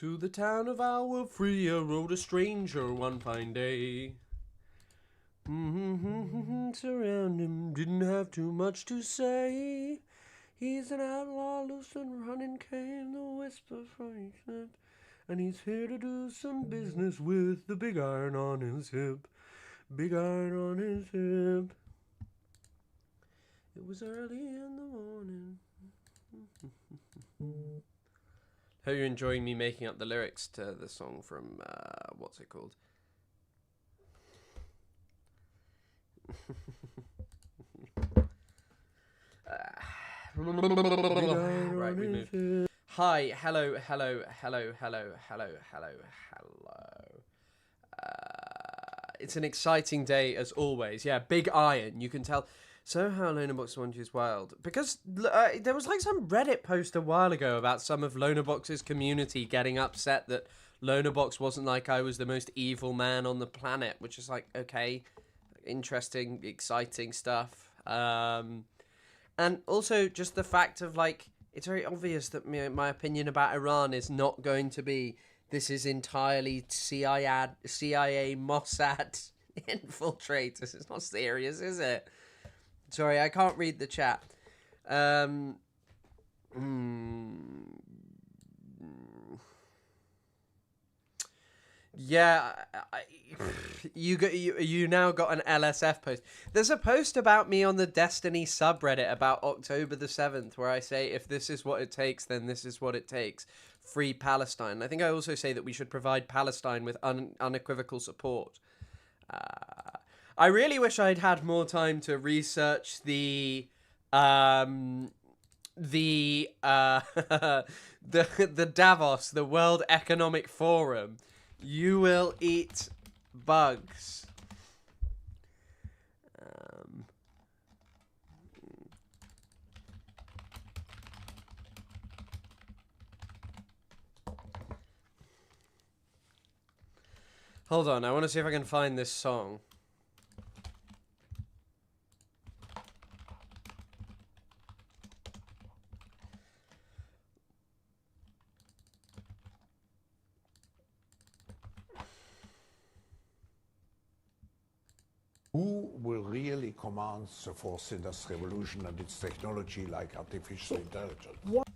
To the town of our Freya rode a stranger one fine day. Surround him, didn't have too much to say. He's an outlaw, loose and running, came the whisper from his lips. And he's here to do some business with the big iron on his hip. Big iron on his hip. It was early in the morning. Hope you're enjoying me making up the lyrics to the song from, what's it called? Right, we move. Hi, hello. It's an exciting day as always. Yeah, big iron, you can tell. So how Lonabox One is wild. Because there was like some Reddit post a while ago about some of Lonabox's community getting upset that Lonabox wasn't like I was the most evil man on the planet, which is like, okay, interesting, exciting stuff. And also just the fact of like, it's very obvious that my opinion about Iran is not going to be, this is entirely CIA Mossad infiltrators. It's not serious, is it? Sorry, I can't read the chat. Yeah, you now got an LSF post. There's a post about me on the Destiny subreddit about October the 7th where I say if this is what it takes, then this is what it takes. Free Palestine. I think I also say that we should provide Palestine with unequivocal support. I really wish I'd had more time to research the Davos, the World Economic Forum. You will eat bugs. Hold on, I want to see if I can find this song. Who will really command the fourth industrial revolution and its technology like artificial intelligence? What?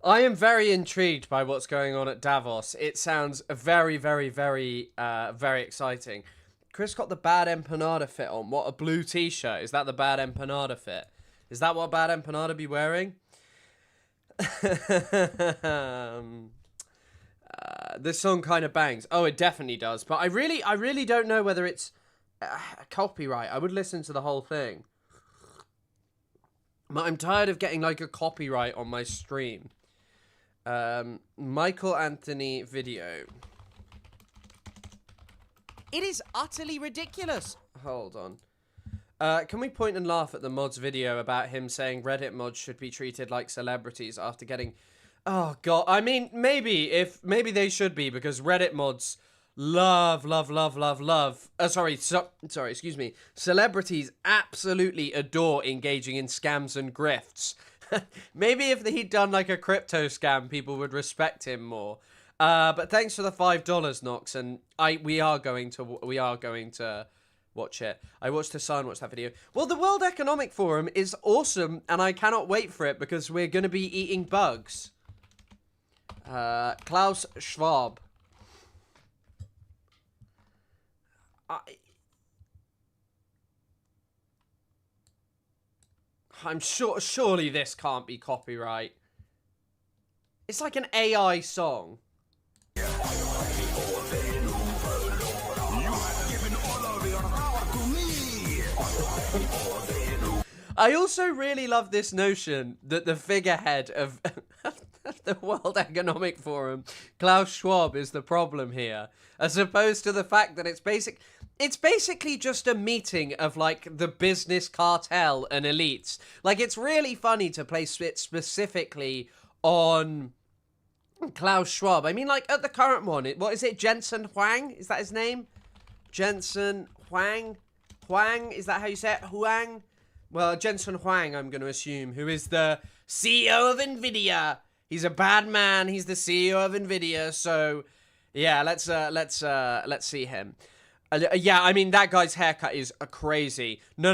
I am very intrigued by what's going on at Davos. It sounds very, very, very, very exciting. Chris got the bad empanada fit on. What, a blue t-shirt? Is that the bad empanada fit? Is that what bad empanada be wearing? This song kind of bangs. Oh, it definitely does. But I really don't know whether it's copyright. I would listen to the whole thing. But I'm tired of getting like a copyright on my stream. Michael Anthony video. It is utterly ridiculous. Hold on. Can we point and laugh at the mod's video about him saying Reddit mods should be treated like celebrities after getting... Oh, God. I mean, maybe they should be, because Reddit mods love. Excuse me. Celebrities absolutely adore engaging in scams and grifts. Maybe if he'd done like a crypto scam, people would respect him more. But thanks for the $5, Nox, and we are going to watch it. I watched Hassan watch that video. Well, the World Economic Forum is awesome, and I cannot wait for it because we're going to be eating bugs. Klaus Schwab. I'm surely this can't be copyright. It's like an AI song. I also really love this notion that the figurehead of the World Economic Forum. Klaus Schwab is the problem here, as opposed to the fact that it's basically just a meeting of, like, the business cartel and elites. Like, it's really funny to place it specifically on Klaus Schwab. I mean, like, at the current one, what is it, Jensen Huang? Is that his name? Jensen Huang? Huang? Is that how you say it? Huang? Well, Jensen Huang, I'm going to assume, who is the CEO of NVIDIA. He's a bad man. He's the CEO of NVIDIA. So, yeah, let's see him. Yeah, I mean, that guy's haircut is crazy. No.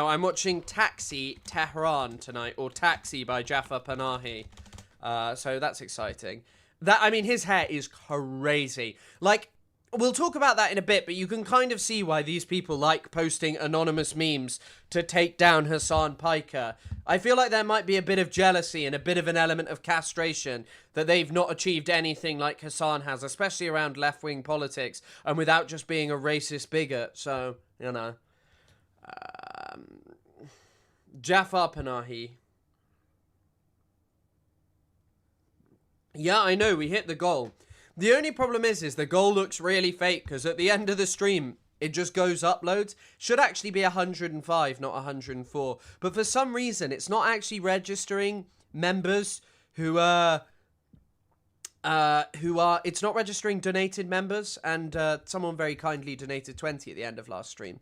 I'm watching Taxi Tehran tonight, or Taxi by Jafar Panahi. So that's exciting. I mean, his hair is crazy. Like, we'll talk about that in a bit, but you can kind of see why these people like posting anonymous memes to take down Hassan Piker. I feel like there might be a bit of jealousy and a bit of an element of castration that they've not achieved anything like Hassan has, especially around left-wing politics, and without just being a racist bigot. So, you know. Jafar Panahi. Yeah, I know, we hit the goal. The only problem is the goal looks really fake, because at the end of the stream, it just goes uploads. Should actually be 105, not 104. But for some reason, it's not actually registering members who are, it's not registering donated members, and someone very kindly donated 20 at the end of last stream.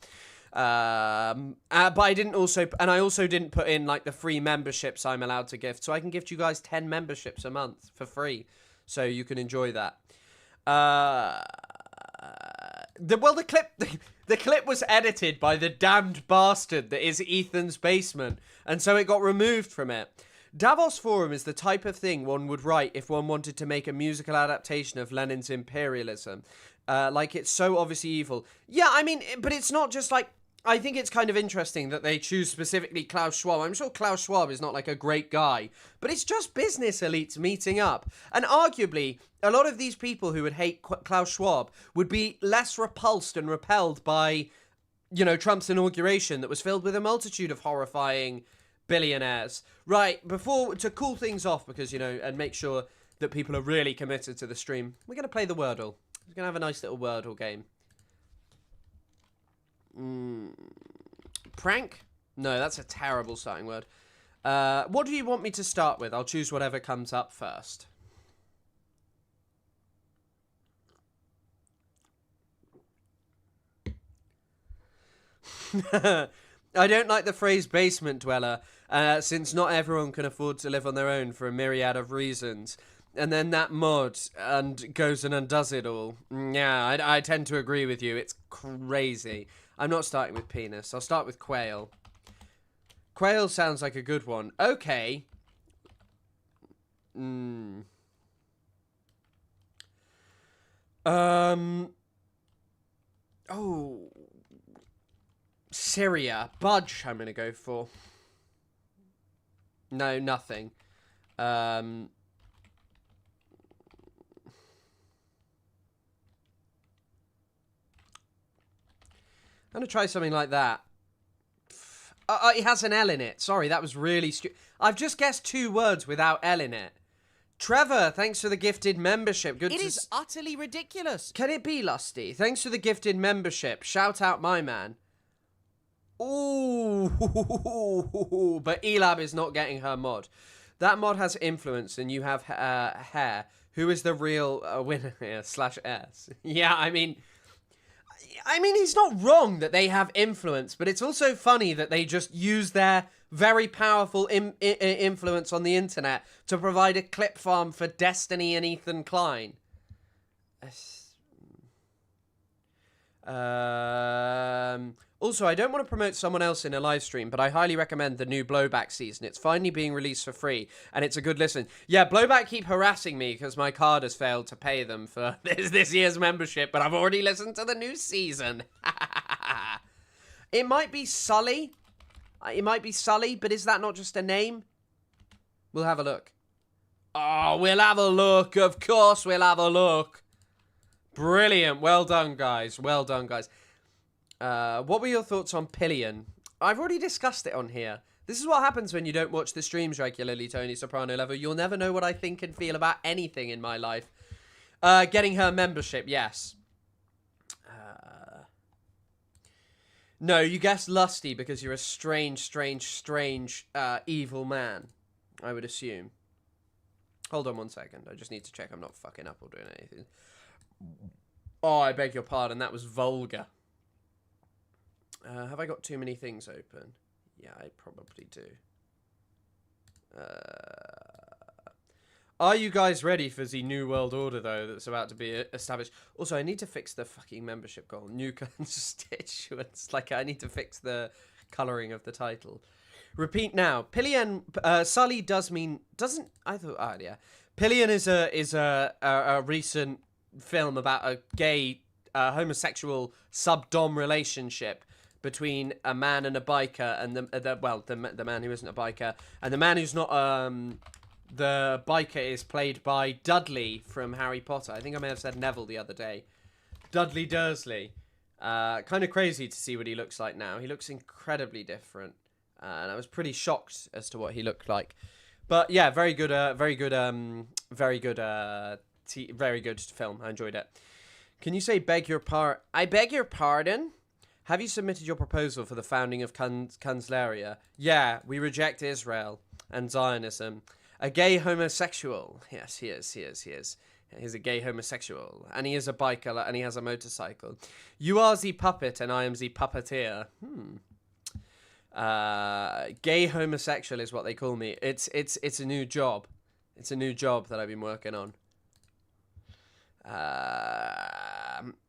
But I didn't also, and I also didn't put in, like, the free memberships I'm allowed to gift, so I can gift you guys 10 memberships a month for free, so you can enjoy that. The clip was edited by the damned bastard that is Ethan's basement, and so it got removed from it. Davos Forum is the type of thing one would write if one wanted to make a musical adaptation of Lenin's imperialism. Like, it's so obviously evil. Yeah, I mean, but it's not just like, I think it's kind of interesting that they choose specifically Klaus Schwab. I'm sure Klaus Schwab is not like a great guy, but it's just business elites meeting up. And arguably, a lot of these people who would hate Klaus Schwab would be less repulsed and repelled by, you know, Trump's inauguration that was filled with a multitude of horrifying billionaires. Right, to cool things off, because, you know, and make sure that people are really committed to the stream, we're going to play the Wordle. We're going to have a nice little Wordle game. Prank? No, that's a terrible starting word. What do you want me to start with? I'll choose whatever comes up first. I don't like the phrase basement dweller, since not everyone can afford to live on their own for a myriad of reasons. And then that mod goes and undoes it all. Yeah, I tend to agree with you. It's crazy. I'm not starting with penis. I'll start with quail. Quail sounds like a good one. Okay. Oh. Syria. Budge, I'm going to go for. No, nothing. I'm going to try something like that. It has an L in it. Sorry, that was really stupid. I've just guessed 2 words without L in it. Trevor, thanks for the gifted membership. Good. It is utterly ridiculous. Can it be, Lusty? Thanks for the gifted membership. Shout out my man. Ooh, but Elab is not getting her mod. That mod has influence, and you have hair. Who is the real winner here? /S. Yeah, I mean, he's not wrong that they have influence, but it's also funny that they just use their very powerful influence on the internet to provide a clip farm for Destiny and Ethan Klein. Also, I don't want to promote someone else in a live stream, but I highly recommend the new Blowback season. It's finally being released for free, and it's a good listen. Yeah, Blowback keep harassing me because my card has failed to pay them for this year's membership, but I've already listened to the new season. It might be Sully. It might be Sully, but is that not just a name? We'll have a look. Oh, we'll have a look. Of course we'll have a look. Brilliant. Well done, guys. Well done, guys. What were your thoughts on Pillion? I've already discussed it on here. This is what happens when you don't watch the streams regularly, Tony Soprano Level. You'll never know what I think and feel about anything in my life. Getting her membership, yes. No, you guessed lusty because you're a strange, evil man, I would assume. Hold on one second. I just need to check I'm not fucking up or doing anything. Oh, I beg your pardon. That was vulgar. Have I got too many things open? Yeah, I probably do. Are you guys ready for the New World Order, though, that's about to be established? Also, I need to fix the fucking membership goal. New constituents. Like, I need to fix the colouring of the title. Repeat now. Pillion, Sully does mean... Doesn't... I thought... Oh, yeah. Pillion is a recent film about a gay, homosexual sub-dom relationship between a man and a biker, and the man who isn't a biker, and the man who's not... The biker is played by Dudley from Harry Potter. I think I may have said Neville the other day. Dudley Dursley. Kind of crazy to see what he looks like now. He looks incredibly different. And I was pretty shocked as to what he looked like. But yeah, very good film. I enjoyed it. Can you say I beg your pardon? Have you submitted your proposal for the founding of Kanzleria? Yeah, we reject Israel and Zionism. A gay homosexual. Yes, he is. He's a gay homosexual. And he is a biker, and he has a motorcycle. You are the puppet, and I am the puppeteer. Gay homosexual is what they call me. It's a new job. It's a new job that I've been working on.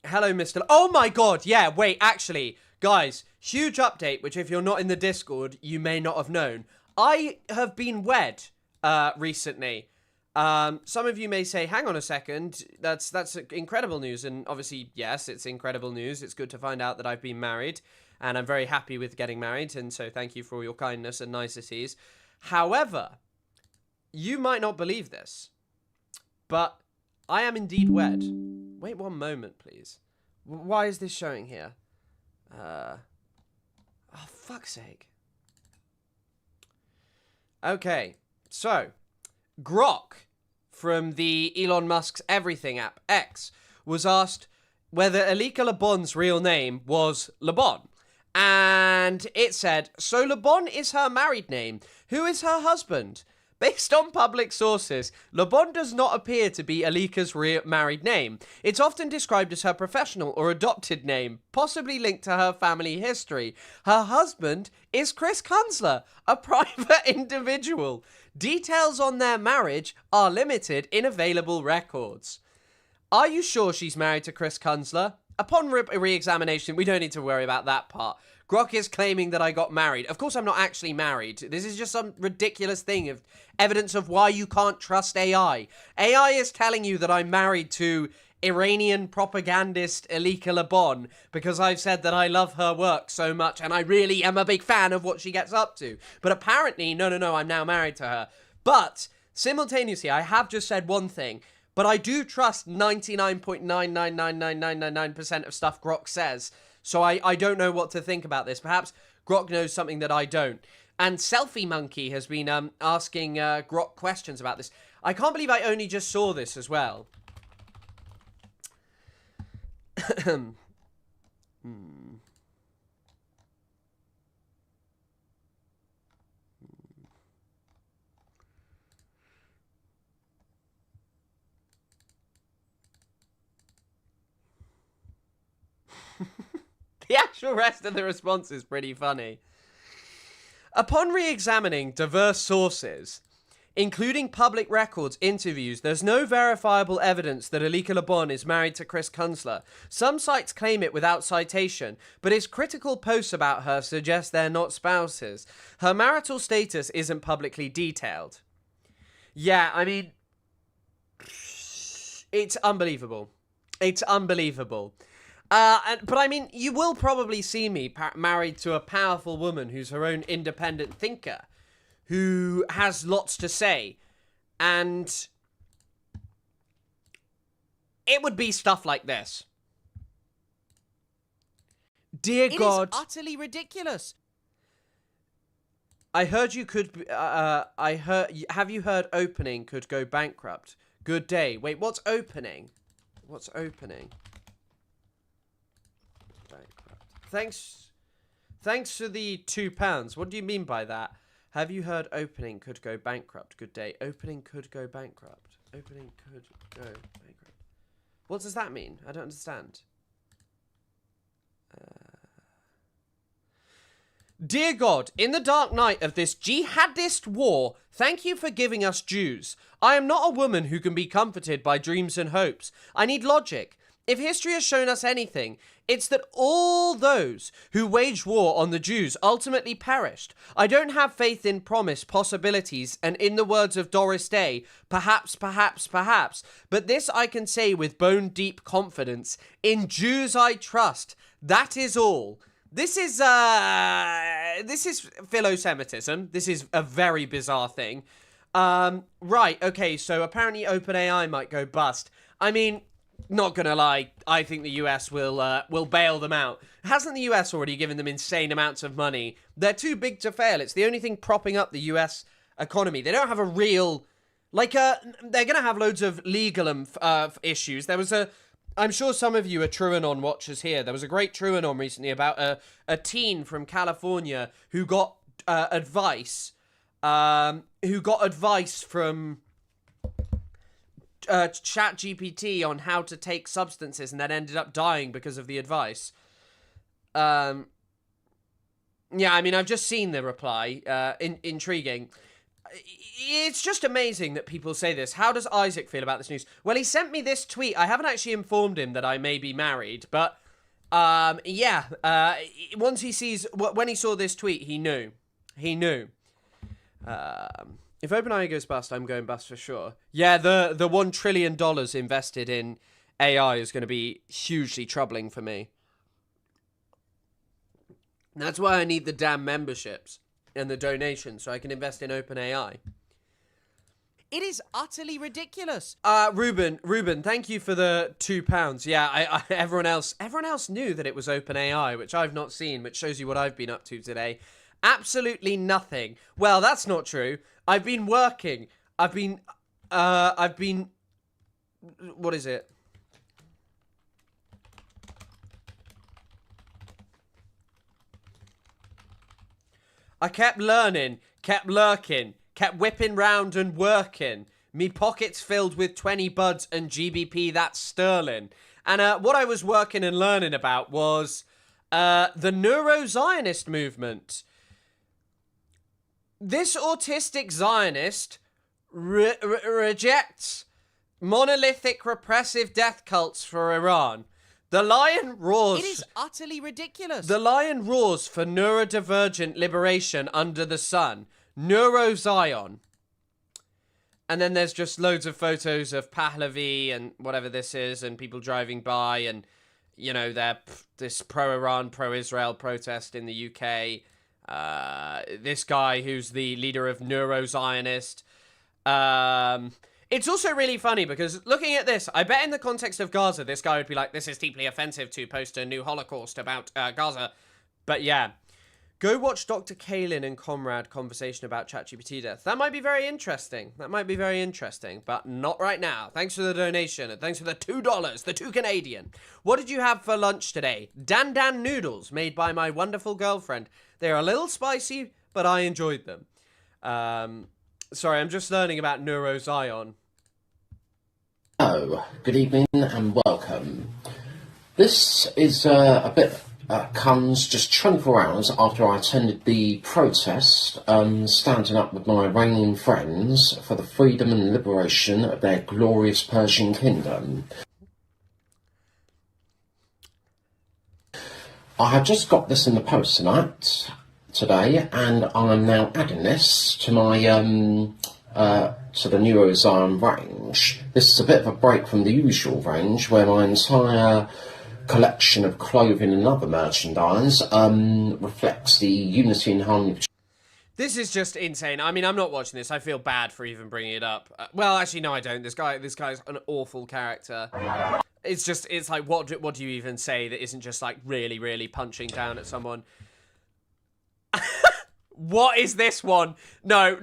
Hello, Mr. Oh my god, yeah, wait, actually, guys, huge update, which if you're not in the Discord, you may not have known. I have been wed. Recently. Some of you may say, hang on a second, that's incredible news, and obviously, yes, it's incredible news. It's good to find out that I've been married, and I'm very happy with getting married, and so thank you for all your kindness and niceties. However, you might not believe this, but I am indeed wed. Wait one moment, please. Why is this showing here? Oh, fuck's sake. Okay. So, Grok from the Elon Musk's Everything app, X, was asked whether Alika Le Bon's real name was Le Bon. And it said, so Le Bon is her married name. Who is her husband? Based on public sources, Le Bon does not appear to be Alika's married name. It's often described as her professional or adopted name, possibly linked to her family history. Her husband is Chris Kunzler, a private individual. Details on their marriage are limited in available records. Are you sure she's married to Chris Kunzler? Upon re-examination, we don't need to worry about that part. Grok is claiming that I got married. Of course I'm not actually married. This is just some ridiculous thing of evidence of why you can't trust AI. AI is telling you that I'm married to Iranian propagandist Alika Le Bon because I've said that I love her work so much and I really am a big fan of what she gets up to. But apparently, no, I'm now married to her. But simultaneously, I have just said one thing. But I do trust 99.9999999% of stuff Grok says. So I don't know what to think about this. Perhaps Grok knows something that I don't. And Selfie Monkey has been asking Grok questions about this. I can't believe I only just saw this as well. The actual rest of the response is pretty funny. Upon re-examining diverse sources, including public records, interviews, there's no verifiable evidence that Alika Le Bon is married to Chris Kunzler. Some sites claim it without citation, but his critical posts about her suggest they're not spouses. Her marital status isn't publicly detailed. Yeah, I mean, it's unbelievable. It's unbelievable. But I mean, you will probably see me married to a powerful woman who's her own independent thinker, who has lots to say, and it would be stuff like this. Dear God. It is utterly ridiculous. I heard you could. Have you heard opening could go bankrupt? Good day. Wait, what's opening? What's opening? Bankrupt. Thanks for the £2. What do you mean by that? Have you heard opening could go bankrupt? Good day. Opening could go bankrupt. Opening could go bankrupt. What does that mean? I don't understand. Dear God, in the dark night of this jihadist war, thank you for giving us Jews. I am not a woman who can be comforted by dreams and hopes. I need logic. If history has shown us anything, it's that all those who waged war on the Jews ultimately perished. I don't have faith in promise, possibilities, and in the words of Doris Day, perhaps, perhaps, perhaps. But this I can say with bone-deep confidence. In Jews I trust. That is all. This is philo-Semitism. This is a very bizarre thing. Right, okay, so apparently OpenAI might go bust. I mean, not gonna lie, I think the US will bail them out. Hasn't the US already given them insane amounts of money? They're too big to fail. It's the only thing propping up the US economy. They don't have a real, they're gonna have loads of legal issues. There was I'm sure some of you are TrueAnon watchers here. There was a great TrueAnon recently about a teen from California who got advice from ChatGPT on how to take substances and then ended up dying because of the advice. Yeah, I mean, I've just seen the reply. Intriguing. It's just amazing that people say this. How does Isaac feel about this news? Well, he sent me this tweet. I haven't actually informed him that I may be married, but yeah. Once he sees, when he saw this tweet, he knew. He knew. If OpenAI goes bust, I'm going bust for sure. Yeah, the $1 trillion invested in AI is going to be hugely troubling for me. That's why I need the damn memberships and the donations so I can invest in OpenAI. It is utterly ridiculous. Ruben, thank you for the £2. Yeah, everyone else knew that it was OpenAI, which I've not seen, which shows you what I've been up to today. Absolutely nothing. Well, that's not true. I've been working. I've been, what is it? I kept learning, kept lurking, kept whipping round and working. Me pockets filled with 20 buds and GBP that's sterling. And what I was working and learning about was the neuro-Zionist movement. This autistic Zionist rejects monolithic repressive death cults for Iran. The lion roars. It is utterly ridiculous. The lion roars for neurodivergent liberation under the sun. Neuro-Zion. And then there's just loads of photos of Pahlavi and whatever this is, and people driving by, and, you know, this pro-Iran, pro-Israel protest in the UK. This guy who's the leader of Neuro-Zionist. It's also really funny because looking at this, I bet in the context of Gaza, this guy would be like, this is deeply offensive to post a new Holocaust about Gaza. But yeah, go watch Dr. Kalin and Comrade conversation about ChatGPT death. That might be very interesting. But not right now. Thanks for the donation and thanks for the $2, the $2 Canadian. What did you have for lunch today? Dan Dan noodles made by my wonderful girlfriend. They're a little spicy, but I enjoyed them. Sorry, I'm just learning about Neuro-Zion. Hello, good evening and welcome. This is a bit comes just 24 hours after I attended the protest, standing up with my Iranian friends for the freedom and liberation of their glorious Persian kingdom. I have just got this in the post today, and I'm now adding this to my to the Neuro-Zion range. This is a bit of a break from the usual range, where my entire collection of clothing and other merchandise reflects the unity and harmony. This is just insane. I mean, I'm not watching this. I feel bad for even bringing it up. Well, actually, no, I don't. This guy's an awful character. It's like, what do you even say that isn't just like really, really punching down at someone? What is this one? No.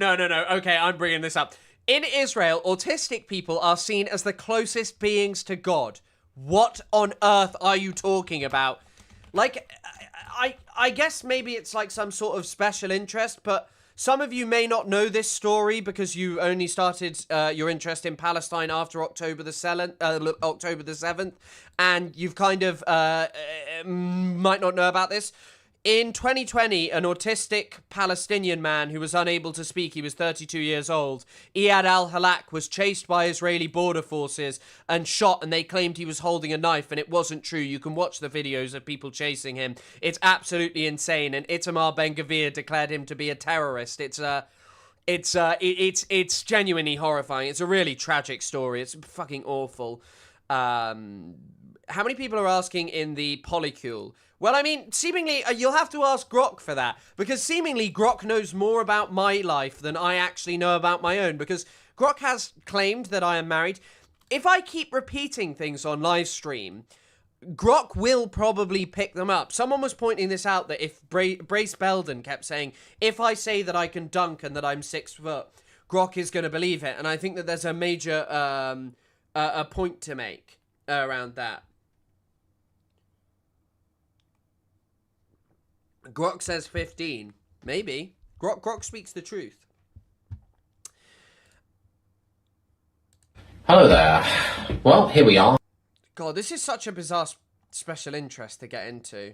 Okay, I'm bringing this up. In Israel, autistic people are seen as the closest beings to God. What on earth are you talking about? Like, I guess maybe it's like some sort of special interest, but some of you may not know this story because you only started your interest in Palestine after October the 7th, and you've kind of might not know about this. In 2020, an autistic Palestinian man who was unable to speak, he was 32 years old, Iyad al-Halak, was chased by Israeli border forces and shot, and they claimed he was holding a knife, and it wasn't true. You can watch the videos of people chasing him. It's absolutely insane, and Itamar Ben-Gvir declared him to be a terrorist. It's genuinely horrifying. It's a really tragic story. It's fucking awful. How many people are asking in the polycule? Well, I mean, seemingly, you'll have to ask Grok for that, because seemingly Grok knows more about my life than I actually know about my own, because Grok has claimed that I am married. If I keep repeating things on live stream, Grok will probably pick them up. Someone was pointing this out, that if Brace Belden kept saying, if I say that I can dunk and that I'm 6 foot, Grok is going to believe it, and I think that there's a major a point to make around that. Grok says 15. Maybe. Grok speaks the truth. Hello there. Well, here we are. God, this is such a bizarre special interest to get into.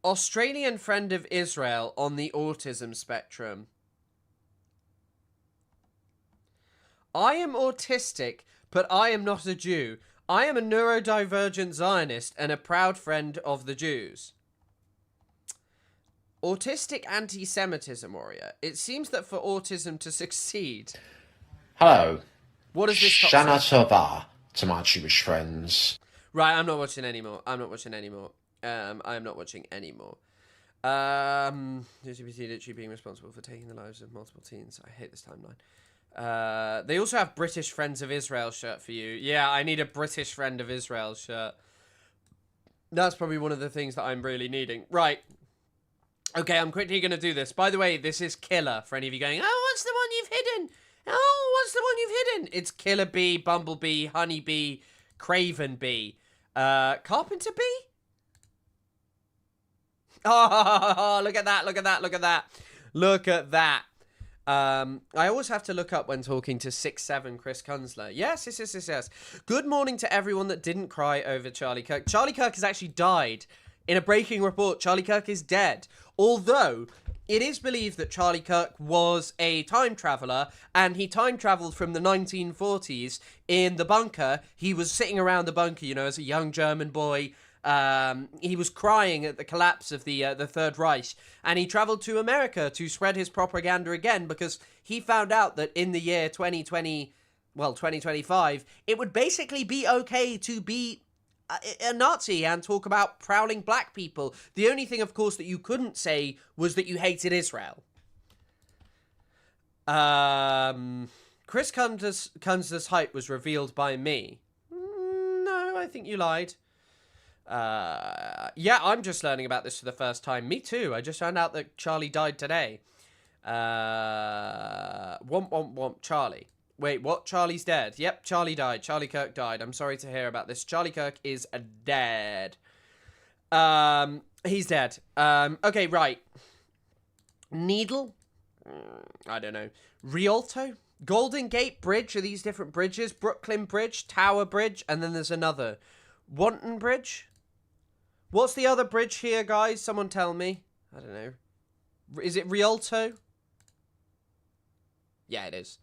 Australian friend of Israel on the autism spectrum. I am autistic, but I am not a Jew. I am a neurodivergent Zionist and a proud friend of the Jews. Autistic anti-Semitism warrior. It seems that for autism to succeed... Hello. What is this? Shana Tova to my Jewish friends. Right, I'm not watching anymore. I am not watching anymore. LGBT literally being responsible for taking the lives of multiple teens. I hate this timeline. They also have British Friends of Israel shirt for you. Yeah, I need a British Friend of Israel shirt. That's probably one of the things that I'm really needing. Right. Okay, I'm quickly going to do this. By the way, this is Killer, for any of you going, oh, what's the one you've hidden? Oh, what's the one you've hidden? It's Killer Bee, Bumblebee, Honeybee, Craven Bee. Carpenter Bee? Oh, look at that, look at that, look at that. Look at that. I always have to look up when talking to 6'7" Chris Kunzler. Yes. Good morning to everyone that didn't cry over Charlie Kirk. Charlie Kirk has actually died. In a breaking report, Charlie Kirk is dead. Although, it is believed that Charlie Kirk was a time traveler, and he time traveled from the 1940s in the bunker. He was sitting around the bunker, you know, as a young German boy. He was crying at the collapse of the Third Reich, and he traveled to America to spread his propaganda again, because he found out that in the year 2025, it would basically be okay to be a Nazi and talk about prowling black people. The only thing, of course, that you couldn't say was that you hated Israel. Chris Kunzler's height was revealed by me. No, I think you lied. Yeah, I'm just learning about this for the first time. Me too. I just found out that Charlie died today. Womp, Charlie. Wait, what? Charlie's dead. Yep, Charlie died. Charlie Kirk died. I'm sorry to hear about this. Charlie Kirk is dead. He's dead. Okay, right. Needle? I don't know. Rialto? Golden Gate Bridge? Are these different bridges? Brooklyn Bridge? Tower Bridge? And then there's another. Wanton Bridge? What's the other bridge here, guys? Someone tell me. I don't know. Is it Rialto? Yeah, it is.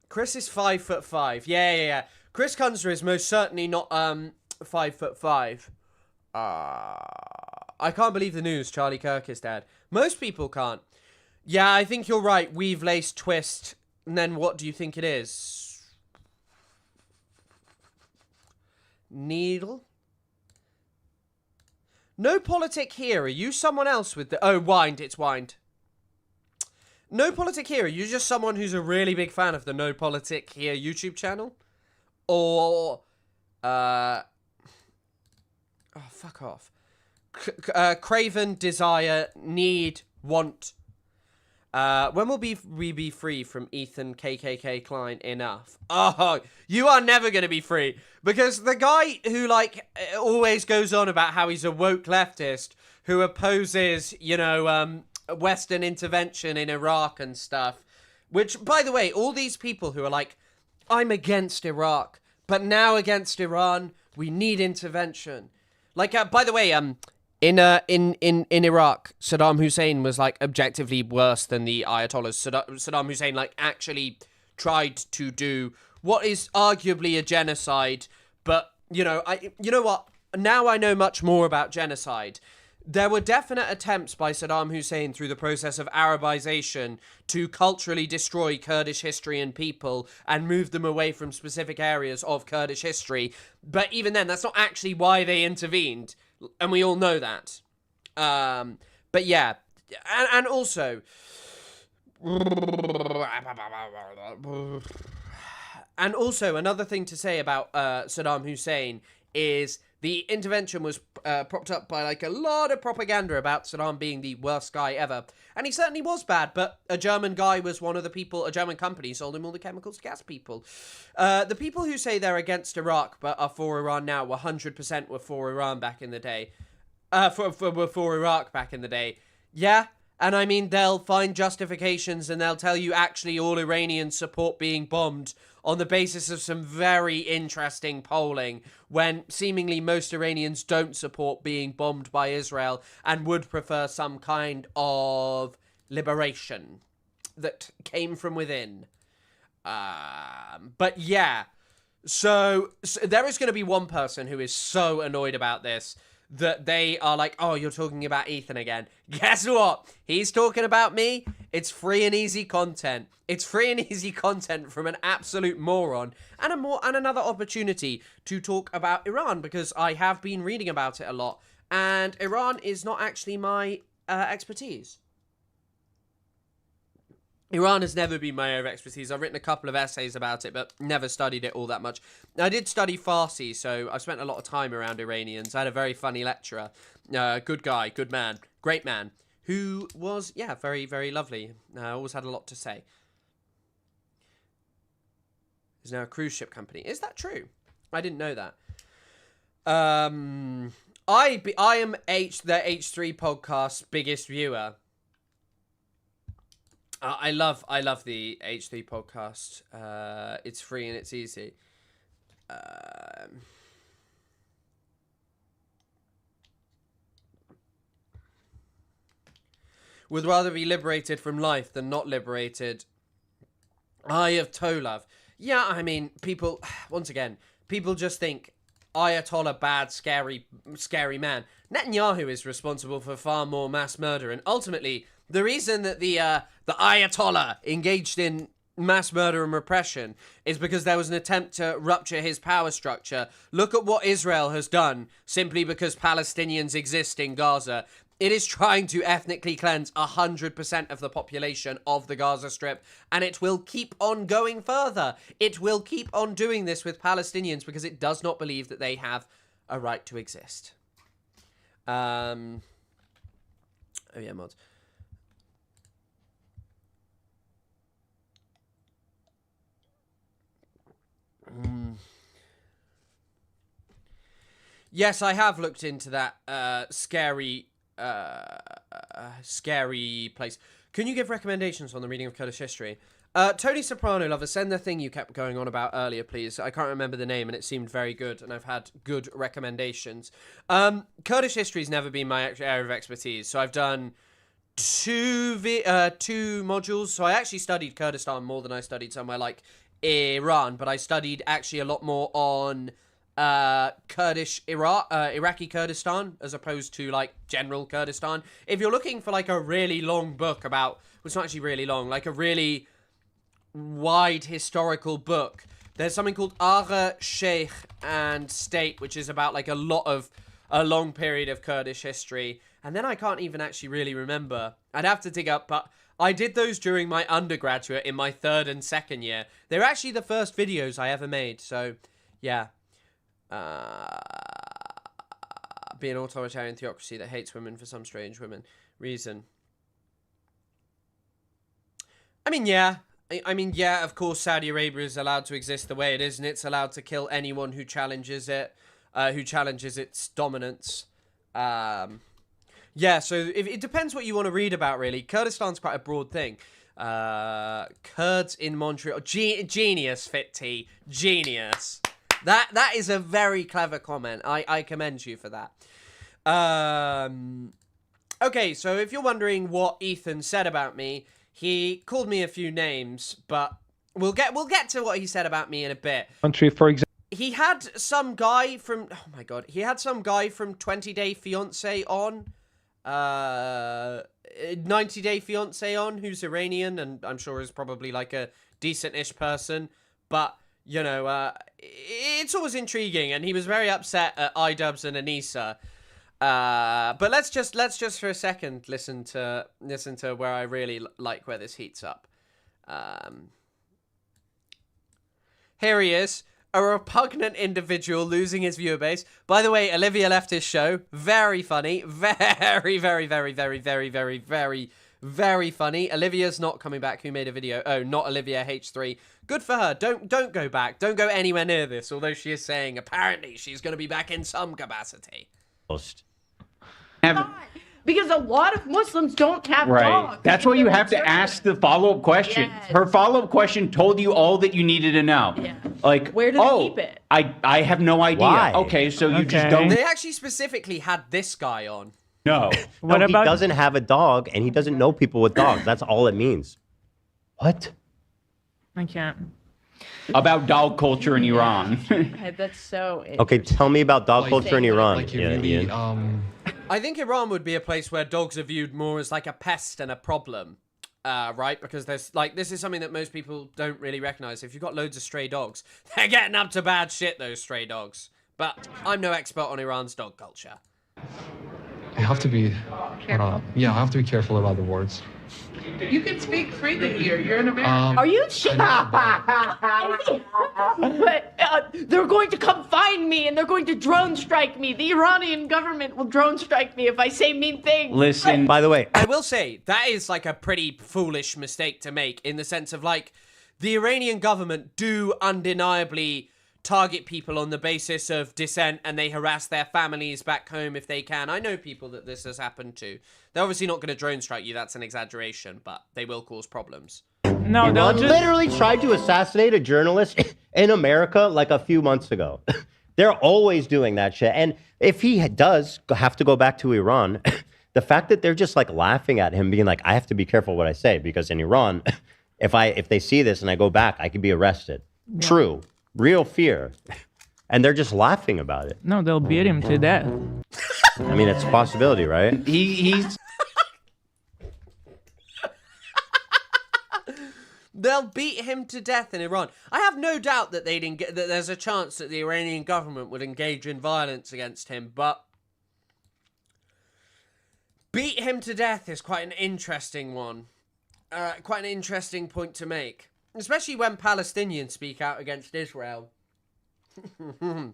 Chris is 5'5". Yeah. Chris Kunzler is most certainly not 5'5". I can't believe the news. Charlie Kirk is dead. Most people can't. Yeah, I think you're right. Weave, lace, twist. And then what do you think it is? Needle? No politic here. Are you someone else with the... Oh, Wind. It's Wind. No Politic Here, are you just someone who's a really big fan of the No Politic Here YouTube channel? Or, oh, fuck off. craven, desire, need, want. When will we be free from Ethan KKK Klein enough? Oh, you are never going to be free. Because the guy who, like, always goes on about how he's a woke leftist who opposes, you know, Western intervention in Iraq and stuff. Which, by the way, all these people who are like, I'm against Iraq, but now against Iran, we need intervention. Like, by the way, in Iraq, Saddam Hussein was, like, objectively worse than the Ayatollahs. Saddam Hussein, like, actually tried to do what is arguably a genocide, but, you know what? Now I know much more about genocide. There were definite attempts by Saddam Hussein through the process of Arabization to culturally destroy Kurdish history and people and move them away from specific areas of Kurdish history. But even then, that's not actually why they intervened. And we all know that. But yeah. And also... And also, another thing to say about Saddam Hussein is the intervention was propped up by, like, a lot of propaganda about Saddam being the worst guy ever. And he certainly was bad, but a German guy was one of the people, a German company sold him all the chemicals to gas people. The people who say they're against Iraq but are for Iran now 100% were for Iran back in the day. Were for Iraq back in the day. Yeah, and I mean, they'll find justifications and they'll tell you actually all Iranians support being bombed on the basis of some very interesting polling, when seemingly most Iranians don't support being bombed by Israel and would prefer some kind of liberation that came from within. But yeah, so there is going to be one person who is so annoyed about this that they are like, oh, you're talking about Ethan again. Guess what? He's talking about me. It's free and easy content. It's free and easy content from an absolute moron, and another opportunity to talk about Iran, because I have been reading about it a lot, and Iran is not actually my expertise. Iran has never been my area of expertise. I've written a couple of essays about it, but never studied it all that much. I did study Farsi, so I spent a lot of time around Iranians. I had a very funny lecturer. Good guy, good man, great man, who was, yeah, very, very lovely. Always had a lot to say. He's now a cruise ship company. Is that true? I didn't know that. I am the H3 podcast's biggest viewer. I love the H3 podcast. It's free and it's easy. Would rather be liberated from life than not liberated. Ayatollah. Yeah, I mean, people, once again, people just think Ayatollah bad, scary man. Netanyahu is responsible for far more mass murder, and ultimately, the reason that the Ayatollah engaged in mass murder and repression is because there was an attempt to rupture his power structure. Look at what Israel has done simply because Palestinians exist in Gaza. It is trying to ethnically cleanse 100% of the population of the Gaza Strip, and it will keep on going further. It will keep on doing this with Palestinians because it does not believe that they have a right to exist. Oh yeah, mods. Yes, I have looked into that scary place. Can you give recommendations on the reading of Kurdish history? Tony Soprano, lover, send the thing you kept going on about earlier, please. I can't remember the name, and it seemed very good, and I've had good recommendations. Kurdish history's never been my area of expertise, so I've done two modules. So I actually studied Kurdistan more than I studied somewhere like Iran, but I studied actually a lot more on Iraqi Kurdistan as opposed to like general Kurdistan. If you're looking for like a really long book about, well, it's not actually really long, like a really wide historical book, there's something called Ara, Sheikh and State, which is about like a long period of Kurdish history. And then I can't even actually really remember. I'd have to dig up, but I did those during my undergraduate in my third and second year. They're actually the first videos I ever made, so yeah. be an authoritarian theocracy that hates women for some strange reason. I mean, yeah. Yeah, of course, Saudi Arabia is allowed to exist the way it is, and it's allowed to kill anyone who challenges it, who challenges its dominance. Yeah, so it depends what you want to read about, really. Kurdistan's quite a broad thing. Kurds in Montreal. Genius, Fit-T. Genius. That is a very clever comment. I commend you for that. Okay, so if you're wondering what Ethan said about me, he called me a few names, but we'll get to what he said about me in a bit. Country, for example. He had some guy from 20 Day Fiancé on, 90 Day Fiancé on, who's Iranian and I'm sure is probably like a decent-ish person, but you know, it's always intriguing, and he was very upset at iDubbbz and Anissa. But let's just for a second listen to where I really like where this heats up. Here he is, a repugnant individual losing his viewer base. By the way, Olivia left his show. Very funny. Very, very, very, very, very, very, very, very funny. Olivia's not coming back. Who made a video? Oh, not Olivia H3. Good for her. Don't go back. Don't go anywhere near this. Although she is saying apparently she's going to be back in some capacity. Because a lot of Muslims don't have dogs. That's why you have to ask the follow-up question. Yes. Her follow-up question told you all that you needed to know. Yeah. Like, where do they keep it? I have no idea. Why? Okay, so you just don't. They actually specifically had this guy on. No. No, he doesn't have a dog, and he doesn't know people with dogs. That's all it means. What? I can't. About dog culture in Iran. That's so Okay, tell me about dog culture in Iran. Like you really, I think Iran would be a place where dogs are viewed more as like a pest and a problem, right? Because there's like, this is something that most people don't really recognize. If you've got loads of stray dogs, they're getting up to bad shit, those stray dogs. But I'm no expert on Iran's dog culture. you have to be, I have to be careful about the words. You can speak freely here. You're in America. Are you shit? But they're going to come find me and they're going to drone strike me. The Iranian government will drone strike me if I say mean things. Listen. By the way, I will say that is like a pretty foolish mistake to make, in the sense of like, the Iranian government do undeniably target people on the basis of dissent, and they harass their families back home if they can. I know people that this has happened to. They're obviously not going to drone strike you, that's an exaggeration, but they will cause problems. No, Iran literally tried to assassinate a journalist in America like a few months ago. They're always doing that shit. And if he does have to go back to Iran, the fact that they're just like laughing at him, being like, I have to be careful what I say, because in Iran, if they see this and I go back, I could be arrested. Yeah. True. Real fear. And they're just laughing about it. No, they'll beat him to death. I mean, it's a possibility, right? He's... They'll beat him to death in Iran. I have no doubt that that there's a chance that the Iranian government would engage in violence against him, but beat him to death is quite an interesting one. Quite an interesting point to make. Especially when Palestinians speak out against Israel.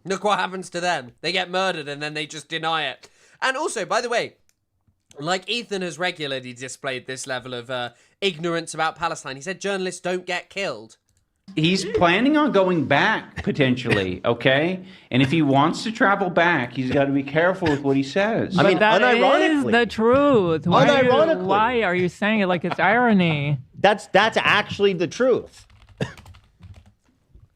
Look what happens to them. They get murdered and then they just deny it. And also, by the way, like Ethan has regularly displayed this level of ignorance about Palestine. He said journalists don't get killed. He's planning on going back, potentially, okay? And if he wants to travel back, he's got to be careful with what he says. But I mean, that is the truth. Why are you saying it like it's irony? That's actually the truth.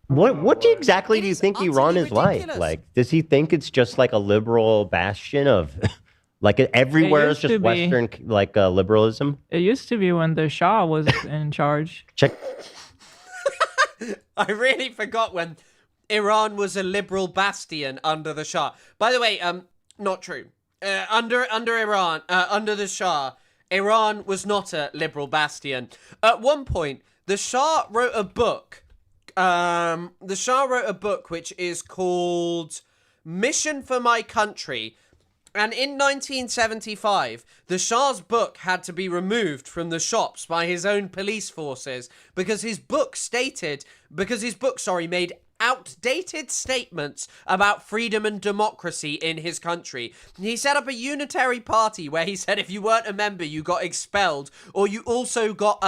What exactly do you think Iran is ridiculous. Like, does he think it's just like a liberal bastion of, like everywhere is just Western like liberalism? It used to be when the Shah was in charge. Check. I really forgot when Iran was a liberal bastion under the Shah. By the way, not true. Under the Shah, Iran was not a liberal bastion. At one point, the Shah wrote a book. Which is called Mission for My Country. And in 1975, the Shah's book had to be removed from the shops by his own police forces because his book made outdated statements about freedom and democracy in his country. He set up a unitary party where he said if you weren't a member, you got expelled, or you also got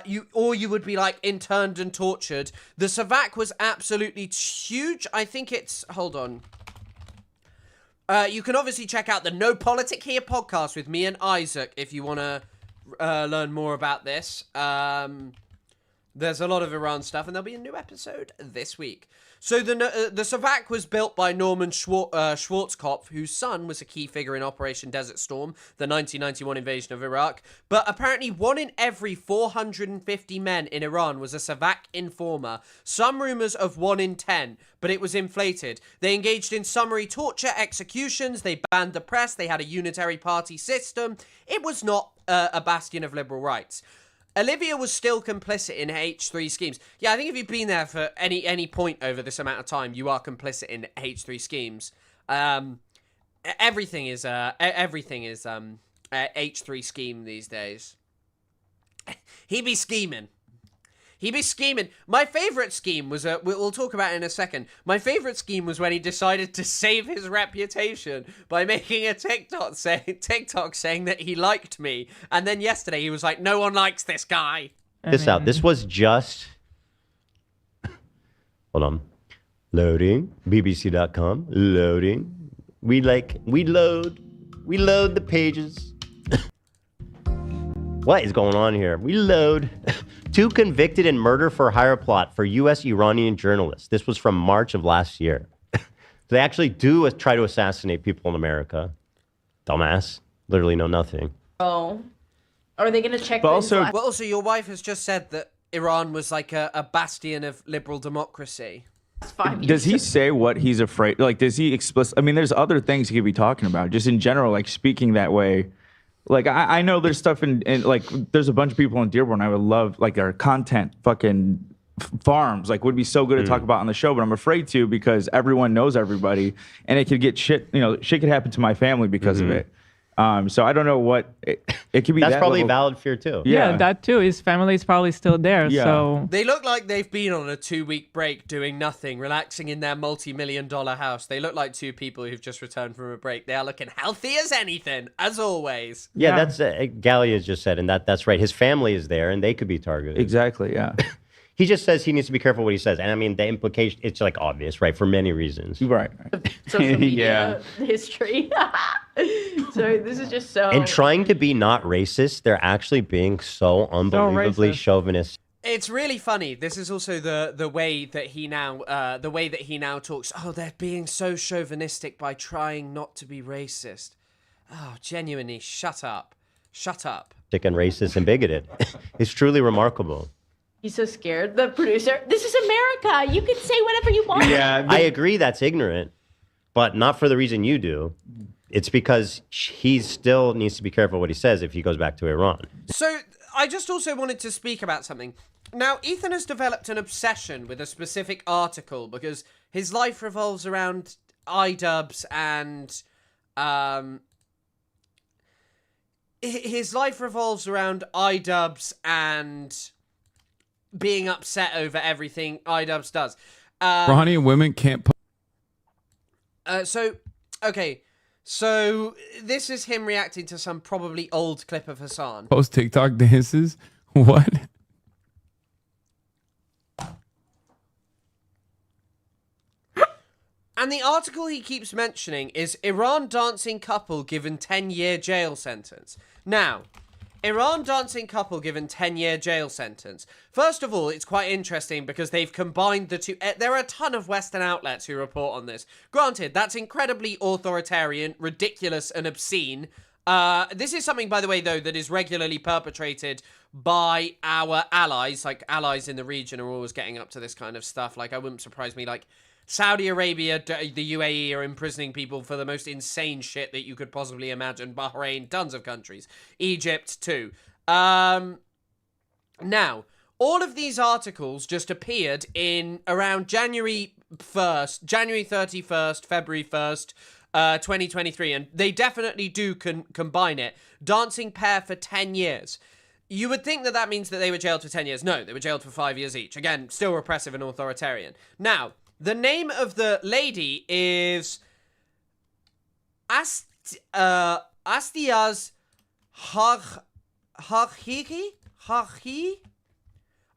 you would be like interned and tortured. The Savak was absolutely huge. I think it's, hold on. You can obviously check out the No Politic Here podcast with me and Isaac if you want to learn more about this. There's a lot of Iran stuff, and there'll be a new episode this week. So the Savak was built by Norman Schwarzkopf, whose son was a key figure in Operation Desert Storm, the 1991 invasion of Iraq. But apparently 1 in every 450 men in Iran was a Savak informer. Some rumors of 1 in 10, but it was inflated. They engaged in summary torture, executions, they banned the press, they had a unitary party system. It was not a bastion of liberal rights. Olivia was still complicit in H3 schemes. Yeah, I think if you've been there for any point over this amount of time, you are complicit in H3 schemes. Everything is H3 scheme these days. He be scheming. My favourite scheme was, we'll talk about it in a second. My favourite scheme was when he decided to save his reputation by making a TikTok saying that he liked me. And then yesterday he was like, no one likes this guy. This was just... Hold on. Loading. BBC.com. Loading. We load the pages. What is going on here? We load. 2 convicted in murder for hire plot for U.S. Iranian journalists. This was from March of last year. They actually do try to assassinate people in America. Dumbass. Literally know nothing. Oh. Are they going to check But also, your wife has just said that Iran was like a bastion of liberal democracy. Does he say what he's afraid? Like, does he I mean, there's other things he could be talking about. Just in general, like speaking that way. Like, I know there's stuff in like, there's a bunch of people in Dearborn I would love, like, our content fucking farms, like, would be so good to talk about on the show, but I'm afraid to because everyone knows everybody, and it could get shit, shit could happen to my family because of it. So I don't know what, it could be That's probably level. valid fear, too. Yeah, that too. His family is probably still there, so... They look like they've been on a 2-week break doing nothing, relaxing in their multi-million-dollar house. They look like 2 people who've just returned from a break. They are looking healthy as anything, as always. Yeah, that's... Gallia's just said, and that's right. His family is there, and they could be targeted. Exactly, yeah. He just says he needs to be careful what he says. And I mean, the implication, it's like obvious, right? For many reasons. Right. Social media history. So this is just so... And trying to be not racist, they're actually being so unbelievably chauvinist. It's really funny. This is also the way that he now talks. Oh, they're being so chauvinistic by trying not to be racist. Oh, genuinely, shut up. Shut up. And racist and bigoted. It's truly remarkable. He's so scared. The producer, this is America. You can say whatever you want. Yeah, I agree that's ignorant, but not for the reason you do. It's because he still needs to be careful what he says if he goes back to Iran. So I just also wanted to speak about something. Now, Ethan has developed an obsession with a specific article because his life revolves around iDubbbz and... his life revolves around iDubbbz and... being upset over everything iDubbbz does. Iranian women can't put... So this is him reacting to some probably old clip of Hassan. Post TikTok dances? What? And the article he keeps mentioning is Iran dancing couple given 10-year jail sentence. Now... Iran dancing couple given 10-year jail sentence. First of all, it's quite interesting because they've combined the two. There are a ton of Western outlets who report on this. Granted, that's incredibly authoritarian, ridiculous, and obscene. This is something, by the way, though, that is regularly perpetrated by our allies. Like, allies in the region are always getting up to this kind of stuff. Like, it wouldn't surprise me, like... Saudi Arabia, the UAE are imprisoning people for the most insane shit that you could possibly imagine. Bahrain, tons of countries. Egypt, too. Now, all of these articles just appeared in around January 31st, February 1st, 2023, and they definitely do combine it. Dancing pair for 10 years. you would think that that means that they were jailed for 10 years. No, they were jailed for 5 years each. Again, still repressive and authoritarian. Now, the name of the lady is Astiaz Harhi?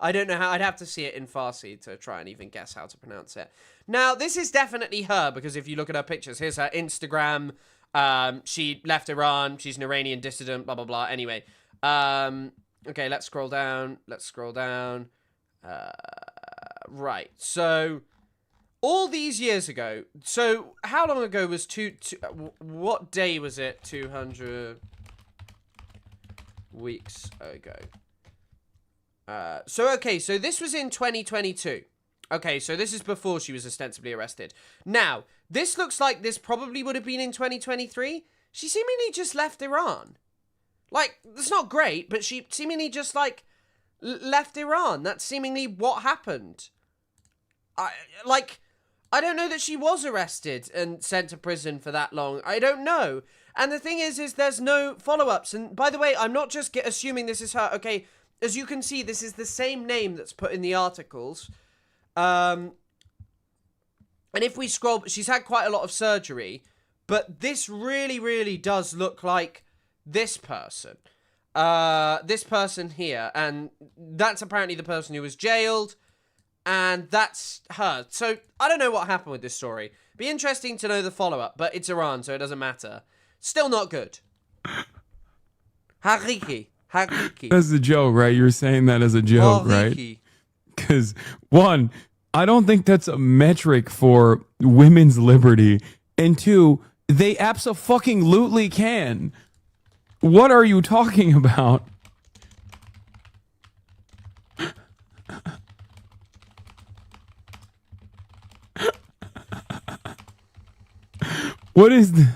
I don't know how. I'd have to see it in Farsi to try and even guess how to pronounce it. Now, this is definitely her, because if you look at her pictures, here's her Instagram. She left Iran. She's an Iranian dissident, blah, blah, blah. Anyway, okay, let's scroll down. Right, so all these years ago, so how long ago was what day was it 200 weeks ago? So this was in 2022. Okay, so this is before she was ostensibly arrested. Now, this looks like this probably would have been in 2023. She seemingly just left Iran. Like, that's not great, but she seemingly just, like, left Iran. That's seemingly what happened. I don't know that she was arrested and sent to prison for that long. I don't know. And the thing is there's no follow-ups. And by the way, I'm not just assuming this is her. Okay, as you can see, this is the same name that's put in the articles. And if we scroll, she's had quite a lot of surgery, but this really, really does look like this person. This person here. And that's apparently the person who was jailed. And that's her. So, I don't know what happened with this story. Be interesting to know the follow-up, but it's Iran, so it doesn't matter. Still not good. Hariki. That's a joke, right? You're saying that as a joke, right? Because, one, I don't think that's a metric for women's liberty. And two, they abso-fucking-lutely can. What are you talking about? What is the...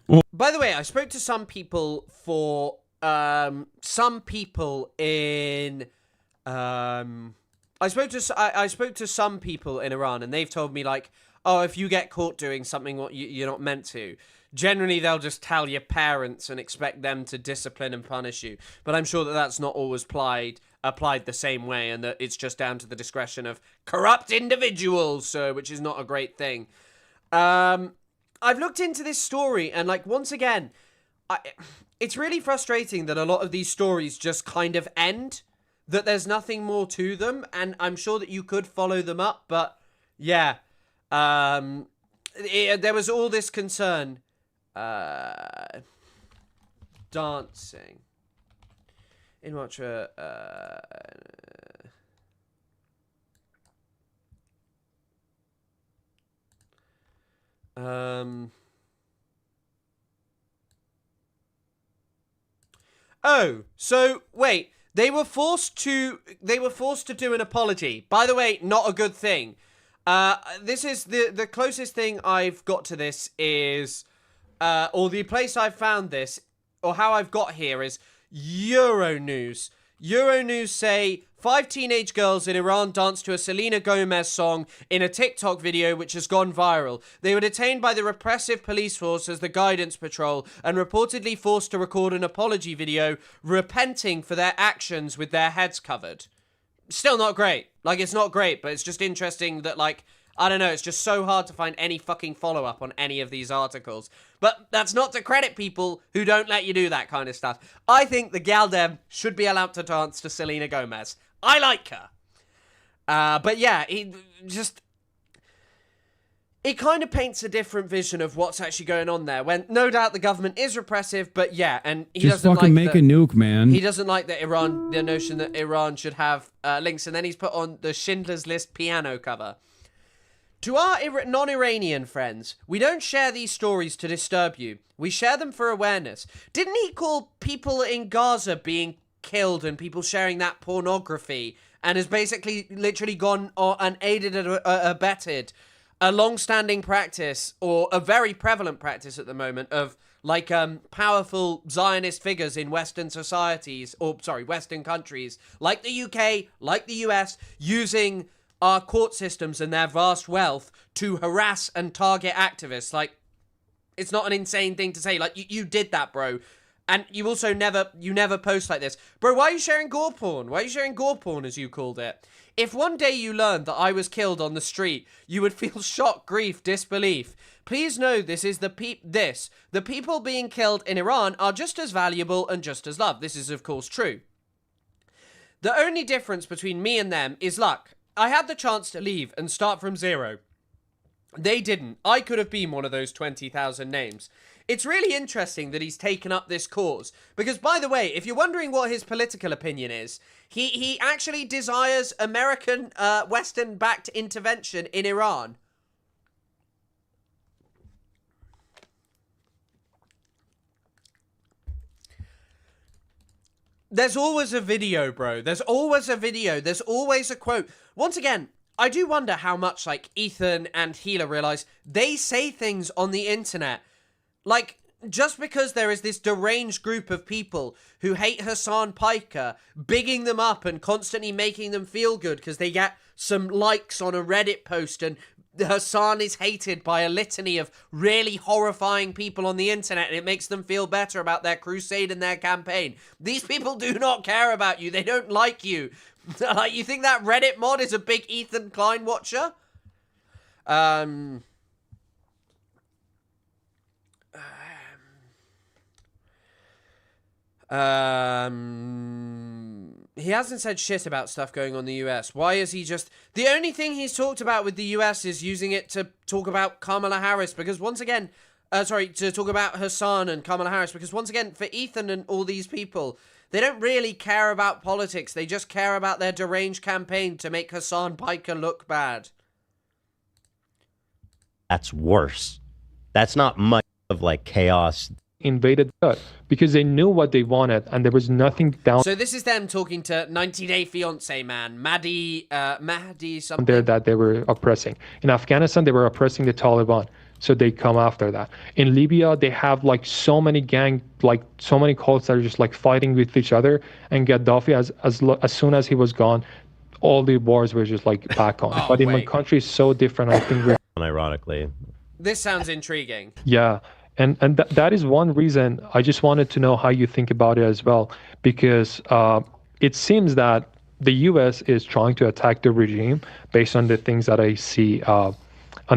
Well, by the way, I spoke to some people in I spoke to some people in Iran, and they've told me, like, oh, if you get caught doing something what you're not meant to, generally they'll just tell your parents and expect them to discipline and punish you. But I'm sure that that's not always applied the same way, and that it's just down to the discretion of corrupt individuals, which is not a great thing. I've looked into this story, and, like, once again, it's really frustrating that a lot of these stories just kind of end, that there's nothing more to them, and I'm sure that you could follow them up, but, yeah, there was all this concern. Dancing. In much Oh, so wait, they were forced to do an apology. By the way, not a good thing. This is the closest thing I've got to this is or the place I've found this, or how I've got here, is Euronews. Euronews say 5 teenage girls in Iran danced to a Selena Gomez song in a TikTok video which has gone viral. They were detained by the repressive police force as the Guidance Patrol and reportedly forced to record an apology video repenting for their actions with their heads covered. Still not great. Like, it's not great, but it's just interesting that, like, I don't know, it's just so hard to find any fucking follow-up on any of these articles. But that's not to credit people who don't let you do that kind of stuff. I think the Galdem should be allowed to dance to Selena Gomez. I like her. But yeah, it kind of paints a different vision of what's actually going on there, when no doubt the government is repressive, but yeah, and he just doesn't fucking like make a nuke, man. He doesn't like that the notion that Iran should have links, and then he's put on the Schindler's List piano cover. To our non-Iranian friends, we don't share these stories to disturb you. We share them for awareness. Didn't he call people in Gaza being killed and people sharing that pornography, and has basically literally gone and aided and abetted a long-standing practice, or a very prevalent practice at the moment, of, like, powerful Zionist figures in Western societies, Western countries, like the UK, like the US, using our court systems and their vast wealth to harass and target activists. Like, it's not an insane thing to say. Like, you did that, bro. And you also never post like this. Bro, why are you sharing gore porn? Why are you sharing gore porn, as you called it? If one day you learned that I was killed on the street, you would feel shock, grief, disbelief. Please know this is the people being killed in Iran are just as valuable and just as loved. This is, of course, true. The only difference between me and them is luck. I had the chance to leave and start from zero. They didn't. I could have been one of those 20,000 names. It's really interesting that he's taken up this cause. Because, by the way, if you're wondering what his political opinion is, he actually desires American, Western-backed intervention in Iran. There's always a video, bro. There's always a video. There's always a quote. Once again, I do wonder how much, like, Ethan and Gila realize they say things on the internet. Like, just because there is this deranged group of people who hate Hassan Piker, bigging them up and constantly making them feel good because they get some likes on a Reddit post, and Hassan is hated by a litany of really horrifying people on the internet, and it makes them feel better about their crusade and their campaign. These people do not care about you. They don't like you. Like, you think that Reddit mod is a big Ethan Klein watcher? He hasn't said shit about stuff going on in the US. Why is he just... The only thing he's talked about with the US is using it to talk about Kamala Harris, because once again... to talk about Hassan and Kamala Harris, because once again, for Ethan and all these people, they don't really care about politics. They just care about their deranged campaign to make Hassan Piker look bad. That's worse. That's not much of, like, chaos. Invaded because they knew what they wanted, and there was nothing down. So this is them talking to 90 Day Fiance man, Mahdi something. There that they were oppressing. In Afghanistan, they were oppressing the Taliban, so they come after that. In Libya, they have like so many so many cults that are just like fighting with each other. And Gaddafi, as soon as he was gone, all the wars were just like back on. But in my country, it's so different. I think. Ironically, this sounds intriguing. Yeah. And that is one reason I just wanted to know how you think about it as well, because it seems that the U.S. is trying to attack the regime based on the things that I see on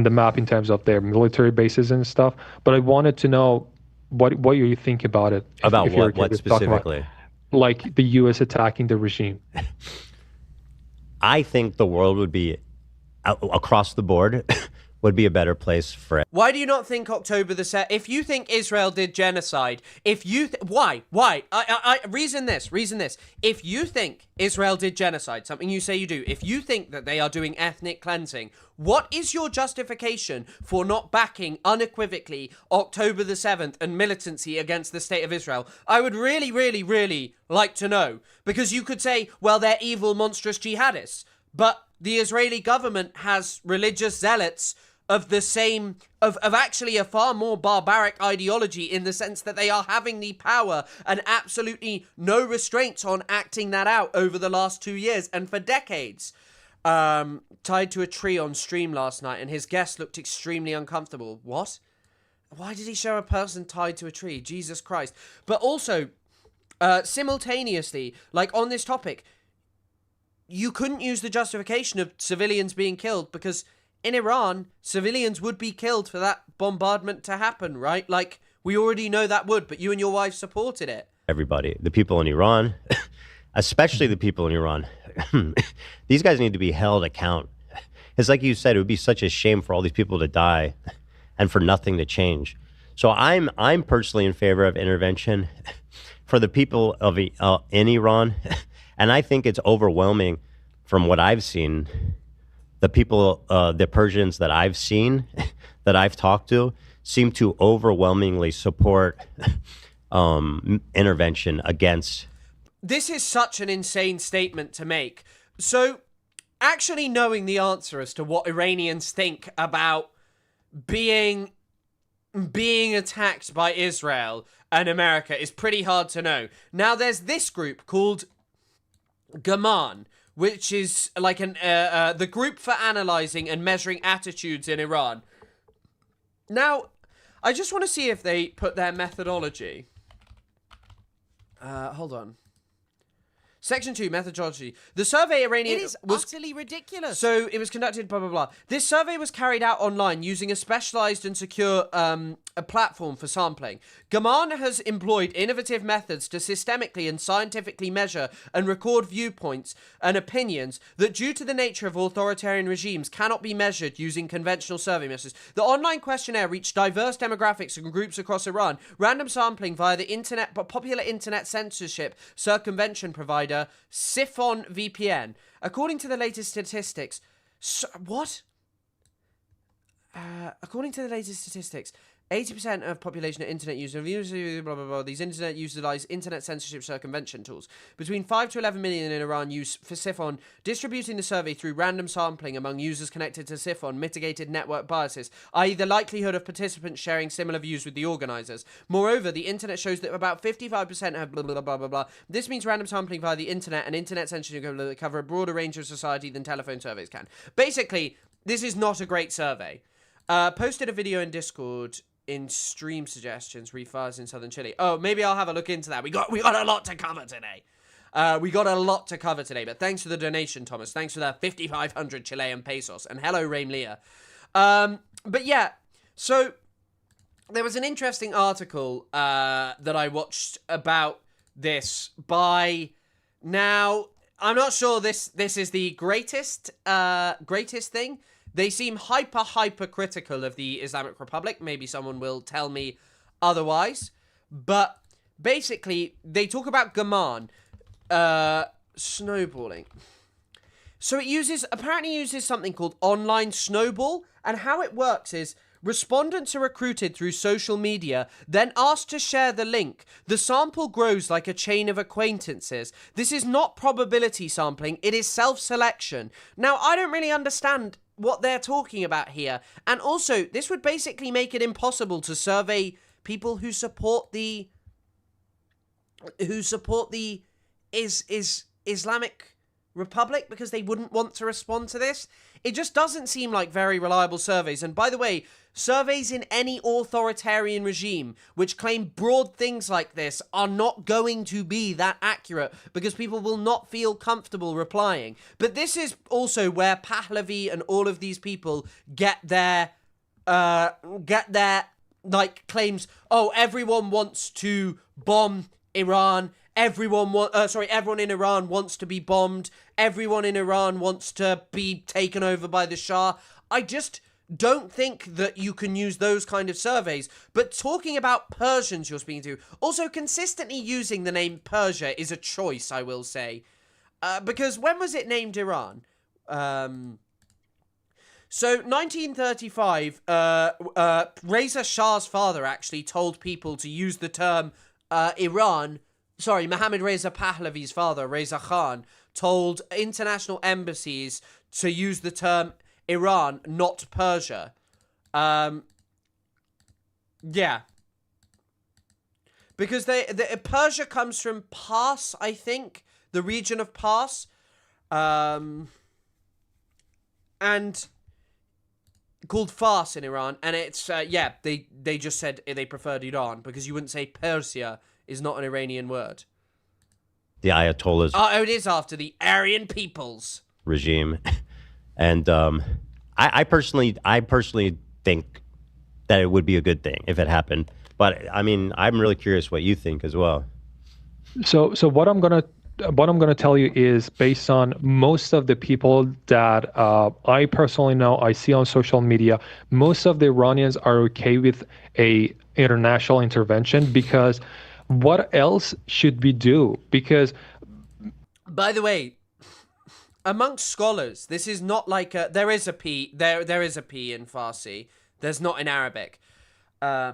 the map in terms of their military bases and stuff. But I wanted to know what you think about it. About what specifically? Like the U.S. attacking the regime. I think the world would be, across the board, would be a better place for it. Why do you not think October the 7th? If you think Israel did genocide, why? Reason this. If you think Israel did genocide, something you say you do, if you think that they are doing ethnic cleansing, what is your justification for not backing unequivocally October the 7th and militancy against the state of Israel? I would really, really, really like to know, because you could say, well, they're evil, monstrous jihadists, but the Israeli government has religious zealots of the same, of actually a far more barbaric ideology, in the sense that they are having the power and absolutely no restraints on acting that out over the last 2 years and for decades. Tied to a tree on stream last night, and his guest looked extremely uncomfortable. What? Why did he show a person tied to a tree? Jesus Christ. But also, simultaneously, like on this topic, you couldn't use the justification of civilians being killed, because in Iran, civilians would be killed for that bombardment to happen, right? Like, we already know that would, but you and your wife supported it. Everybody, the people in Iran, especially the people in Iran, these guys need to be held account. It's like you said, it would be such a shame for all these people to die and for nothing to change. So I'm personally in favor of intervention for the people of in Iran. And I think it's overwhelming from what I've seen. The people, the Persians that I've seen, that I've talked to, seem to overwhelmingly support intervention against. This is such an insane statement to make. So, actually knowing the answer as to what Iranians think about being attacked by Israel and America is pretty hard to know. Now, there's this group called Gaman, which is like the group for analyzing and measuring attitudes in Iran. Now, I just want to see if they put their methodology. Hold on. Section 2, methodology. The survey Iranian... It is utterly ridiculous. So it was conducted, blah, blah, blah. This survey was carried out online using a specialized and secure a platform for sampling. Gaman has employed innovative methods to systemically and scientifically measure and record viewpoints and opinions that, due to the nature of authoritarian regimes, cannot be measured using conventional survey methods. The online questionnaire reached diverse demographics and groups across Iran. Random sampling via the internet, popular internet censorship circumvention provider Siphon VPN. According to the latest statistics, according to the latest statistics, 80% of population are internet users. Blah, blah, blah. These internet users utilize internet censorship circumvention tools. Between 5 to 11 million in Iran use for Siphon. Distributing the survey through random sampling among users connected to Siphon mitigated network biases, i.e. the likelihood of participants sharing similar views with the organizers. Moreover, the internet shows that about 55% have blah, blah, blah, blah, blah. This means random sampling via the internet and internet censorship cover a broader range of society than telephone surveys can. Basically, this is not a great survey. Posted a video in Discord in stream suggestions, refires in southern Chile. Oh, maybe I'll have a look into that. We got a lot to cover today. But thanks for the donation, Thomas. Thanks for that 5,500 Chilean pesos. And hello, Raim Leah. But yeah, so there was an interesting article that I watched about this by... Now, I'm not sure this is the greatest thing. They seem hyper critical of the Islamic Republic. Maybe someone will tell me otherwise. But basically, they talk about Gaman snowballing. So it apparently uses something called online snowball. And how it works is respondents are recruited through social media, then asked to share the link. The sample grows like a chain of acquaintances. This is not probability sampling. It is self-selection. Now, I don't really understand what they're talking about here. And also, this would basically make it impossible to survey people who support the Islamic Republic, because they wouldn't want to respond to this. It just doesn't seem like very reliable surveys. And by the way, surveys in any authoritarian regime which claim broad things like this are not going to be that accurate, because people will not feel comfortable replying. But this is also where Pahlavi and all of these people get their claims. Oh, everyone wants to bomb Iran. Everyone in Iran wants to be bombed. Everyone in Iran wants to be taken over by the Shah. I just don't think that you can use those kind of surveys. But talking about Persians you're speaking to, also consistently using the name Persia is a choice, I will say. Because when was it named Iran? So 1935, Reza Shah's father actually told people to use the term Iran. Sorry, Mohammad Reza Pahlavi's father, Reza Khan, told international embassies to use the term Iran, not Persia. Yeah. Because Persia comes from Pars, I think, the region of Pars. And called Fars in Iran. And it's, they just said they preferred Iran, because you wouldn't say Persia is not an Iranian word. The Ayatollah's it is after the Aryan peoples regime. And I personally think that it would be a good thing if it happened. But I mean, I'm really curious what you think as well. So what I'm gonna tell you is based on most of the people that I personally know, I see on social media, most of the Iranians are okay with a international intervention, because what else should we do? Because, by the way, amongst scholars, this is not like there is a P in Farsi. There's not in Arabic. The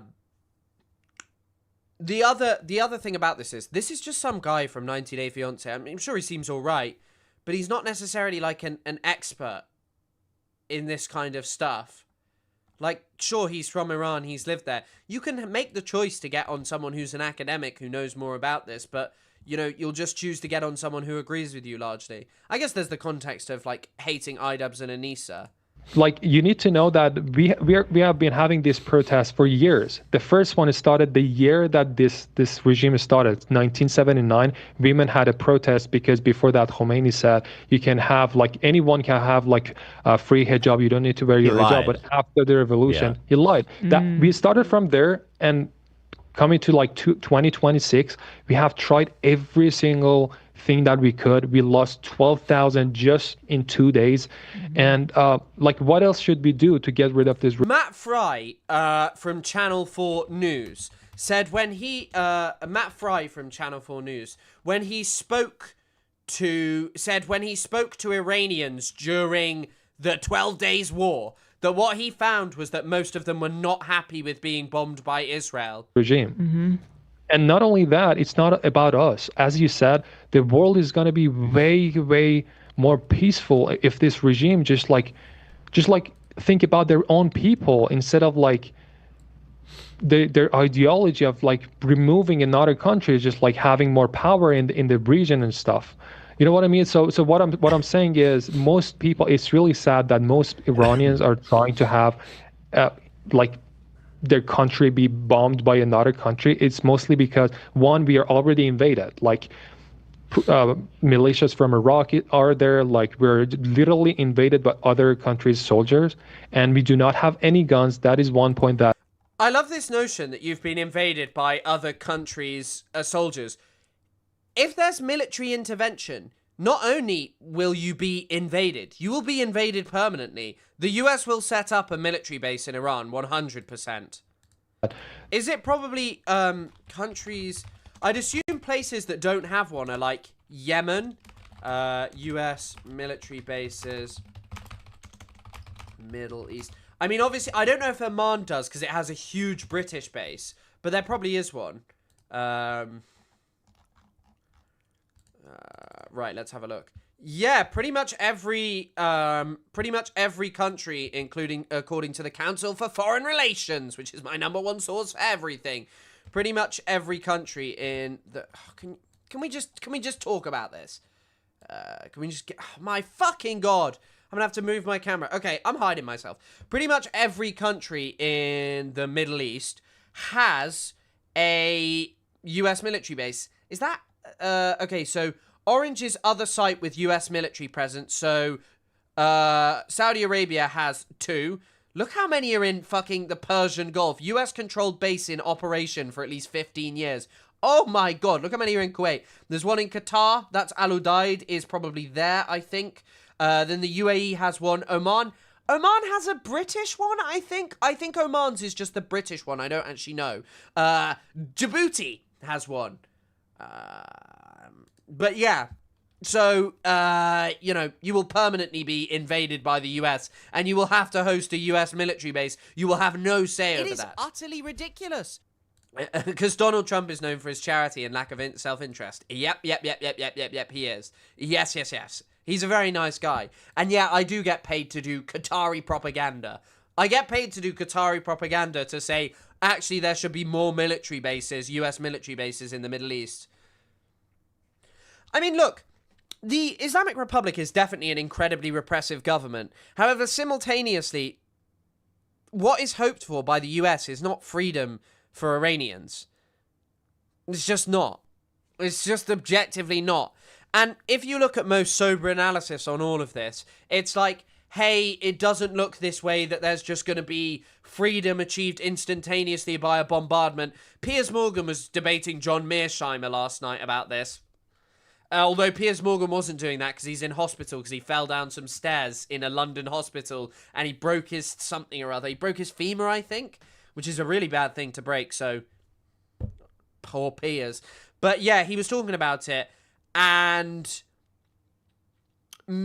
other thing about this is just some guy from 90 Day Fiancé. I'm sure he seems all right, but he's not necessarily like an expert in this kind of stuff. Like, sure, he's from Iran, he's lived there. You can make the choice to get on someone who's an academic who knows more about this, but, you know, you'll just choose to get on someone who agrees with you largely. I guess there's the context of, like, hating IDubbbz and Anissa. like you need to know that we have been having these protests for years. The first one started the year that this regime started, 1979. Women had a protest because before that Khomeini said you can have like anyone can have like a free hijab. You don't need to wear your hijab. But after the revolution, he lied. That we started from there, and coming to like 2026, we have tried every single thing that we could. We lost 12,000 just in 2 days. And like, what else should we do to get rid of this? Matt Fry from Channel 4 News said when he Matt Fry from Channel 4 News when he spoke to Iranians during the 12 Days War, that what he found was that most of them were not happy with being bombed by Israel. Regime. And not only that, it's not about us. As you said, the world is going to be way, way more peaceful if this regime just like think about their own people instead of like their ideology of like removing another country, just like having more power in the region and stuff. You know what I mean? So what I'm saying is most people, it's really sad that most Iranians are trying to have like their country be bombed by another country. It's mostly because, one, we are already invaded. Like militias from Iraq are there. Like we're literally invaded by other countries' soldiers, and we do not have any guns. That is one point that I love this notion that you've been invaded by other countries' soldiers. If there's military intervention, not only will you be invaded, you will be invaded permanently. The US will set up a military base in Iran, 100%. Is it probably countries... I'd assume places that don't have one are like Yemen, US military bases, Middle East. I mean, obviously, I don't know if Oman does because it has a huge British base, but there probably is one. Right, let's have a look. Yeah, pretty much every country, including according to the Council for Foreign Relations, which is my #1 source for everything. Pretty much every country in the can we just talk about this? Can we just get my fucking god? I'm gonna have to move my camera. Okay, I'm hiding myself. Pretty much every country in the Middle East has a US military base. Is that okay? So orange is other site with US military presence. So Saudi Arabia has 2. Look how many are in fucking the Persian Gulf. US-controlled base in operation for at least 15 years. Oh my god, look how many are in Kuwait. There's one in Qatar. That's Al Udeid is probably there, I think. Then the UAE has one. Oman has a British one, I think. I think Oman's is just the British one. I don't actually know. Djibouti has one. But yeah. So, you know, you will permanently be invaded by the US, and you will have to host a US military base. You will have no say over that. It is utterly ridiculous. Because Donald Trump is known for his charity and lack of self-interest. Yep, he is. Yes. He's a very nice guy. And yeah, I do get paid to do Qatari propaganda. I get paid to do Qatari propaganda to say, actually, there should be more military bases, US military bases in the Middle East. I mean, look, the Islamic Republic is definitely an incredibly repressive government. However, simultaneously, what is hoped for by the US is not freedom for Iranians. It's just not. It's just objectively not. And if you look at most sober analysis on all of this, it's like, hey, it doesn't look this way that there's just going to be freedom achieved instantaneously by a bombardment. Piers Morgan was debating John Mearsheimer last night about this. Although Piers Morgan wasn't doing that because he's in hospital because he fell down some stairs in a London hospital and he broke his something or other. He broke his femur, I think, which is a really bad thing to break, so poor Piers. But yeah, he was talking about it and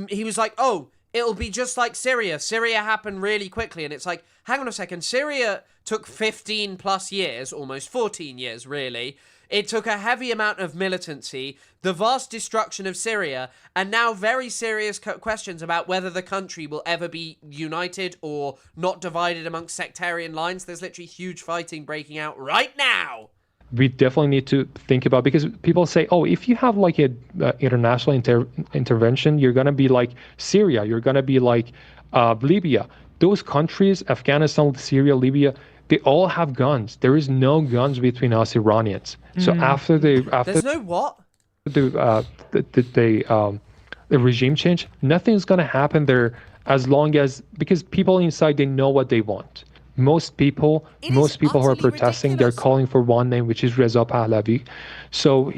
he was like, oh, it'll be just like Syria. Syria happened really quickly. And it's like, hang on a second. Syria took 15 plus years, almost 14 years, really. It took a heavy amount of militancy, the vast destruction of Syria, and now very serious questions about whether the country will ever be united or not divided amongst sectarian lines. There's literally huge fighting breaking out right now. we definitely need to think about, because people say, oh, if you have like a international intervention, you're going to be like Syria, you're going to be like Libya. Those countries, Afghanistan, Syria, Libya, they all have guns. There is no guns between us Iranians. So after there's no what? The regime change, nothing's going to happen there as long as, because people inside, they know what they want. Most people who are protesting, they're calling for one name, which is Reza Pahlavi. So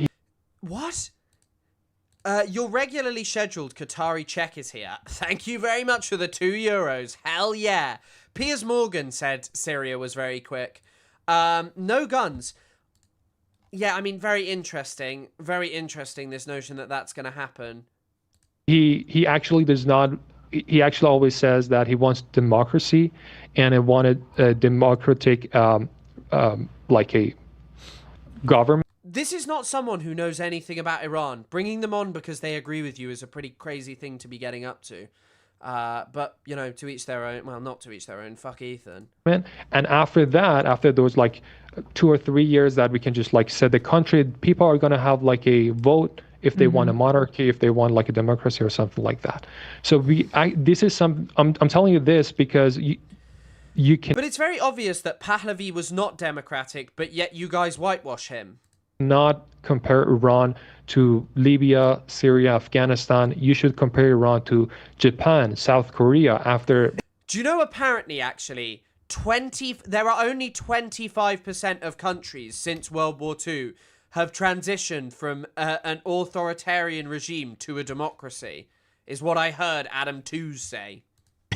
what? Your regularly scheduled Qatari check is here. Thank you very much for the €2. Hell yeah. Piers Morgan said Syria was very quick. No guns. Yeah, I mean, very interesting. Very interesting, this notion that that's going to happen. He actually does not. He actually always says that he wants democracy, and he wanted a democratic, like a government. This is not someone who knows anything about Iran. Bringing them on because they agree with you is a pretty crazy thing to be getting up to. But, you know, to each their own. Well, not to each their own. Fuck Ethan. And after that, after those like 2 or 3 years that we can just like set the country, people are going to have like a vote if they want a monarchy, if they want like a democracy or something like that. So this is I'm telling you this because you can. But it's very obvious that Pahlavi was not democratic, but yet you guys whitewash him. Not compare Iran to Libya, Syria, Afghanistan. You should compare Iran to Japan, South Korea after. Do you know, apparently, actually, there are only 25% of countries since World War II have transitioned from an authoritarian regime to a democracy, is what I heard Adam Tooze say.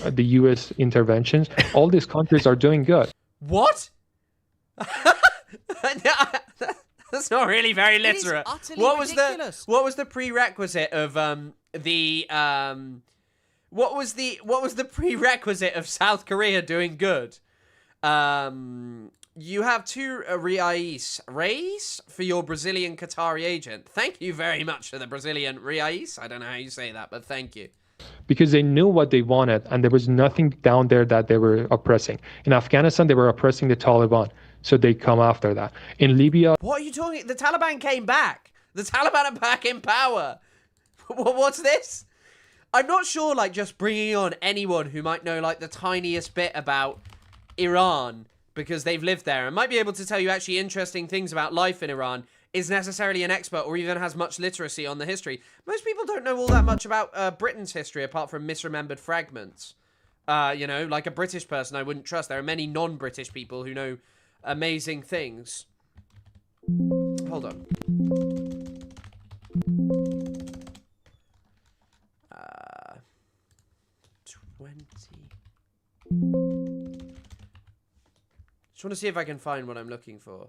The U.S. interventions, all these countries are doing good. What? That's not really very literate. What was the prerequisite of what was the prerequisite of South Korea doing good? You have 2 reais for your Brazilian Qatari agent. Thank you very much for the Brazilian reais. I don't know how you say that, but thank you. Because they knew what they wanted, and there was nothing down there that they were oppressing. In Afghanistan, they were oppressing the Taliban, so they come after that. In Libya... What are you talking? The Taliban came back. The Taliban are back in power. What's this? I'm not sure, like, just bringing on anyone who might know, like, the tiniest bit about Iran because they've lived there and might be able to tell you actually interesting things about life in Iran is necessarily an expert or even has much literacy on the history. Most people don't know all that much about Britain's history apart from misremembered fragments. You know, like a British person I wouldn't trust. There are many non-British people who know amazing things. Hold on. 20. Just want to see if I can find what I'm looking for.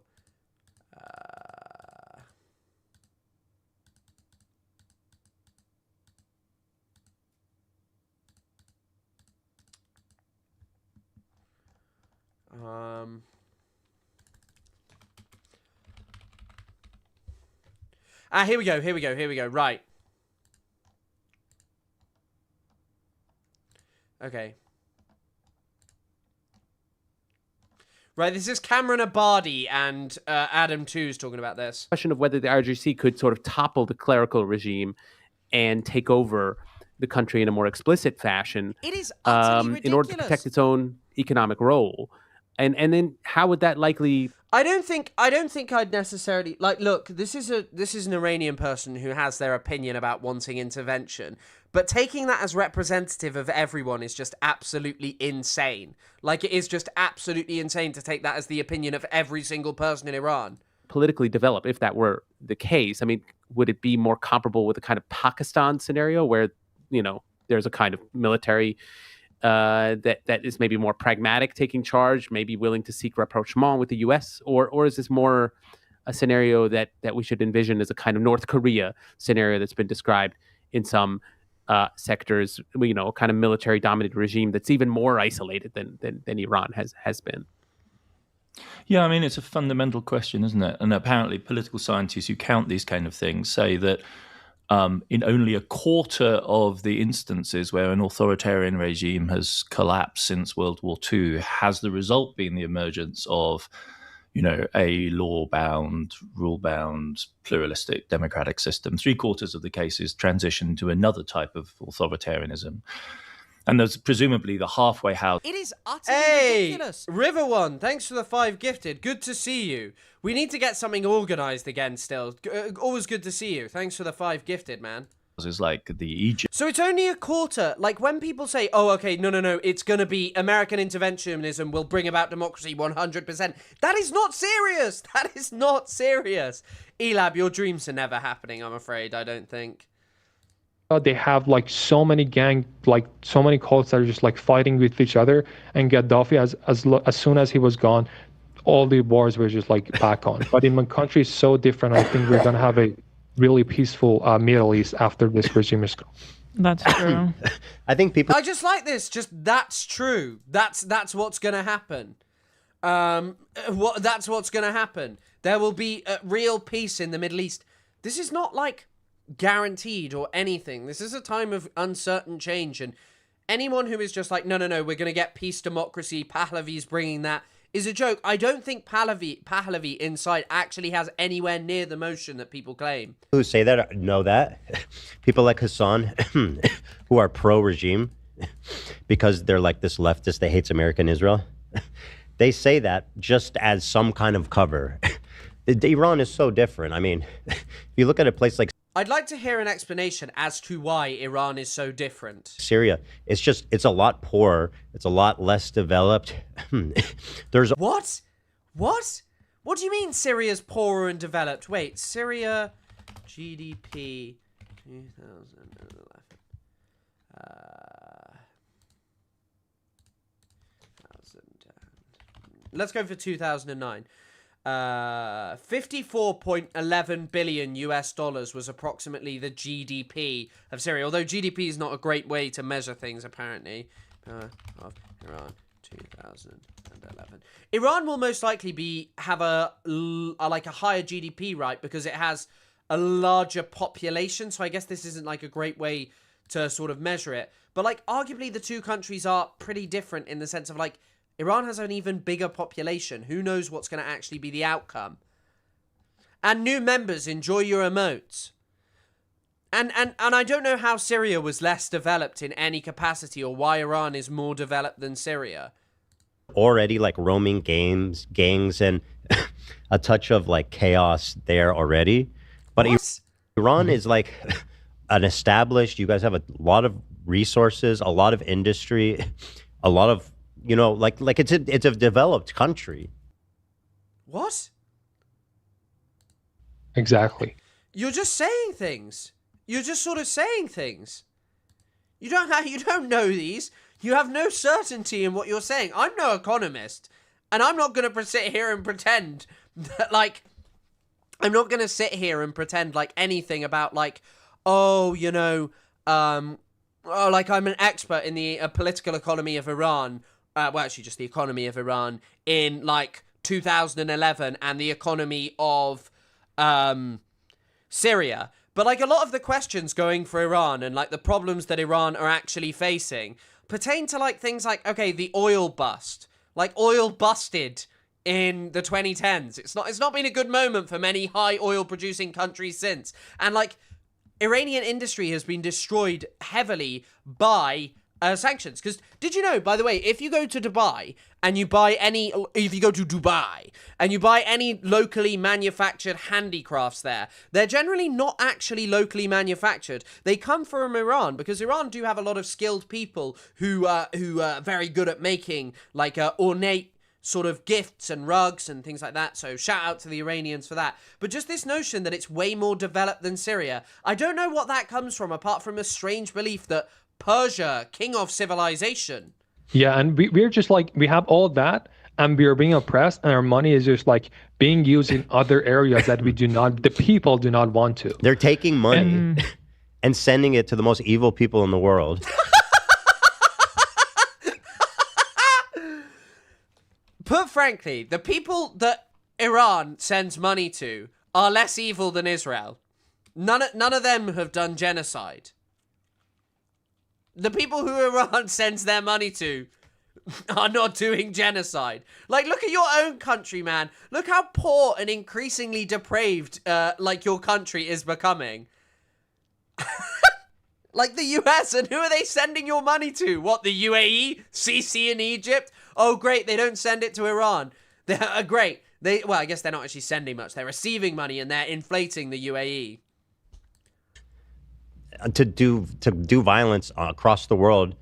Here we go. Right. Okay. Right, this is Cameron Abadi and Adam Tooze talking about this. Question of whether the IRGC could sort of topple the clerical regime and take over the country in a more explicit fashion. It is utterly ridiculous. In order to protect its own economic role. And then how would that likely... I don't think I'd necessarily... Like, look, this is an Iranian person who has their opinion about wanting intervention. But taking that as representative of everyone is just absolutely insane. Like, it is just absolutely insane to take that as the opinion of every single person in Iran. Politically develop, if that were the case. I mean, would it be more comparable with a kind of Pakistan scenario where, you know, there's a kind of military... that is maybe more pragmatic, taking charge, maybe willing to seek rapprochement with the U.S., or is this more a scenario that we should envision as a kind of North Korea scenario that's been described in some sectors, you know, a kind of military-dominated regime that's even more isolated than Iran has been? Yeah, I mean, it's a fundamental question, isn't it? And apparently political scientists who count these kind of things say that in only a quarter of the instances where an authoritarian regime has collapsed since World War II, has the result been the emergence of, a law-bound, rule-bound, pluralistic democratic system. 3/4 of the cases transition to another type of authoritarianism. And there's presumably the halfway house. It is utterly ridiculous. River One, thanks for the 5 gifted. Good to see you. We need to get something organized again still. Always good to see you. Thanks for the 5 gifted, man. Is like the Egypt. So it's only a quarter. Like when people say, oh, okay, no, it's going to be American interventionism will bring about democracy 100%. That is not serious. That is not serious. Elab, your dreams are never happening, I'm afraid. I don't think. They have like so many so many cults that are just like fighting with each other. And Gaddafi, as soon as he was gone, all the wars were just like back on. But in my country, it's so different. I think we're going to have a really peaceful Middle East after this regime is gone. That's true. I think people. I just like this. Just that's true. That's what's gonna happen. That's what's gonna happen. There will be real peace in the Middle East. This is not like guaranteed or anything. This is a time of uncertain change, and anyone who is just like, no, we're gonna get peace, democracy. Pahlavi's bringing that. Is a joke. I don't think Pahlavi inside actually has anywhere near the motion that people claim. Who say that know that. People like Hassan, who are pro-regime, because they're like this leftist that hates American Israel. They say that just as some kind of cover. Iran is so different. I mean, if you look at a place like I'd like to hear an explanation as to why Iran is so different. Syria, it's a lot poorer. It's a lot less developed. There's What? What do you mean Syria's poorer and developed? Wait, Syria GDP 2011. Let's go for 2009. 54.11 billion US dollars was approximately the GDP of Syria. Although GDP is not a great way to measure things, apparently. Of Iran, 2011. Iran will most likely have a higher GDP, right? Because it has a larger population. So I guess this isn't like a great way to sort of measure it. But like, arguably the two countries are pretty different in the sense of like, Iran has an even bigger population. Who knows what's going to actually be the outcome? And new members, enjoy your emotes. And I don't know how Syria was less developed in any capacity or why Iran is more developed than Syria. Already like roaming gangs and a touch of like chaos there already. But Iran is like an established, you guys have a lot of resources, a lot of industry, a lot of, like it's a developed country. What? Exactly. You're just saying things. You're just sort of saying things. You don't know these. You have no certainty in what you're saying. I'm no economist, and I'm not going to sit here and pretend that like I'm not going to sit here and pretend like anything about like like I'm an expert in the political economy of Iran. Well, actually, just the economy of Iran in like 2011 and the economy of Syria. But like a lot of the questions going for Iran and like the problems that Iran are actually facing pertain to like things like, okay, the oil bust. Like oil busted in the 2010s. It's not been a good moment for many high oil producing countries since. And like Iranian industry has been destroyed heavily by sanctions. Because did you know, by the way, if you go to Dubai and you buy any locally manufactured handicrafts there, they're generally not actually locally manufactured. They come from Iran because Iran do have a lot of skilled people who are very good at making like ornate sort of gifts and rugs and things like that. So shout out to the Iranians for that. But just this notion that it's way more developed than Syria, I don't know what that comes from apart from a strange belief that Persia, king of civilization. Yeah, and we're just like, we have all that, and we're being oppressed, and our money is just like being used in other areas that the people do not want to. They're taking money and sending it to the most evil people in the world. Put frankly, the people that Iran sends money to are less evil than Israel. None of them have done genocide. The people who Iran sends their money to are not doing genocide. Like, look at your own country, man. Look how poor and increasingly depraved, like, your country is becoming. Like the US, and who are they sending your money to? What, the UAE? Sisi in Egypt? Oh, great, they don't send it to Iran. They're great. Well, I guess they're not actually sending much. They're receiving money and they're inflating the UAE. To do violence across the world,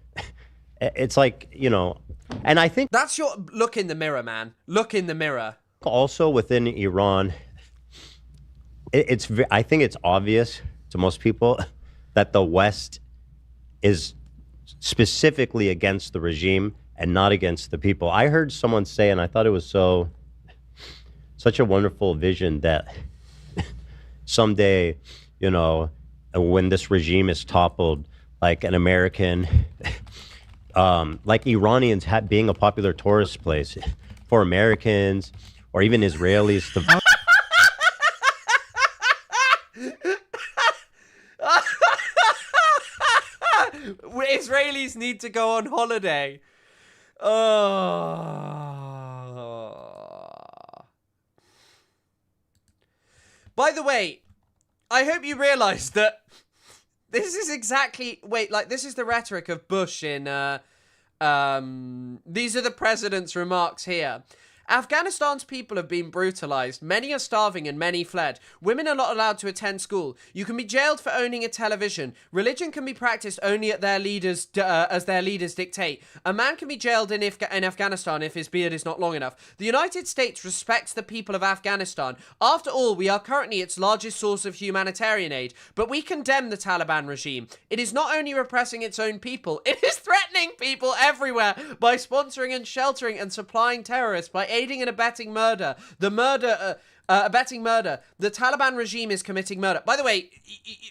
it's like, you know, and I think that's your look in the mirror, man. Look in the mirror. Also within Iran, I think it's obvious to most people that the West is specifically against the regime and not against the people. I heard someone say, and I thought it was such a wonderful vision, that someday, you know, when this regime is toppled, like an American, like Iranians being a popular tourist place for Americans or even Israelis to... Israelis need to go on holiday. By the way, I hope you realize that this is exactly... Wait, like, this is the rhetoric of Bush in... these are the president's remarks here. Afghanistan's people have been brutalized. Many are starving and many fled. Women are not allowed to attend school. You can be jailed for owning a television. Religion can be practiced only at their leaders, as their leaders dictate. A man can be jailed in Afghanistan if his beard is not long enough. The United States respects the people of Afghanistan. After all, we are currently its largest source of humanitarian aid. But we condemn the Taliban regime. It is not only repressing its own people, it is threatening people everywhere by sponsoring and sheltering and supplying terrorists, by aiding and abetting murder. Abetting murder. The Taliban regime is committing murder. By the way,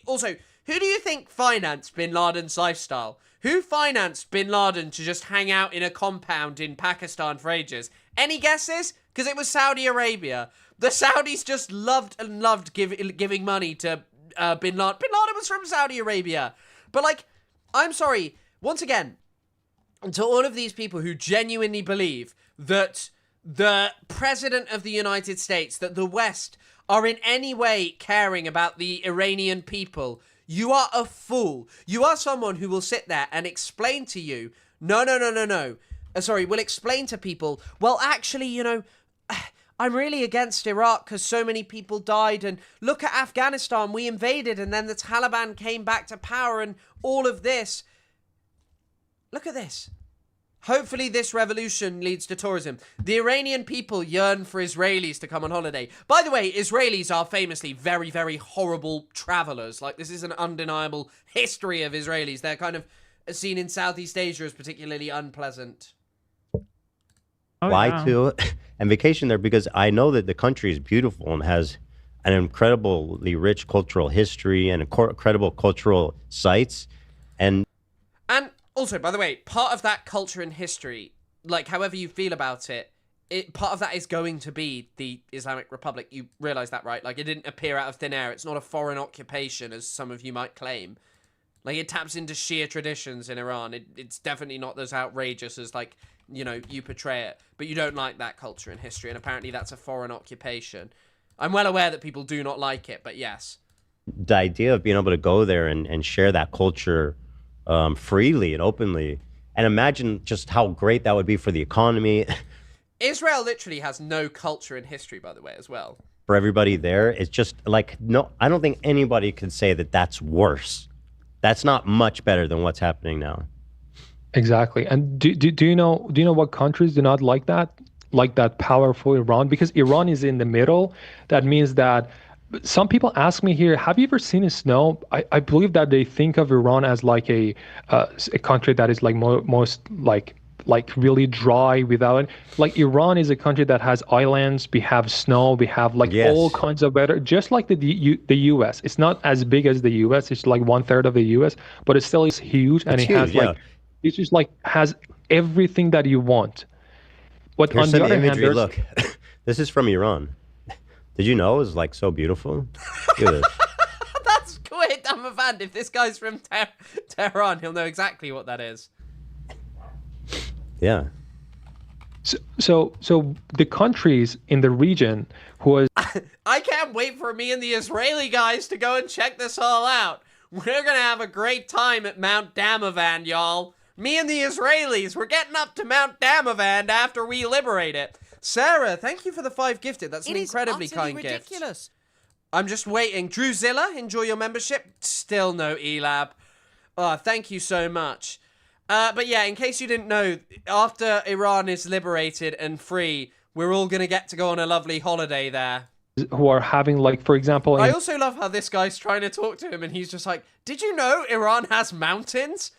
also, who do you think financed bin Laden's lifestyle? Who financed bin Laden to just hang out in a compound in Pakistan for ages? Any guesses? Because it was Saudi Arabia. The Saudis just loved giving money to bin Laden. Bin Laden was from Saudi Arabia. But, like, I'm sorry, once again, to all of these people who genuinely believe that the President of the United States, that the West are in any way caring about the Iranian people, you are a fool. You are someone who will sit there and explain to you, will explain to people, well, actually, you know, I'm really against Iraq because so many people died, and look at Afghanistan, we invaded and then the Taliban came back to power and all of this. Look at this. Hopefully this revolution leads to tourism. The Iranian people yearn for Israelis to come on holiday. By the way, Israelis are famously very, very horrible travelers. Like, this is an undeniable history of Israelis. They're kind of seen in Southeast Asia as particularly unpleasant. Fly to and vacation there because I know that the country is beautiful and has an incredibly rich cultural history and incredible cultural sites. And also, by the way, part of that culture and history, like, however you feel about it, part of that is going to be the Islamic Republic. You realize that, right? Like, it didn't appear out of thin air. It's not a foreign occupation, as some of you might claim. Like, it taps into Shia traditions in Iran. It's definitely not as outrageous as, like, you know, you portray it. But you don't like that culture and history, and apparently that's a foreign occupation. I'm well aware that people do not like it, but yes. The idea of being able to go there and share that culture freely and openly, and imagine just how great that would be for the economy. Israel literally has no culture and history, by the way, as well. For everybody there, it's just like, no, I don't think anybody could say that that's worse. That's not much better than what's happening now. Exactly. And do you know what countries do not like that? Like that powerful Iran? Because Iran is in the middle. That means that some people ask me here, have you ever seen snow? I believe that they think of Iran as like a country that is like most like really dry without it. Like Iran is a country that has islands, we have snow, we have like all kinds of weather, just like the US. It's not as big as the US, it's like 1/3 of the US, but it still is huge, and it's just like has everything that you want. But here's on the other imagery. hand, look, this is from Iran. Did you know it was like so beautiful? Look at this. That's great. I'm a fan. If this guy's from Tehran, he'll know exactly what that is. Yeah. So the countries in the region who are I can't wait for me and the Israeli guys to go and check this all out. We're gonna have a great time at Mount Damavand, y'all. Me and the Israelis, we're getting up to Mount Damavand after we liberate it. Sarah, thank you for the 5 gifted. That's an incredibly kind gift. Ridiculous. I'm just waiting. Drewzilla, enjoy your membership. Still no Elab. Oh, thank you so much. But yeah, in case you didn't know, after Iran is liberated and free, we're all going to get to go on a lovely holiday there. who are having, like, for example, I also love how this guy's trying to talk to him and he's just like, did you know Iran has mountains?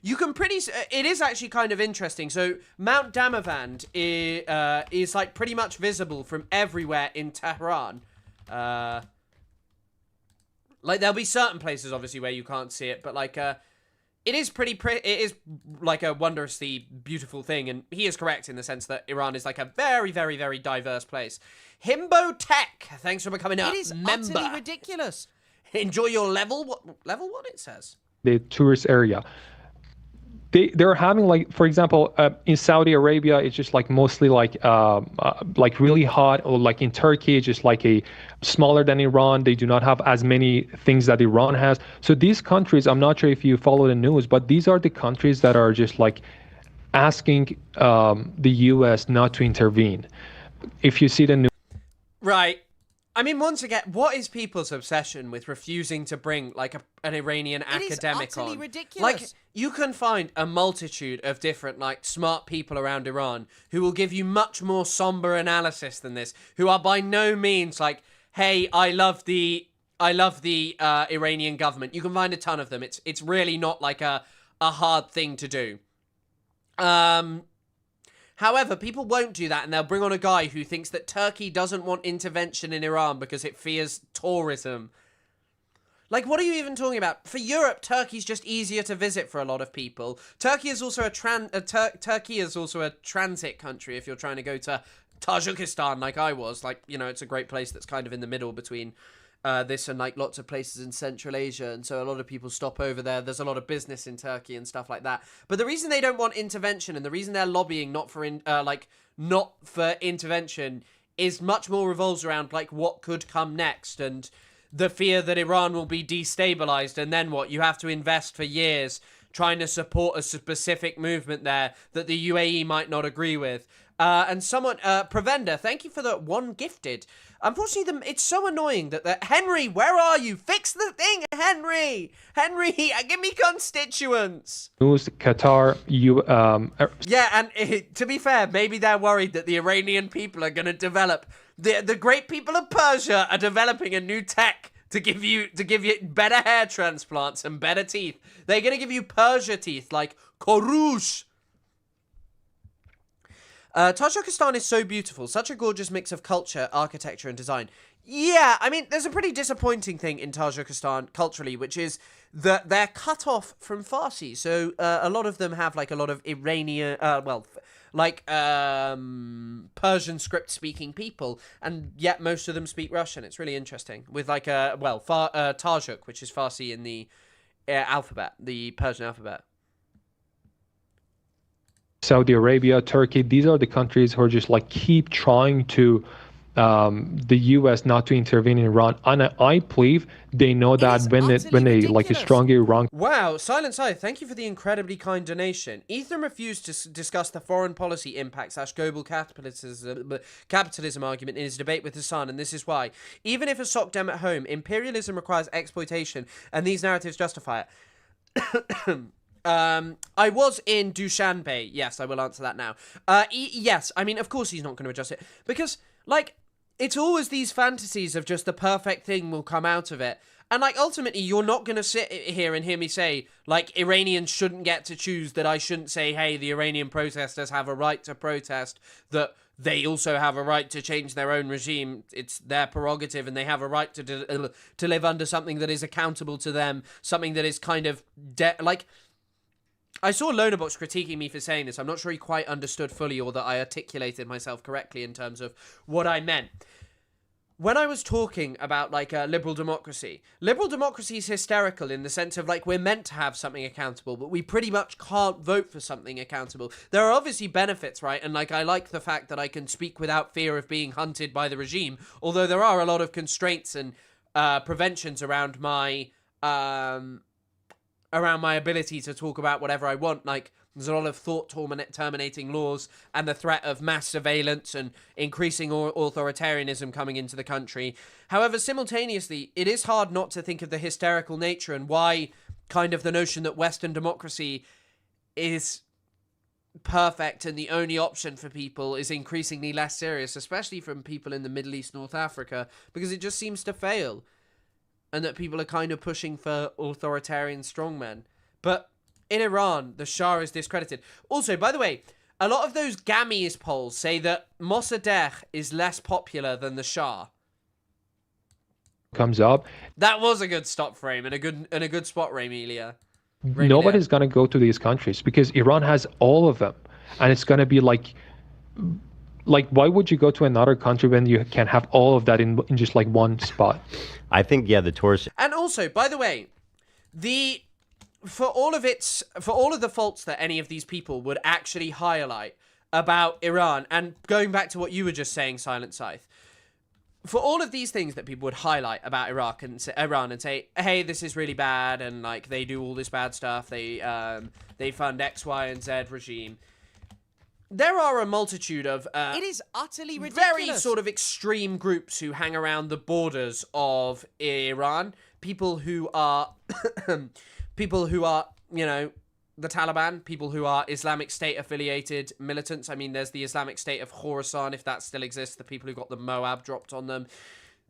You can it is actually kind of interesting. So Mount Damavand is like pretty much visible from everywhere in Tehran. Like there'll be certain places obviously where you can't see it, but like it is it is like a wondrously beautiful thing, and he is correct in the sense that Iran is like a very, very, very diverse place. Himbo Tech, thanks for becoming a member. It is utterly ridiculous. Enjoy your level 1, it says. The tourist area. They're having, like, for example, in Saudi Arabia, it's just like mostly like really hot, or like in Turkey, it's just like a smaller than Iran. They do not have as many things that Iran has. So these countries, I'm not sure if you follow the news, but these are the countries that are just like asking the U.S. not to intervene. If you see the news. Right. I mean, once again, what is people's obsession with refusing to bring, like, an Iranian academic It is utterly on? ridiculous. Like, you can find a multitude of different, like, smart people around Iran who will give you much more somber analysis than this, who are by no means like, hey, I love the Iranian government. You can find a ton of them. It's really not like a hard thing to do. However, people won't do that, and they'll bring on a guy who thinks that Turkey doesn't want intervention in Iran because it fears tourism. Like, what are you even talking about? For Europe, Turkey's just easier to visit for a lot of people. Turkey is also Turkey is also a transit country if you're trying to go to Tajikistan, like I was. Like, you know, it's a great place that's kind of in the middle between this and like lots of places in Central Asia, and so a lot of people stop over there. There's a lot of business in Turkey and stuff like that. But the reason they don't want intervention, and the reason they're lobbying not for intervention, is much more revolves around like what could come next, and the fear that Iran will be destabilized, and then what? You have to invest for years trying to support a specific movement there that the UAE might not agree with. And someone, Prevender, thank you for the 1 gifted. Unfortunately, it's so annoying that Henry, where are you? Fix the thing, Henry! Henry, give me constituents! News, Qatar, Yeah, and to be fair, maybe they're worried that the Iranian people are going to develop. The great people of Persia are developing a new tech to give you better hair transplants and better teeth. They're going to give you Persia teeth, like Korush. Tajikistan is so beautiful, such a gorgeous mix of culture, architecture, and design. Yeah, I mean, there's a pretty disappointing thing in Tajikistan culturally, which is that they're cut off from Farsi. So a lot of them have like a lot of Iranian, Persian script-speaking people, and yet most of them speak Russian. It's really interesting. With like Tajik, which is Farsi in the alphabet, the Persian alphabet. Saudi Arabia, Turkey, these are the countries who are just like keep trying to the U.S. not to intervene in Iran. And I believe they know that when they like a strong Iran. Wow, Silent Side, thank you for the incredibly kind donation. Ethan refused to discuss the foreign policy impact / global capitalism argument in his debate with Hassan, and this is why. Even if a sock dem at home, imperialism requires exploitation, and these narratives justify it. I was in Dushanbe. Yes, I will answer that now. Yes, I mean, of course he's not going to adjust it. Because, like, it's always these fantasies of just the perfect thing will come out of it. And, like, ultimately, you're not going to sit here and hear me say, like, Iranians shouldn't get to choose, that I shouldn't say, hey, the Iranian protesters have a right to protest, that they also have a right to change their own regime. It's their prerogative, and they have a right to live under something that is accountable to them, something that is kind of, like... I saw Lonabox critiquing me for saying this. I'm not sure he quite understood fully, or that I articulated myself correctly in terms of what I meant. when I was talking about like liberal democracy is hysterical in the sense of like we're meant to have something accountable, but we pretty much can't vote for something accountable. There are obviously benefits, right? And like I like the fact that I can speak without fear of being hunted by the regime, although there are a lot of constraints and preventions around my ability to talk about whatever I want. Like there's a lot of thought-terminating laws and the threat of mass surveillance and increasing authoritarianism coming into the country. However, simultaneously, it is hard not to think of the hysterical nature and why kind of the notion that Western democracy is perfect and the only option for people is increasingly less serious, especially from people in the Middle East, North Africa, because it just seems to fail. And that people are kind of pushing for authoritarian strongmen. But in Iran, the Shah is discredited. Also, by the way, a lot of those Gamis polls say that Mossadegh is less popular than the Shah. Comes up. That was a good stop frame and a good spot, Raymelia. Nobody's going to go to these countries because Iran has all of them. And it's going to be like, why would you go to another country when you can have all of that in just like one spot? I think, yeah, the tourists. And also, by the way, for all of the faults that any of these people would actually highlight about Iran, and going back to what you were just saying, Silent Scythe, for all of these things that people would highlight about Iran and say, hey, this is really bad, and like they do all this bad stuff, they fund X, Y, and Z regime. There are a multitude of it is utterly ridiculous. Very sort of extreme groups who hang around the borders of Iran. People who are, you know, the Taliban. People who are Islamic State affiliated militants. I mean, there's the Islamic State of Khorasan, if that still exists. The people who got the Moab dropped on them.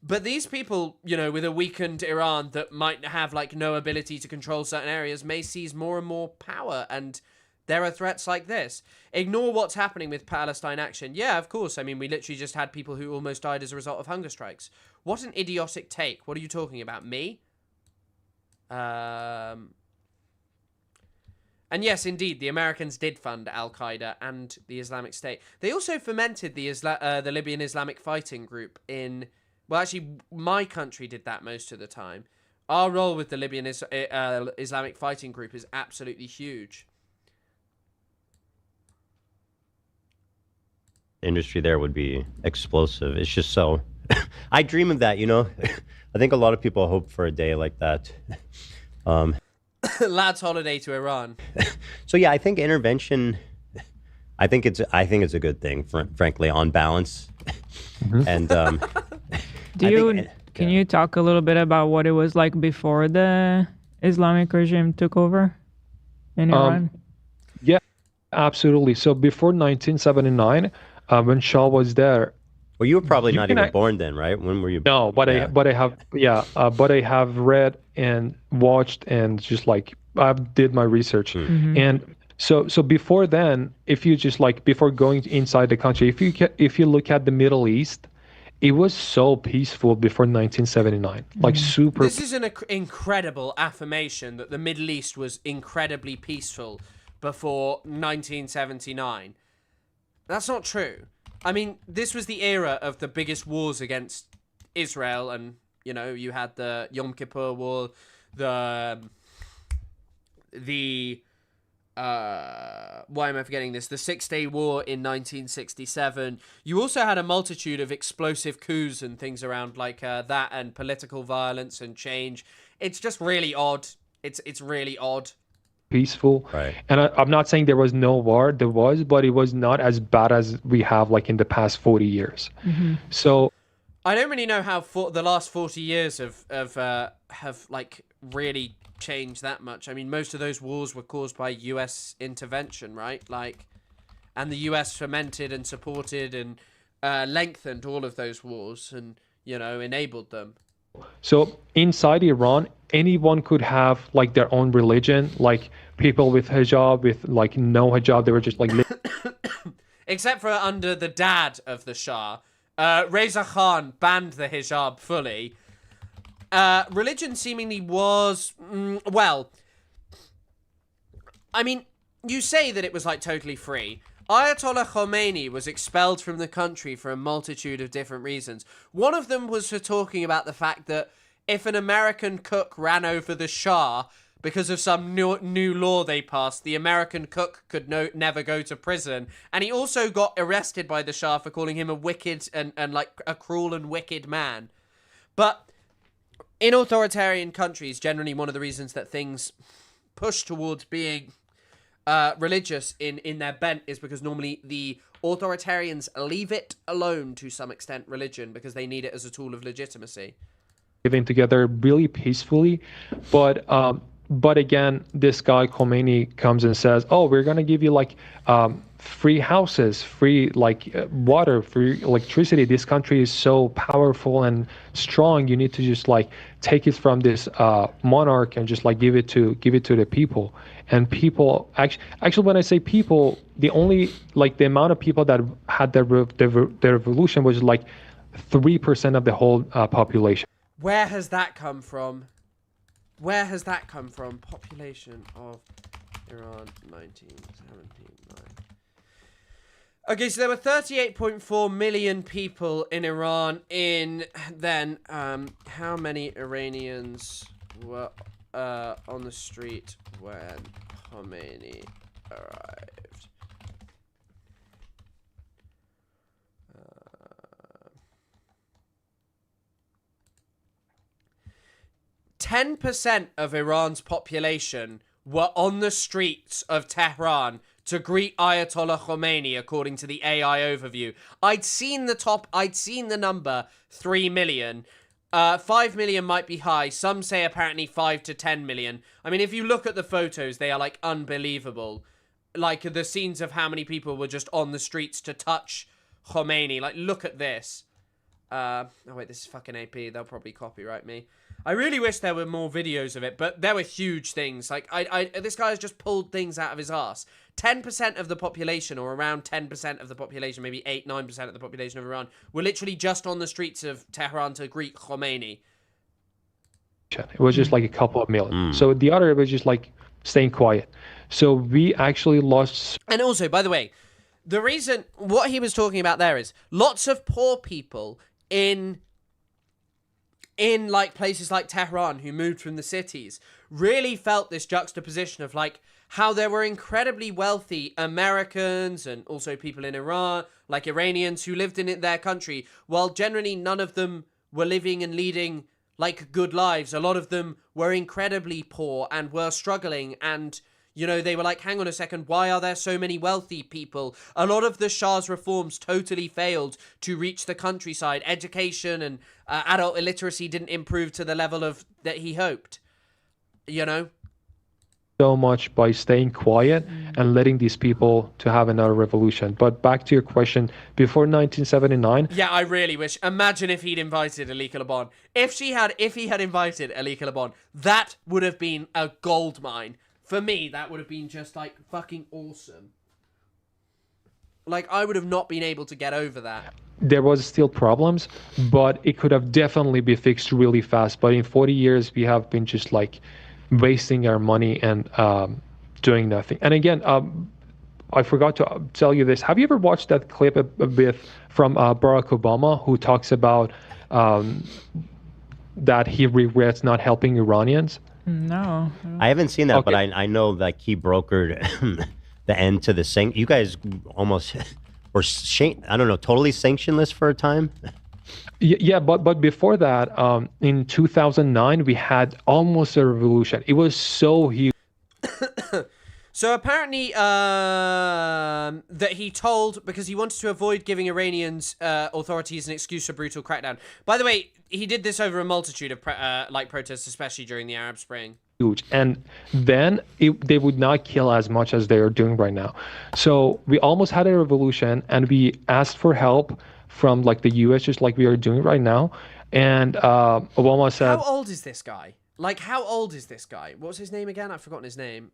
But these people, you know, with a weakened Iran that might have like no ability to control certain areas, may seize more and more power, and there are threats like this. Ignore what's happening with Palestine Action. Yeah, of course. I mean, we literally just had people who almost died as a result of hunger strikes. What an idiotic take. What are you talking about? Me? And yes, indeed, the Americans did fund Al-Qaeda and the Islamic State. They also fomented the Libyan Islamic Fighting Group in... Well, actually, my country did that most of the time. Our role with the Libyan Islamic Fighting Group is absolutely huge. Industry there would be explosive. It's just so... I dream of that, you know? I think a lot of people hope for a day like that. Lad's holiday to Iran. So yeah, I think intervention... I think it's a good thing, frankly, on balance. And can you talk a little bit about what it was like before the Islamic regime took over in Iran? Yeah, absolutely. So before 1979, when Shah was there. Well, you were probably not even born then, right? When were you? No, but I have read and watched and just like I did my research. And so before then, if you just like before going inside the country, if you look at the Middle East, it was so peaceful before 1979, like super. This is an incredible affirmation that the Middle East was incredibly peaceful before 1979. That's not true. I mean, this was the era of the biggest wars against Israel, and you know, you had the Yom Kippur War, why am I forgetting this? The 6-Day War in 1967. You also had a multitude of explosive coups and things around like that, and political violence and change. It's just really odd. It's really odd. Peaceful, right? And I'm not saying there was no war. There was, but it was not as bad as we have like in the past 40 years. So I don't really know how the last 40 years have like really changed that much. I mean, most of those wars were caused by US intervention, right? Like, and the US fomented and supported and lengthened all of those wars and, you know, enabled them. So inside Iran, anyone could have like their own religion, like people with hijab, with like no hijab, they were just like... Except for under the dad of the Shah. Reza Khan banned the hijab fully. Religion seemingly was, well, I mean, you say that it was like totally free. Ayatollah Khomeini was expelled from the country for a multitude of different reasons. One of them was for talking about the fact that if an American cook ran over the Shah because of some new law they passed, the American cook could never go to prison. And he also got arrested by the Shah for calling him a wicked and like a cruel and wicked man. But in authoritarian countries, generally one of the reasons that things push towards being religious in their bent is because normally the authoritarians leave it alone to some extent, religion, because they need it as a tool of legitimacy. Living together really peacefully, but again, this guy Khomeini comes and says, "Oh, we're gonna give you like free houses, free like water, free electricity. This country is so powerful and strong. You need to just like take it from this monarch and just like give it to the people." And people actually, when I say people, the only like the amount of people that had the revolution was like 3% of the whole population. Where has that come from? Where has that come from? Population of Iran, 1979. Okay, so there were 38.4 million people in Iran in then. How Many Iranians were on the street when Khomeini arrived? 10% of Iran's population were on the streets of Tehran to greet Ayatollah Khomeini, according to the AI overview. I'd seen the number 3 million. 5 million might be high. Some say apparently 5 to 10 million. I mean, if you look at the photos, they are like unbelievable. Like the scenes of how many people were just on the streets to touch Khomeini. Like, look at this. Oh wait, this is fucking AP. They'll probably copyright me. I really wish there were more videos of it, but there were huge things. Like, this guy has just pulled things out of his ass. 10% of the population, or around 10% of the population, maybe 8-9% of the population of Iran, were literally just on the streets of Tehran to greet Khomeini. It was just like a couple of million. So the other was just like staying quiet. So we actually lost. And also, by the way, the reason, what he was talking about there is lots of poor people in like places like Tehran who moved from the cities really felt this juxtaposition of like how there were incredibly wealthy Americans and also people in Iran, like Iranians who lived in their country, while generally none of them were living and leading like good lives. A lot of them were incredibly poor and were struggling, and you know, they were like, hang on a second, why are there so many wealthy people? A lot of the Shah's reforms totally failed to reach the countryside. Education and adult illiteracy didn't improve to the level of that he hoped. You know? So much by staying quiet and letting these people to have another revolution. But back to your question, before 1979... Yeah, I really wish... Imagine if he'd invited Alika Laban. If he had invited Alika Laban, that would have been a gold mine. For me, that would have been just, like, fucking awesome. Like, I would have not been able to get over that. There was still problems, but it could have definitely been fixed really fast. But in 40 years, we have been just, like, wasting our money and doing nothing. And again, I forgot to tell you this. Have you ever watched that clip from Barack Obama, who talks about that he regrets not helping Iranians? No. I haven't seen that, Okay. but I know like he brokered the end to the sanction. You guys almost were totally sanctionless for a time. Yeah, but before that, in 2009, we had almost a revolution. It was so huge. So apparently that he told, because he wanted to avoid giving Iranians authorities an excuse for brutal crackdown. By the way, he did this over a multitude of protests, especially during the Arab Spring. Huge. And then they would not kill as much as they are doing right now. So we almost had a revolution, and we asked for help from like the US, just like we are doing right now. And Obama said... How old is this guy? Like, how old is this guy? What's his name again? I've forgotten his name.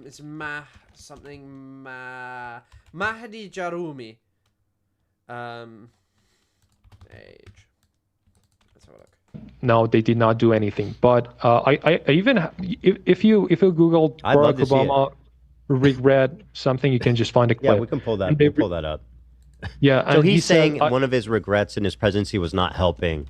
It's Mahdi Jarumi. Age. Let's have a look. No, they did not do anything. But I even if you Google Barack Obama, regret something, you can just find a clip. Yeah, we can pull that. And they We'll pull that up. Yeah, So and he he's said, saying one of his regrets in his presidency was not helping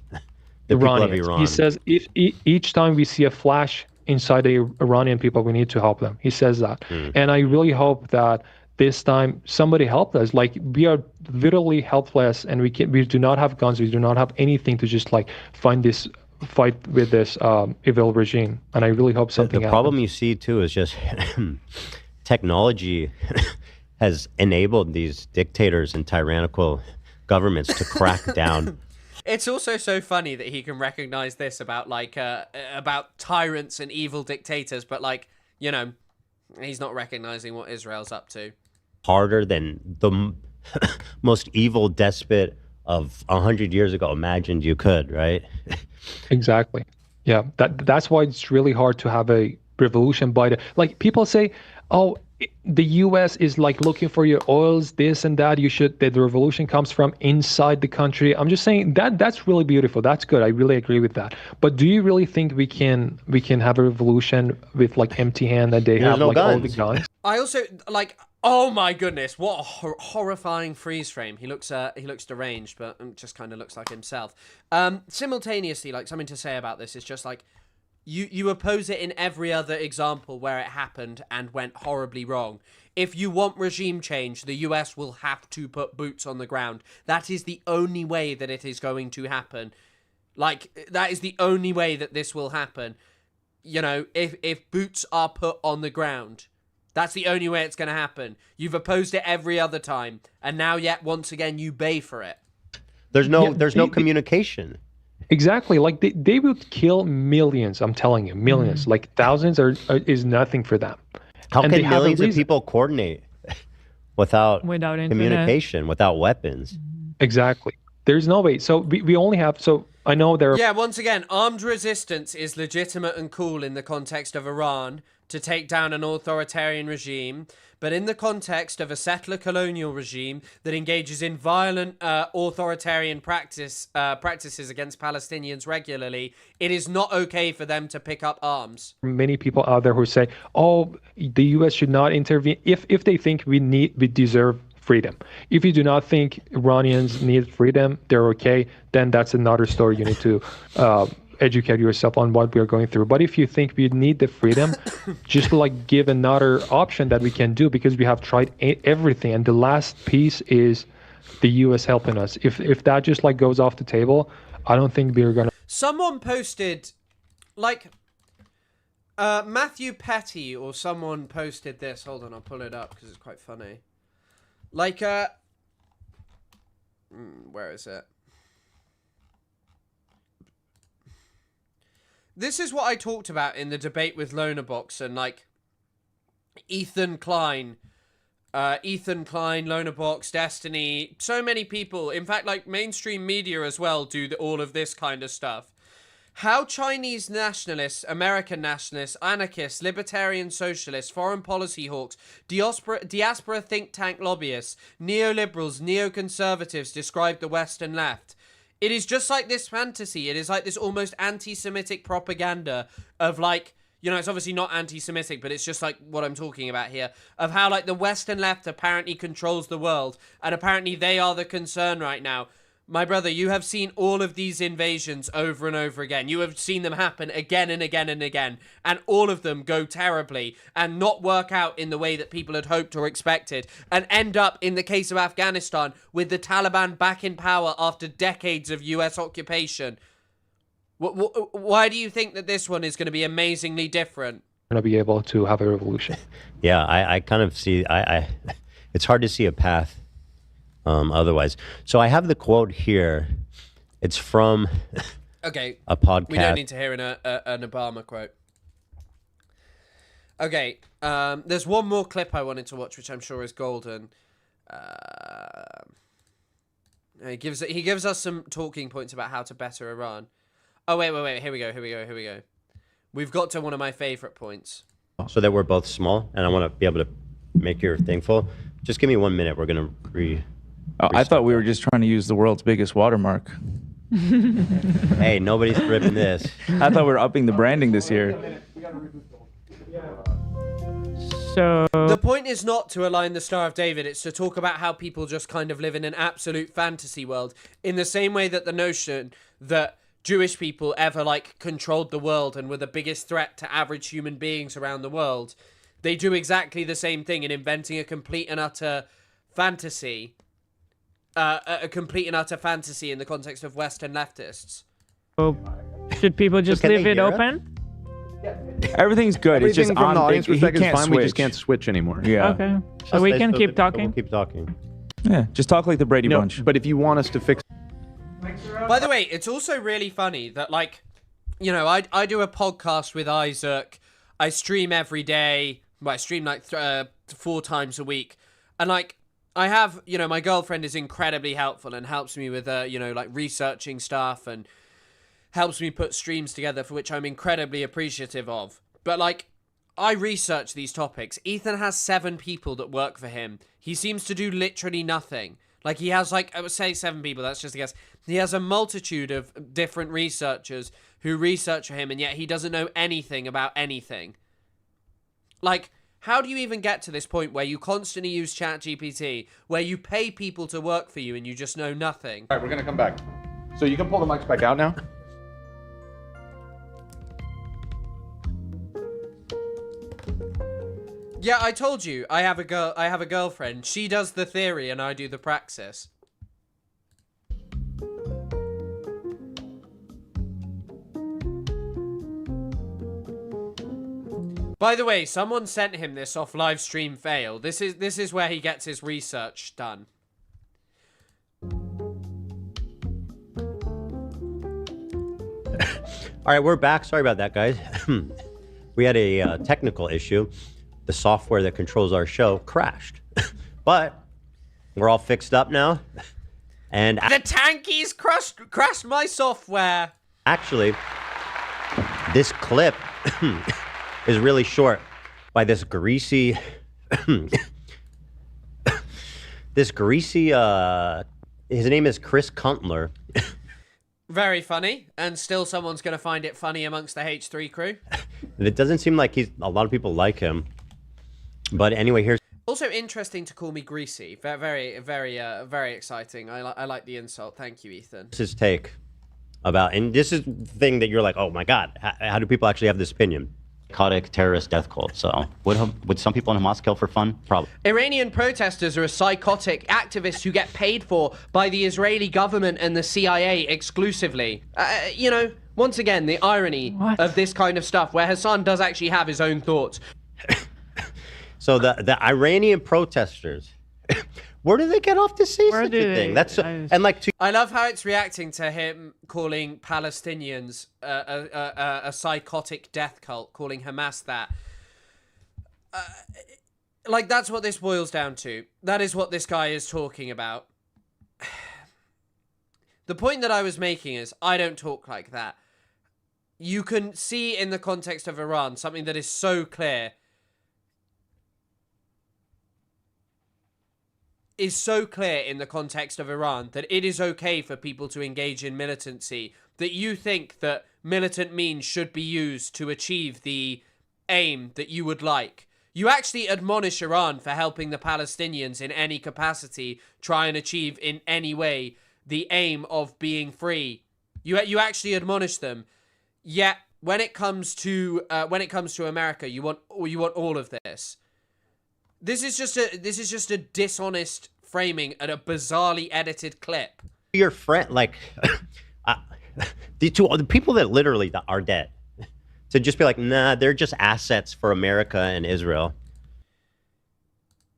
the people of Iranians. Iran. He says if each time we see a flash inside the Iranian people, we need to help them. He says that, and I really hope that this time somebody helped us. Like, we are literally helpless, and we do not have guns, we do not have anything to just like fight with this evil regime. And I really hope something The happens. problem you see too is just technology has enabled these dictators and tyrannical governments to crack down. It's also so funny that he can recognize this about about tyrants and evil dictators, but like, you know, he's not recognizing what Israel's up to. Harder than the most evil despot of 100 years ago imagined you could, right? Exactly. Yeah, that's why it's really hard to have a revolution by the, like, people say, oh, the U.S. is like looking for your oils, this and that. The revolution comes from inside the country. I'm just saying that's really beautiful. That's good. I really agree with that. But do you really think we can have a revolution with like empty hand that they have like all the guns? I also like. Oh my goodness! What a horrifying freeze frame. He looks deranged, but just kind of looks like himself. Simultaneously, like, something to say about this is just like, you oppose it in every other example where it happened and went horribly wrong. If you want regime change, the US will have to put boots on the ground. That is the only way that it is going to happen. Like, that is the only way that this will happen. You know, if boots are put on the ground, that's the only way it's going to happen. You've opposed it every other time, and now yet once again you bay for it. There's no communication. Exactly. Like, they would kill millions. I'm telling you, millions. Like, thousands is nothing for them. How can millions of people coordinate without internet. communication, without weapons? Exactly. There's no way. So we only have. So I know there are. Yeah, once again, armed resistance is legitimate and cool in the context of Iran to take down an authoritarian regime, but in the context of a settler colonial regime that engages in violent authoritarian practices against Palestinians regularly, it is not okay for them to pick up arms. Many people out there who say, "Oh, the U.S. should not intervene," if they think we deserve freedom. If you do not think Iranians need freedom, they're okay, then that's another story. You need to educate yourself on what we are going through. But if you think we need the freedom, just like give another option that we can do, because we have tried everything, and the last piece is the U.S. helping us. If that just like goes off the table, I don't think we're gonna. Someone posted, like, Matthew Petty or someone posted this. Hold on, I'll pull it up because it's quite funny. Like, where is it? This is what I talked about in the debate with Lonerbox and, like, Ethan Klein, Lonerbox, Destiny, so many people. In fact, like, mainstream media as well do all of this kind of stuff. How Chinese nationalists, American nationalists, anarchists, libertarian socialists, foreign policy hawks, diaspora think tank lobbyists, neoliberals, neoconservatives describe the Western left. It is just like this fantasy. It is like this almost anti-Semitic propaganda of, like, you know, it's obviously not anti-Semitic, but it's just like what I'm talking about here, of how, like, the Western left apparently controls the world, and apparently they are the concern right now. My brother, you have seen all of these invasions over and over again. You have seen them happen again and again and again. And all of them go terribly and not work out in the way that people had hoped or expected. And end up, in the case of Afghanistan, with the Taliban back in power after decades of US occupation. Why do you think that this one is going to be amazingly different? Going to be able to have a revolution. Yeah, I kind of see, it's hard to see a path otherwise. So I have the quote here. It's from a podcast. We don't need to hear an Obama quote. Okay, there's one more clip I wanted to watch, which I'm sure is golden. He gives us some talking points about how to better Iran. Oh, wait. Here we go. We've got to one of my favorite points. So that we're both small, and I want to be able to make your thing full. Just give me 1 minute. We're going to I thought we were just trying to use the world's biggest watermark. Hey, nobody's ripping this. I thought we were upping the branding this year. So the point is not to align the Star of David, it's to talk about how people just kind of live in an absolute fantasy world, in the same way that the notion that Jewish people ever like controlled the world and were the biggest threat to average human beings around the world. They do exactly the same thing in inventing a complete and utter fantasy. A complete and utter fantasy in the context of Western leftists. Should people just leave it open? Everything's good. It's just Everything from the audience he perspective is can't fine. We just switch. can't switch anymore. Yeah. Okay. So we can keep talking. We'll keep talking. Yeah. Just talk like the Brady No, Bunch. but if you want us to fix, By the way, it's also really funny that, like, you know, I do a podcast with Isaac. I stream every day. Well, I stream like 4 times a week. And, like, I have, you know, my girlfriend is incredibly helpful and helps me with, you know, like, researching stuff and helps me put streams together, for which I'm incredibly appreciative of. But, like, I research these topics. Ethan has 7 people that work for him. He seems to do literally nothing. Like, he has, like, I would say 7 people, that's just a guess. He has a multitude of different researchers who research for him, and yet he doesn't know anything about anything. Like, how do you even get to this point where you constantly use ChatGPT, where you pay people to work for you and you just know nothing? all right, we're gonna come back. So you can pull the mics back out now. Yeah, I told you, I have a girlfriend. She does the theory and I do the praxis. By the way, someone sent him this off Livestream Fail. This is where he gets his research done. All right, we're back. Sorry about that, guys. We had a technical issue. The software that controls our show crashed. But we're all fixed up now. And The tankies crashed my software. actually, this clip is really short by this greasy... his name is Chris Kuntler. Very funny, and still someone's going to find it funny amongst the H3 crew. And it doesn't seem like a lot of people like him. But anyway, here's... Also interesting to call me greasy. Very, very exciting. I like the insult. Thank you, Ethan. his take about... And this is the thing that you're like, oh my God, how do people actually have this opinion? Psychotic terrorist death cult. So would some people in Hamas kill for fun? Probably. Iranian protesters are a psychotic activists who get paid for by the Israeli government and the CIA exclusively. You know, once again, the irony of this kind of stuff, where Hassan does actually have his own thoughts. So the Iranian protesters, where do they get off to say such a thing? That's and like I love how it's reacting to him calling Palestinians a psychotic death cult, calling Hamas that. Like, that's what this boils down to. That is what this guy is talking about. The point that I was making is, I don't talk like that. You can see in the context of Iran something that is so clear. Is so clear in the context of Iran that it is okay for people to engage in militancy, that you think that militant means should be used to achieve the aim that you would like. You actually admonish Iran for helping the Palestinians in any capacity try and achieve in any way the aim of being free. You actually admonish them. Yet when it comes to America, you want all of this. This is just a dishonest framing and a bizarrely edited clip. your friend, like the people that literally are dead, to just be like, nah, they're just assets for America and Israel.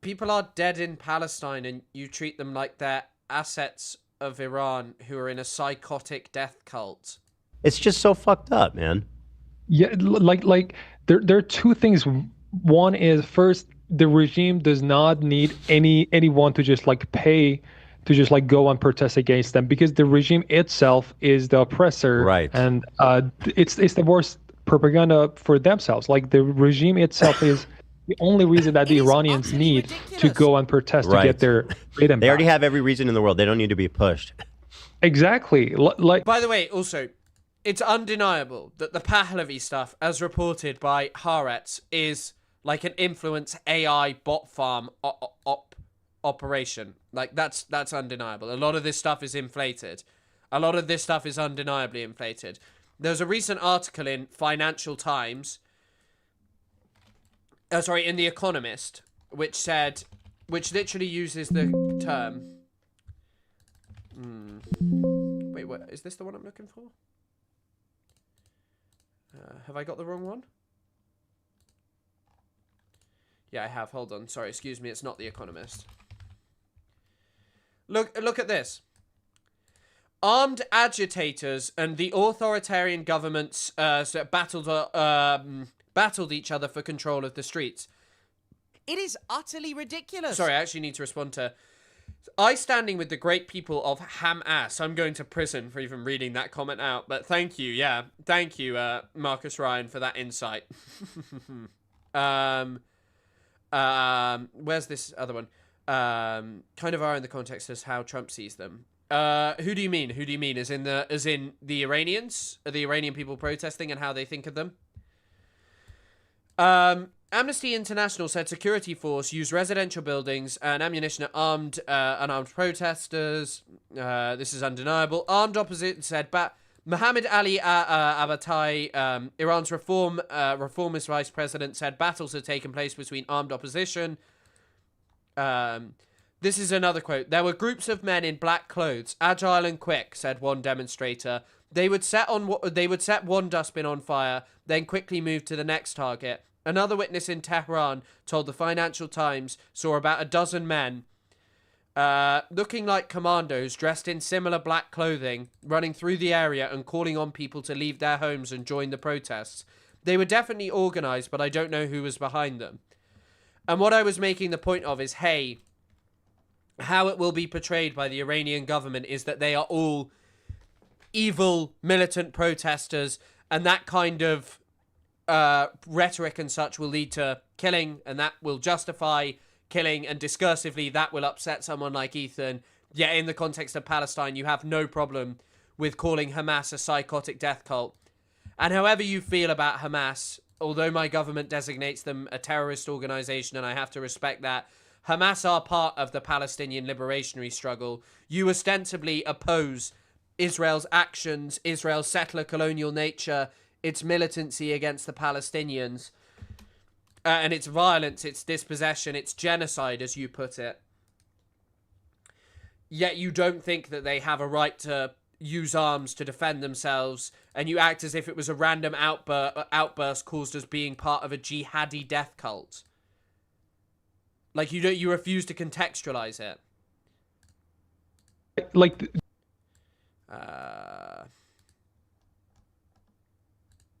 People are dead in Palestine, and you treat them like they're assets of Iran who are in a psychotic death cult. It's just so fucked up, man. Yeah, like there are two things. One is, first, the regime does not need anyone to just like pay to just like go and protest against them, because the regime itself is the oppressor, right? And it's the worst propaganda for themselves. Like, the regime itself is the only reason that the Iranians need to go and protest to get their freedom They already back. have every reason in the world. They don't need to be pushed. Exactly. Like, by the way, also, it's undeniable that the Pahlavi stuff, as reported by Haaretz, is like an influence AI bot farm operation. Like that's undeniable. A lot of this stuff is inflated. A lot of this stuff is undeniably inflated. There's a recent article in Financial Times, in The Economist, which literally uses the term. Wait, what is this? The one I'm looking for? Have I got the wrong one? Yeah, I have. Hold on. Sorry, excuse me. It's not The Economist. Look at this. Armed agitators and the authoritarian governments battled each other for control of the streets. It is utterly ridiculous. Sorry, I actually need to respond to... I standing with the great people of Hamas. I'm going to prison for even reading that comment out, but thank you, yeah. Thank you, Marcus Ryan, for that insight. Where's this other one? Kind of are in the context as how Trump sees them. Who do you mean? Who do you mean? As in the Iranians? The Iranian people protesting and how they think of them? Amnesty International said security force used residential buildings and ammunition at unarmed protesters. This is undeniable. Armed opposition said Mohammed Ali Abatai, Iran's reformist vice president, said battles had taken place between armed opposition. This is another quote. There were groups of men in black clothes, agile and quick, said one demonstrator. They would set one dustbin on fire, then quickly move to the next target. Another witness in Tehran told the Financial Times saw about a dozen men looking like commandos dressed in similar black clothing, running through the area and calling on people to leave their homes and join the protests. They were definitely organized, but I don't know who was behind them. And what I was making the point of is, hey, how it will be portrayed by the Iranian government is that they are all evil militant protesters, and that kind of rhetoric and such will lead to killing, and that will justify killing, and discursively that will upset someone like Ethan. Yet in the context of Palestine, you have no problem with calling Hamas a psychotic death cult. And however you feel about Hamas, although my government designates them a terrorist organization, and I have to respect that, Hamas are part of the Palestinian liberationary struggle. You ostensibly oppose Israel's actions, Israel's settler colonial nature, its militancy against the Palestinians, and its violence, its dispossession, its genocide, as you put it. Yet you don't think that they have a right to use arms to defend themselves, and you act as if it was a random outburst caused as being part of a jihadi death cult. Like, you refuse to contextualize it. Like...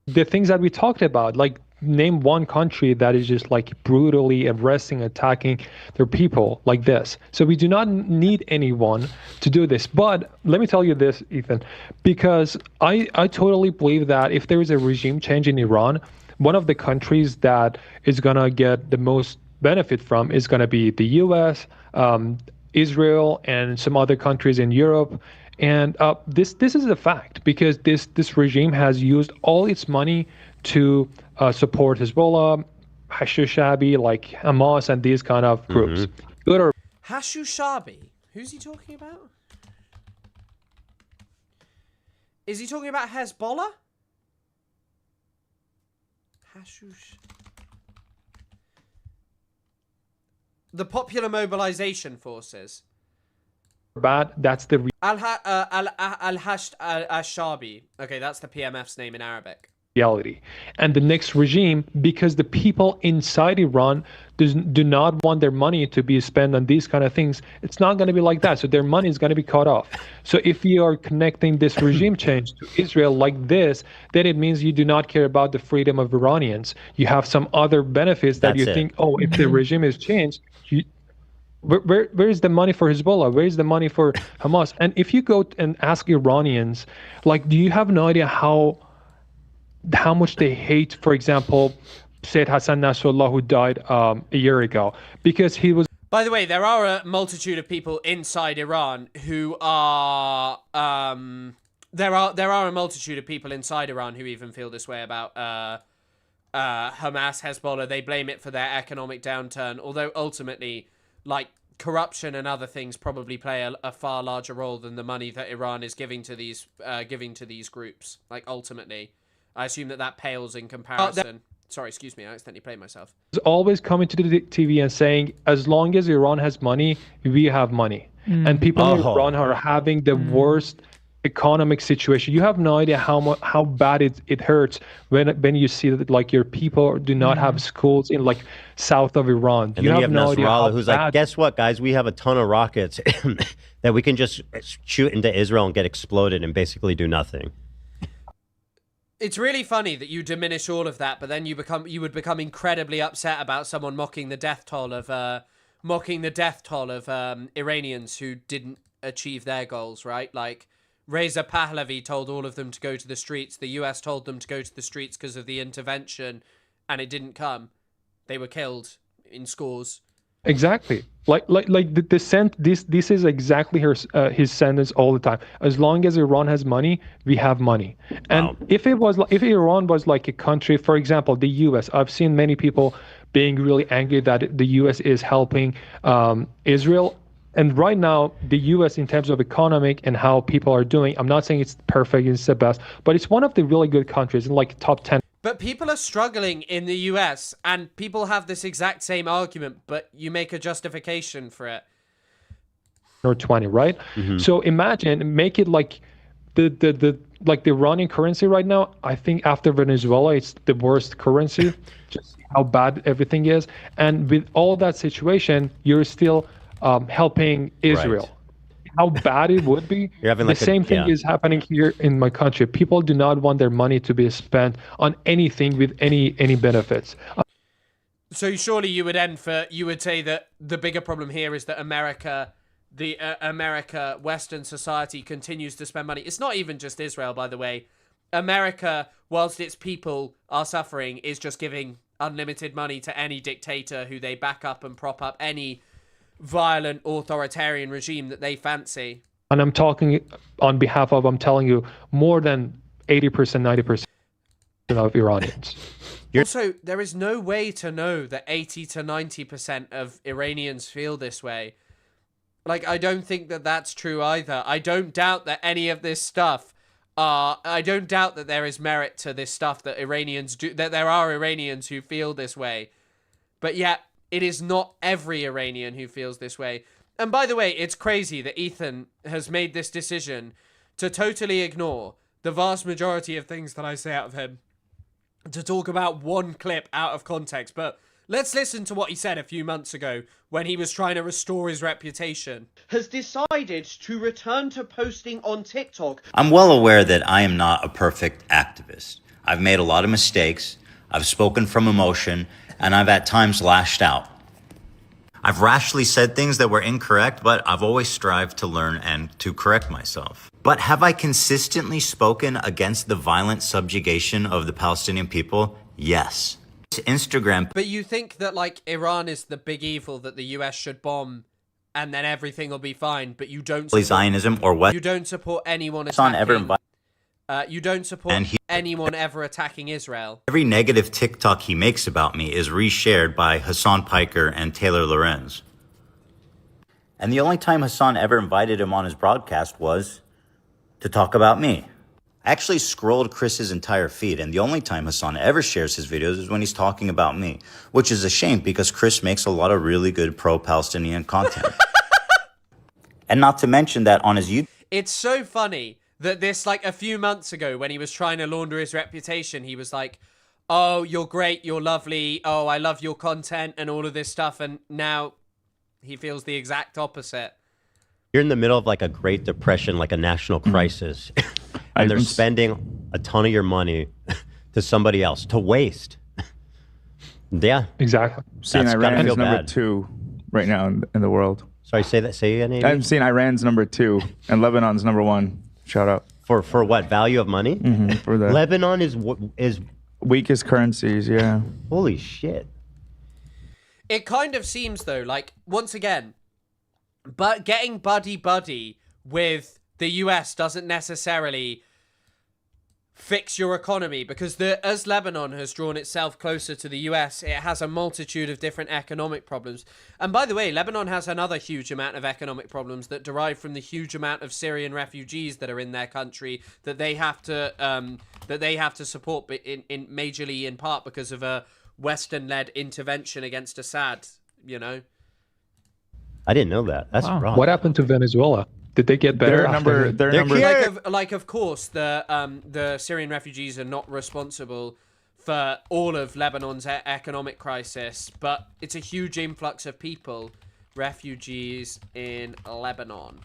the things that we talked about, like name one country that is just like brutally arresting, attacking their people like this. So we do not need anyone to do this. But let me tell you this, Ethan, because I totally believe that if there is a regime change in Iran, one of the countries that is going to get the most benefit from is going to be the US, Israel, and some other countries in Europe. And this is a fact, because this regime has used all its money to support Hezbollah, Hashushabi, like Hamas, and these kind of groups. Good or Hashushabi? Who's he talking about? Is he talking about Hezbollah? The Popular Mobilization Forces. Bad, that's the Al-Hashabi. Okay, that's the PMF's name in Arabic. reality. And the next regime, because the people inside Iran do not want their money to be spent on these kind of things, it's not going to be like that. So their money is going to be cut off. So if you are connecting this regime change to Israel like this, then it means you do not care about the freedom of Iranians. You have some other benefits that you think, oh, if the regime is changed, where is the money for Hezbollah? Where is the money for Hamas? And if you go and ask Iranians, like, do you have no idea how much they hate, for example, Sayyid Hassan Nasrallah, who died a year ago, because he was... By the way, there are a multitude of people inside Iran who are... there are a multitude of people inside Iran who even feel this way about Hamas, Hezbollah, they blame it for their economic downturn, although ultimately, like, corruption and other things probably play a far larger role than the money that Iran is giving to these groups. Like, ultimately, I assume that pales in comparison. Sorry, excuse me, I accidentally played myself. Always coming to the TV and saying, as long as Iran has money, we have money. And people in Iran are having the worst economic situation. You have no idea how bad it hurts when you see that, like, your people do not have schools in, like, south of Iran. And then you have Nasrallah, who's like, guess what, guys? We have a ton of rockets that we can just shoot into Israel and get exploded and basically do nothing. It's really funny that you diminish all of that, but then you would become incredibly upset about someone mocking the death toll of Iranians who didn't achieve their goals, right? Like, Reza Pahlavi told all of them to go to the streets. The US told them to go to the streets because of the intervention, and it didn't come. They were killed in scores. Exactly. Like this is exactly his sentence all the time. As long as Iran has money, we have money. And if Iran was like a country, for example, the US, I've seen many people being really angry that the US is helping Israel. And right now, the US, in terms of economic and how people are doing, I'm not saying it's perfect, it's the best, but it's one of the really good countries in, like, top 10. But people are struggling in the US, and people have this exact same argument, but you make a justification for it. Or 20, right? So imagine, make it like the Iranian currency right now. I think after Venezuela, it's the worst currency. Just how bad everything is. And with all that situation, you're still helping Israel. Right. How bad it would be. You're having, like, the same thing is happening here in my country. People do not want their money to be spent on anything with any benefits. So surely you would say that the bigger problem here is that America, Western society continues to spend money. It's not even just Israel, by the way. America, whilst its people are suffering, is just giving unlimited money to any dictator who they back up and prop up, any violent authoritarian regime that they fancy. And I'm talking on behalf of, I'm telling you, more than 80%, 90% of Iranians. Also, there is no way to know that 80 to 90% of Iranians feel this way. Like, I don't think that that's true either. I don't doubt that any of this stuff I don't doubt that there is merit to this stuff that Iranians do, that there are Iranians who feel this way. But yet, it is not every Iranian who feels this way. And by the way, it's crazy that Ethan has made this decision to totally ignore the vast majority of things that I say out of him, to talk about one clip out of context. But let's listen to what he said a few months ago when he was trying to restore his reputation. Has decided to return to posting on TikTok. I'm well aware that I am not a perfect activist. I've made a lot of mistakes. I've spoken from emotion, and I've at times lashed out. I've rashly said things that were incorrect, but I've always strived to learn and to correct myself. But have I consistently spoken against the violent subjugation of the Palestinian people? Yes. Instagram. But you think that, like, Iran is the big evil that the US should bomb and then everything will be fine, but you don't support Zionism or what? You don't support anyone attacking. You don't support anyone ever attacking Israel. Every negative TikTok he makes about me is reshared by Hassan Piker and Taylor Lorenz. And the only time Hassan ever invited him on his broadcast was to talk about me. I actually scrolled Chris's entire feed, and the only time Hassan ever shares his videos is when he's talking about me, which is a shame because Chris makes a lot of really good pro-Palestinian content. And not to mention that on his YouTube... It's so funny that this, like, a few months ago when he was trying to launder his reputation, he was like, oh, you're great, you're lovely, oh, I love your content and all of this stuff, and now he feels the exact opposite. You're in the middle of, like, a Great Depression, like a national crisis, and they're spending a ton of your money to somebody else, to waste. Yeah. Exactly. Seeing Iran is number 2 right now in the world. Sorry, say that. Say again. I'm seeing Iran's number 2 and Lebanon's number 1. Shout out. For what? Value of money? Mm-hmm, for that. Lebanon is weakest currencies, yeah. Holy shit. It kind of seems, though, like, once again, but getting buddy-buddy with the US doesn't necessarily fix your economy, because as Lebanon has drawn itself closer to the US, it has a multitude of different economic problems. And by the way, Lebanon has another huge amount of economic problems that derive from the huge amount of Syrian refugees that are in their country that they have to support, but in majorly in part because of a Western-led intervention against Assad. You know, I didn't know that. That's wrong. What happened to Venezuela? Did they get better? Like of course the Syrian refugees are not responsible for all of Lebanon's economic crisis, but it's a huge influx of people, refugees in Lebanon.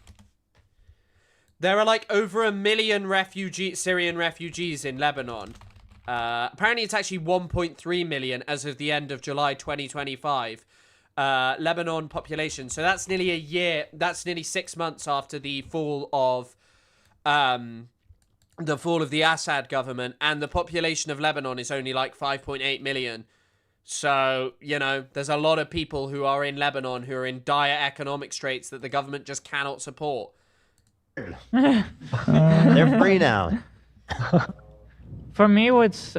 There are like over 1 million Syrian refugees in Lebanon. Apparently it's actually 1.3 million as of the end of July 2025. Lebanon population. So that's nearly a year. That's nearly 6 months after the fall of the Assad government, and the population of Lebanon is only like 5.8 million. So, you know, there's a lot of people who are in Lebanon who are in dire economic straits that the government just cannot support. They're free now. For me, what's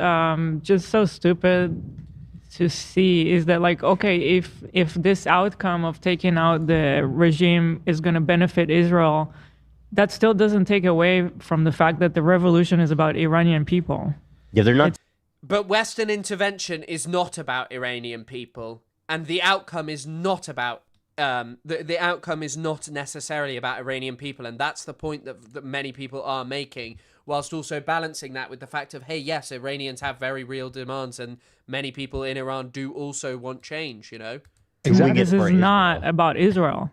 just so stupid to see is that, like, okay, if this outcome of taking out the regime is going to benefit Israel, that still doesn't take away from the fact that the revolution is about Iranian people. Yeah, they're not. But Western intervention is not about Iranian people, and the outcome is not about the outcome is not necessarily about Iranian people, and that's the point that many people are making, whilst also balancing that with the fact of, hey, yes, Iranians have very real demands, and many people in Iran do also want change, you know? Exactly. This is not about Israel.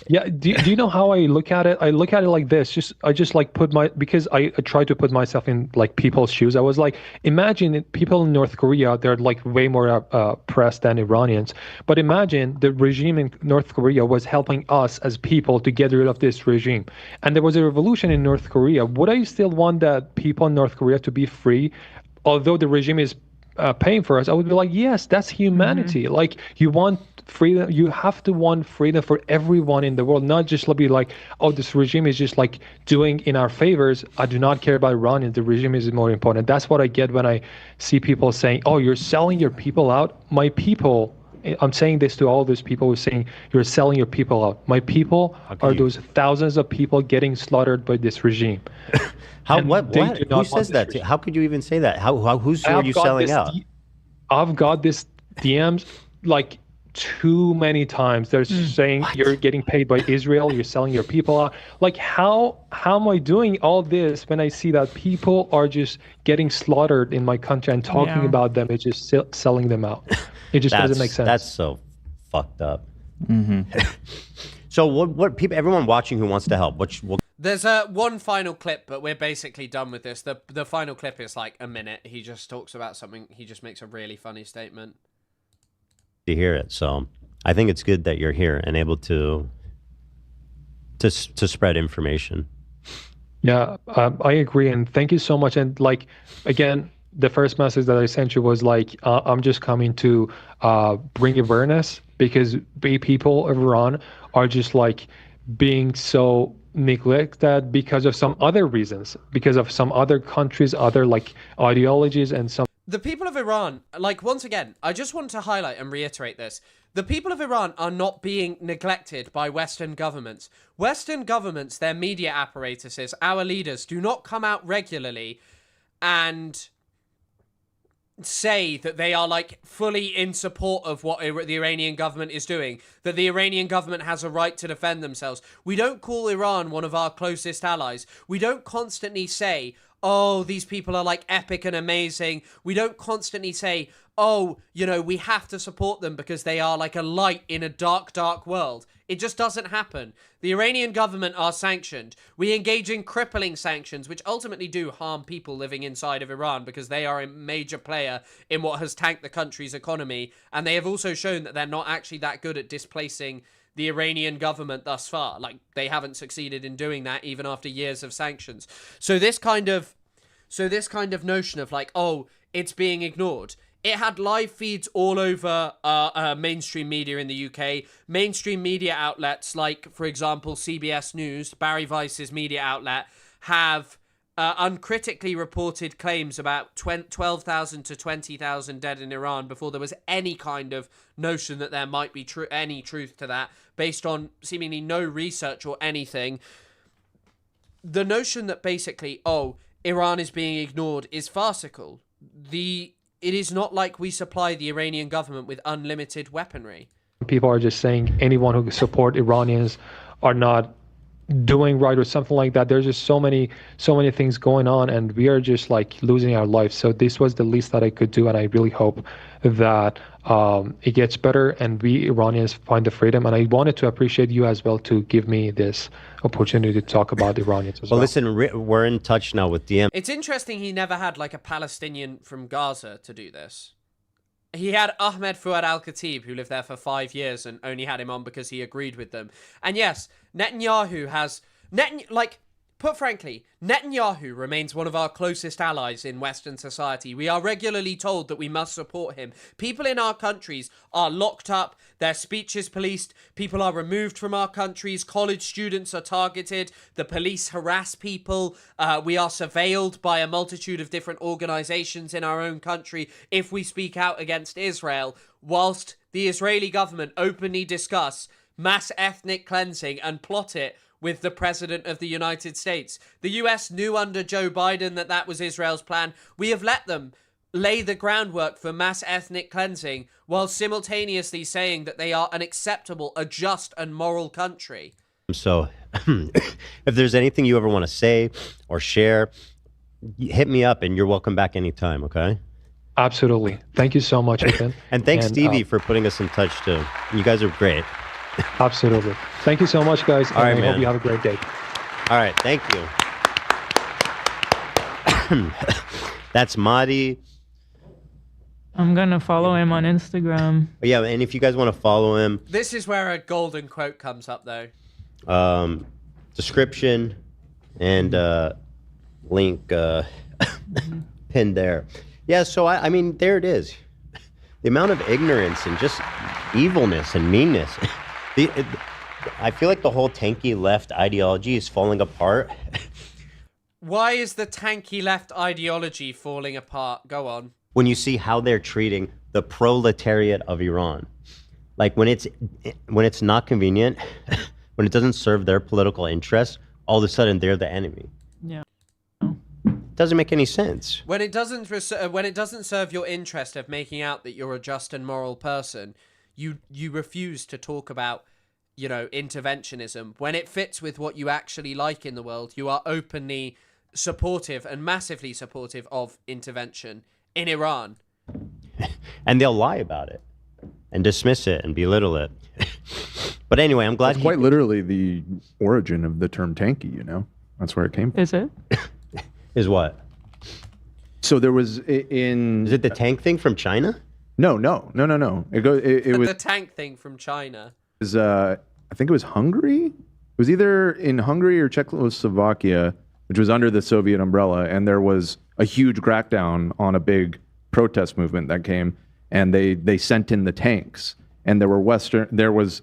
Yeah, do you know how I look at it? I look at it like this. I just like because I try to put myself in like people's shoes. I was like, imagine people in North Korea, they're like way more oppressed than Iranians. But imagine the regime in North Korea was helping us as people to get rid of this regime. And there was a revolution in North Korea. Would I still want that people in North Korea to be free, although the regime is paying for us? I would be like, yes, that's humanity. Mm-hmm. Like, you want freedom, you have to want freedom for everyone in the world, not just be like, oh, this regime is just like doing in our favors. I do not care about Iran, and the regime is more important. That's what I get when I see people saying, oh, you're selling your people out. My people, I'm saying this to all those people who are saying you're selling your people out. My people are those thousands of people getting slaughtered by this regime. Who says that? How could you even say that? Who are you selling out? I've got this DMs like too many times. They're saying you're getting paid by Israel, you're selling your people out. Like, how am I doing all this when I see that people are just getting slaughtered in my country, and talking about them is just selling them out? It just doesn't make sense. That's so fucked up. Mm-hmm. So what people, everyone watching who wants to help, there's one final clip, but we're basically done with this. The final clip is like a minute. He just talks about something. He just makes a really funny statement. To hear it, so I think it's good that you're here and able to spread information. Yeah, I agree, and thank you so much. And like, again, the first message that I sent you was like, I'm just coming to bring awareness, because people of Iran are just like being so neglected because of some other reasons, because of some other countries, other like ideologies, and some. The people of Iran, like, once again, I just want to highlight and reiterate this. The people of Iran are not being neglected by Western governments. Western governments, their media apparatuses, our leaders do not come out regularly and say that they are like fully in support of what the Iranian government is doing, that the Iranian government has a right to defend themselves. We don't call Iran one of our closest allies. We don't constantly say, oh, these people are like epic and amazing. We don't constantly say, oh, you know, we have to support them because they are like a light in a dark, dark world. It just doesn't happen. The Iranian government are sanctioned. We engage in crippling sanctions, which ultimately do harm people living inside of Iran, because they are a major player in what has tanked the country's economy. And they have also shown that they're not actually that good at displacing the Iranian government thus far. Like, they haven't succeeded in doing that even after years of sanctions. So this kind of notion of like, oh, it's being ignored. It had live feeds all over mainstream media in the UK. Mainstream media outlets like, for example, CBS News, Barry Weiss's media outlet, have uncritically reported claims about 12,000 to 20,000 dead in Iran before there was any kind of notion that there might be any truth to that, based on seemingly no research or anything. The notion that basically, Iran is being ignored is farcical. It is not like we supply the Iranian government with unlimited weaponry. People are just saying anyone who support Iranians are not doing right or something like that. There's just so many things going on, and we are just like losing our lives. So this was the least that I could do, and I really hope that it gets better and we Iranians find the freedom. And I wanted to appreciate you as well to give me this opportunity to talk about Iranians as well. Well, listen, we're in touch now with DM. It's interesting he never had like a Palestinian from Gaza to do this. He had Ahmed Fuad al-Khatib, who lived there for 5 years, and only had him on because he agreed with them. And yes, Netanyahu has... Put frankly, Netanyahu remains one of our closest allies in Western society. We are regularly told that we must support him. People in our countries are locked up, their speech is policed, people are removed from our countries, college students are targeted, the police harass people, we are surveilled by a multitude of different organizations in our own country if we speak out against Israel, whilst the Israeli government openly discuss mass ethnic cleansing and plot it with the President of the United States. The US knew under Joe Biden that that was Israel's plan. We have let them lay the groundwork for mass ethnic cleansing while simultaneously saying that they are an acceptable, a just and moral country. So if there's anything you ever want to say or share, hit me up and you're welcome back anytime, okay? Absolutely. Thank you so much, Ethan. And thanks, Stevie, for putting us in touch too. You guys are great. Absolutely. Thank you so much, guys. All right, I man. hope you have a great day. All right. Thank you. That's Mahdi. I'm going to follow him on Instagram. Yeah, and if you guys want to follow him, This is where a golden quote comes up, though. description and link pinned there. Yeah, so I mean, there it is. The amount of ignorance and just evilness and meanness. I feel like the whole tanky left ideology is falling apart. Why is the tanky left ideology falling apart? Go on. When you see how they're treating the proletariat of Iran, like when it's not convenient, when it doesn't serve their political interests, all of a sudden they're the enemy. Yeah. Doesn't make any sense. When it doesn't serve your interest of making out that you're a just and moral person, you refuse to talk about, interventionism. When it fits with what you actually like in the world, you are openly supportive and massively supportive of intervention in Iran. And they'll lie about it and dismiss it and belittle it. But anyway, I'm glad That's quite literally the origin of the term tanky, That's where it came from. Is it? Is what? So there was in... Is it the tank thing from China? No. It was the tank thing from China. I think it was Hungary. It was either in Hungary or Czechoslovakia, which was under the Soviet umbrella, and there was a huge crackdown on a big protest movement that came, and they sent in the tanks, and there was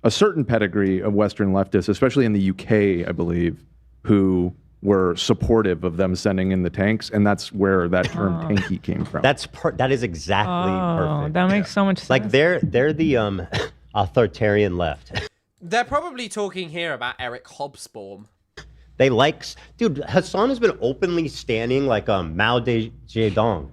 a certain pedigree of Western leftists, especially in the UK, I believe, who were supportive of them sending in the tanks, and that's where that term tanky came from. That is exactly perfect. That makes so much sense. Like they're the authoritarian left. They're probably talking here about Eric Hobsbawm. They dude, Hassan has been openly standing like Mao Zedong.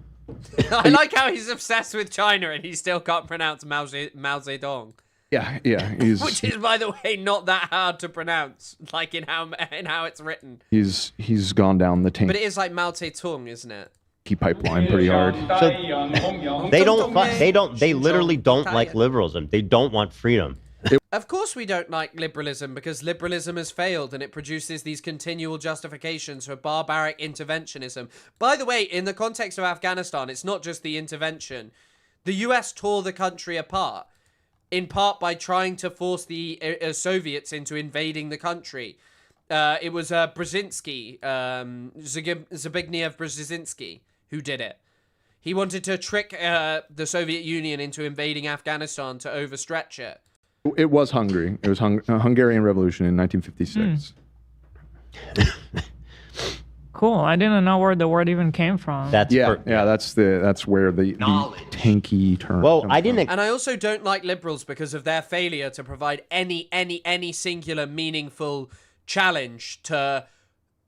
I like how he's obsessed with China and he still can't pronounce Mao Zedong. Yeah. Which is, by the way, not that hard to pronounce, like in how it's written. He's gone down the tanky But it is like Mao Zedong, isn't it? pipeline pretty hard. So they literally don't like liberalism. They don't want freedom. Of course we don't like liberalism, because liberalism has failed and it produces these continual justifications for barbaric interventionism. By the way, in the context of Afghanistan, it's not just the intervention. The US tore the country apart, in part by trying to force the Soviets into invading the country. It was Brzezinski, Zbigniew Brzezinski, who did it. He wanted to trick the Soviet Union into invading Afghanistan to overstretch it. It was Hungary. It was a Hungarian Revolution in 1956. cool. I didn't know where the word even came from. That's where the tanky term. Well, comes I didn't. And I also don't like liberals because of their failure to provide any singular meaningful challenge to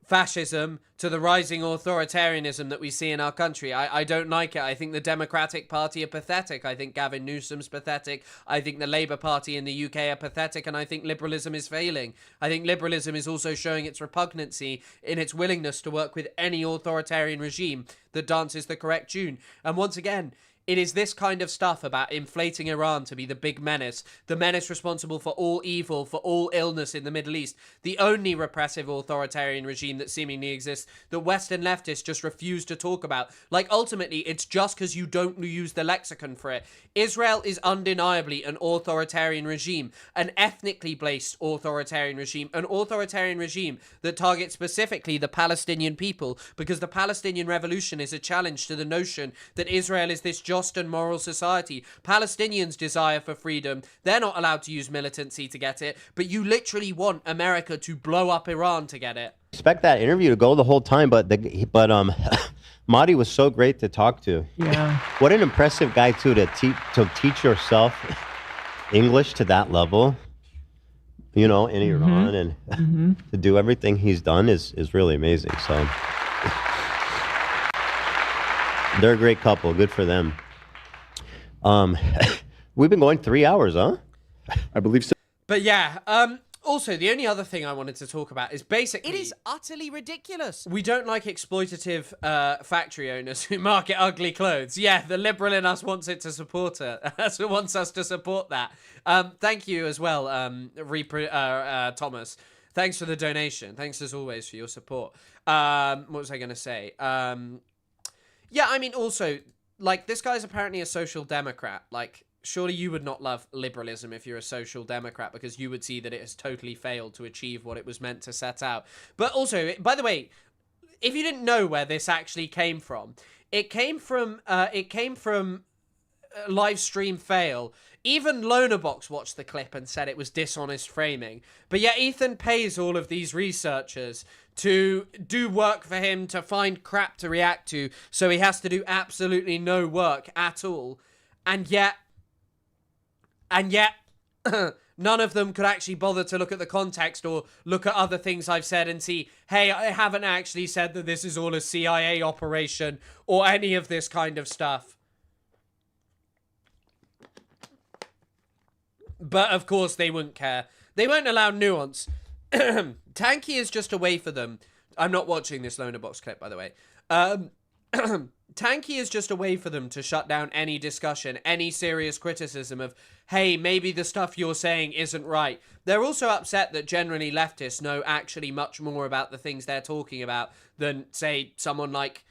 fascism, to the rising authoritarianism that we see in our country. I don't like it. I think the Democratic Party are pathetic. I think Gavin Newsom's pathetic. I think the Labour Party in the UK are pathetic. And I think liberalism is failing. I think liberalism is also showing its repugnancy in its willingness to work with any authoritarian regime that dances the correct tune. And once again, it is this kind of stuff about inflating Iran to be the big menace, the menace responsible for all evil, for all illness in the Middle East, the only repressive authoritarian regime that seemingly exists that Western leftists just refuse to talk about. Like, ultimately, it's just because you don't use the lexicon for it. Israel is undeniably an authoritarian regime, an ethnically based authoritarian regime, an authoritarian regime that targets specifically the Palestinian people, because the Palestinian revolution is a challenge to the notion that Israel is this just and moral society. Palestinians desire for freedom. They're not allowed to use militancy to get it, but you literally want America to blow up Iran to get it. Expect that interview to go the whole time, but Mahdi was so great to talk to. Yeah. What an impressive guy too to teach yourself English to that level. You know, in Iran, and to do everything he's done is really amazing. So they're a great couple. Good for them. We've been going 3 hours, huh? I believe so. But yeah, also, the only other thing I wanted to talk about is basically... It is utterly ridiculous. We don't like exploitative factory owners who market ugly clothes. Yeah, the liberal in us wants it to support it. Wants us to support that. Thank you as well, Thomas. Thanks for the donation. Thanks as always for your support. What was I going to say? Yeah, I mean, also, like, this guy's apparently a social democrat. Like, surely you would not love liberalism if you're a social democrat, because you would see that it has totally failed to achieve what it was meant to set out. But also, by the way, if you didn't know where this actually came from, it came from live stream fail. Even Lonerbox watched the clip and said it was dishonest framing. But yet Ethan pays all of these researchers to do work for him, to find crap to react to, so he has to do absolutely no work at all. And yet none of them could actually bother to look at the context or look at other things I've said and see, hey, I haven't actually said that this is all a CIA operation or any of this kind of stuff. But, of course, they wouldn't care. They won't allow nuance. Tanky is just a way for them. I'm not watching this Lonerbox clip, by the way. Tanky is just a way for them to shut down any discussion, any serious criticism of, hey, maybe the stuff you're saying isn't right. They're also upset that generally leftists know actually much more about the things they're talking about than, say, someone like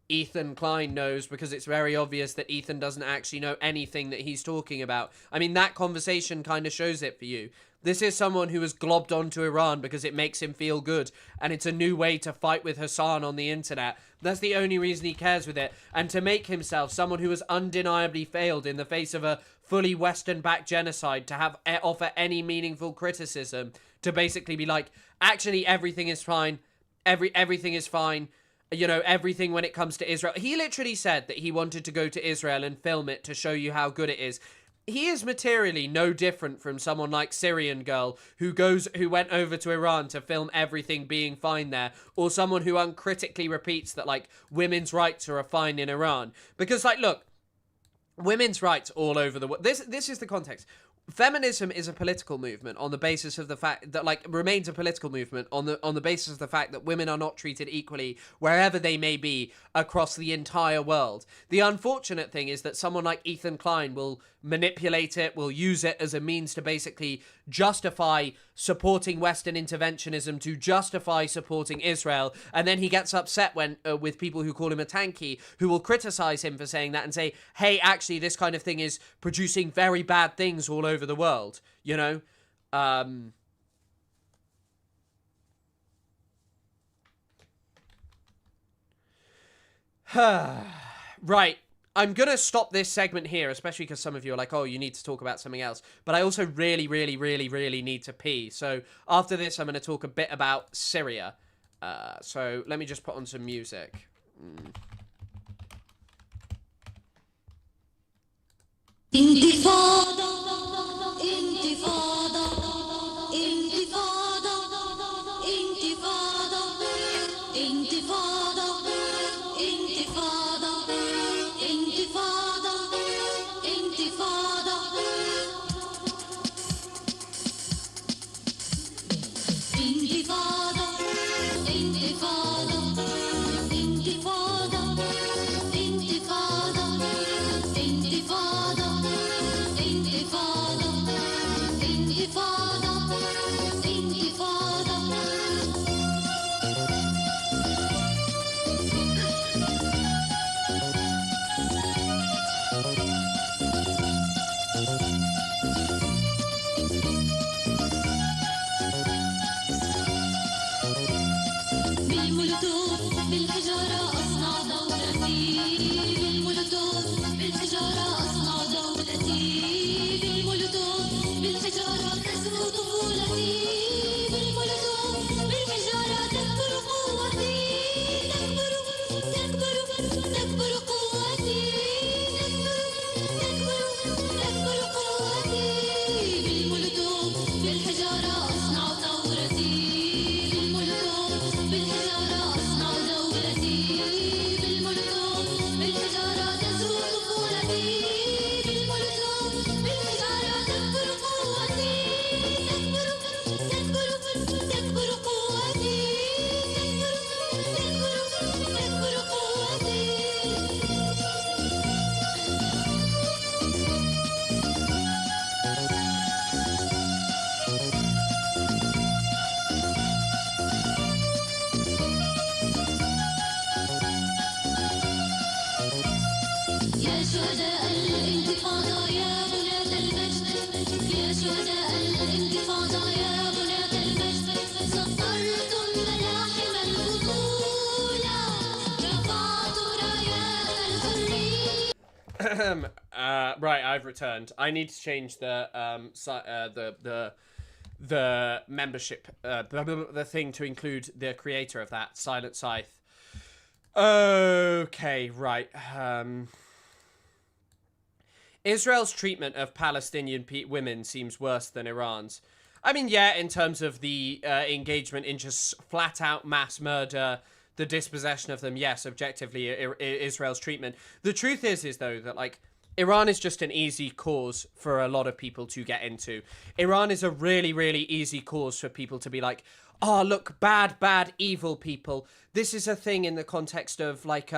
Ethan Klein knows, because it's very obvious that Ethan doesn't actually know anything that he's talking about. I mean, that conversation kind of shows it for you. This is someone who has globbed onto Iran because it makes him feel good, and it's a new way to fight with Hassan on the internet. That's the only reason he cares with it. And to make himself someone who has undeniably failed in the face of a fully Western-backed genocide to offer any meaningful criticism, to basically be like, actually, everything is fine. Everything is fine. You know, everything when it comes to Israel. He literally said that he wanted to go to Israel and film it to show you how good it is. He is materially no different from someone like Syrian Girl who went over to Iran to film everything being fine there, or someone who uncritically repeats that, like, women's rights are fine in Iran. Because, like, look, women's rights all over the world. This is the context. Feminism is a political movement on the basis of the fact that, like, remains a political movement on the basis of the fact that women are not treated equally wherever they may be across the entire world. The unfortunate thing is that someone like Ethan Klein will manipulate it, will use it as a means to basically justify supporting Western interventionism, to justify supporting Israel, and then he gets upset when with people who call him a tanky, who will criticize him for saying that and say, hey, actually, this kind of thing is producing very bad things all over the world, you know? Right. I'm going to stop this segment here, especially because some of you are like, oh, you need to talk about something else. But I also really, really, really, really need to pee. So after this, I'm going to talk a bit about Syria. So let me just put on some music. انتفاضة انتفاضة انتفاضة انتفاضة انتفاضة انتفاضة انتفاضة انتفاضة انتفاضة انتفاضة انتفاضة انتفاضة انتفاضة بالمولوتوف بالحجارة أصنع دولتي بالمولوتوف بالحجارة أصنع دولتي بالمولوتوف بالحجارة تزهو طفولتي بالمولوتوف بالحجارة تكبر قوتي تكبر تكبر تكبر قوتي تكبر تكبر قوتي بالمولوتوف بالحجارة أصنع ثورتي بالمولوتوف بالحجارة أصنع دولتي بالمولوتوف بالحجارة تزهو طفولتي بالمولوتوف بالحجارة تكبر قوتي تكبر تكبر تكبر قوتي تكبر تكبر قوتي يا شهداء الانتفاضة يا بناة المجد يا شهداء الانتفاضة يا بناة المجد سطرتم ملاحم البطولة رفعتم رايات الحرية. Right, I've returned. I need to change the the membership, the thing to include the creator of that, Silent Scythe. Okay, right. Israel's treatment of Palestinian women seems worse than Iran's. I mean, yeah, in terms of the engagement in just flat-out mass murder, the dispossession of them, yes, objectively, Israel's treatment. The truth is though, that, like, Iran is just an easy cause for a lot of people to get into. Iran is a really, really easy cause for people to be like, oh, look, bad, bad, evil people. This is a thing in the context of, like,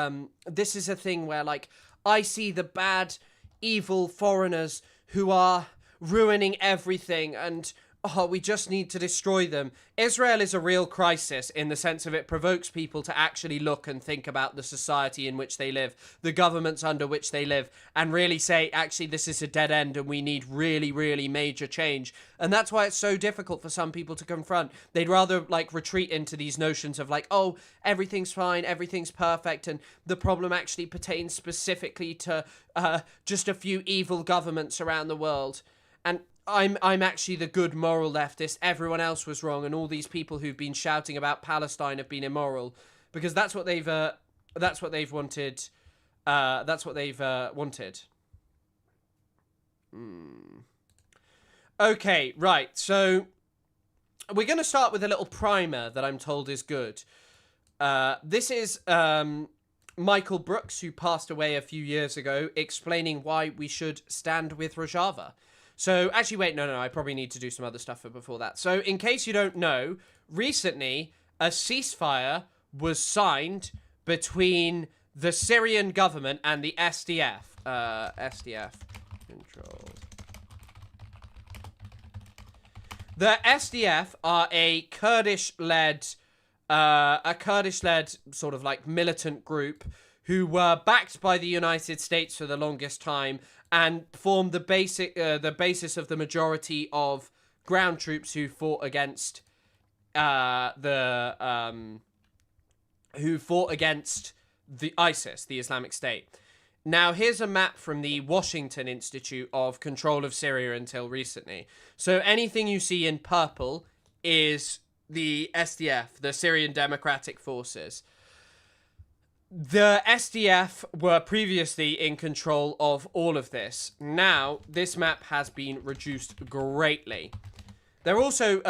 this is a thing where, like, I see the bad, evil foreigners who are ruining everything and, oh, we just need to destroy them. Israel is a real crisis in the sense of it provokes people to actually look and think about the society in which they live, the governments under which they live, and really say, actually, this is a dead end and we need really, really major change. And that's why it's so difficult for some people to confront. They'd rather, like, retreat into these notions of, like, oh, everything's fine, everything's perfect, and the problem actually pertains specifically to just a few evil governments around the world. And I'm actually the good moral leftist. Everyone else was wrong, and all these people who've been shouting about Palestine have been immoral, because that's what they've wanted. That's what they've wanted. Okay, right. So we're going to start with a little primer that I'm told is good. This is Michael Brooks, who passed away a few years ago, explaining why we should stand with Rojava. So, actually, wait, no, I probably need to do some other stuff before that. So, in case you don't know, recently, a ceasefire was signed between the Syrian government and the SDF. SDF controlled. The SDF are a Kurdish-led sort of like militant group who were backed by the United States for the longest time and formed the basis of the majority of ground troops who fought against the ISIS, the Islamic State. Now, here's a map from the Washington Institute of Control of Syria until recently. So anything you see in purple is the SDF, the Syrian Democratic Forces. The SDF were previously in control of all of this. Now, this map has been reduced greatly. They're also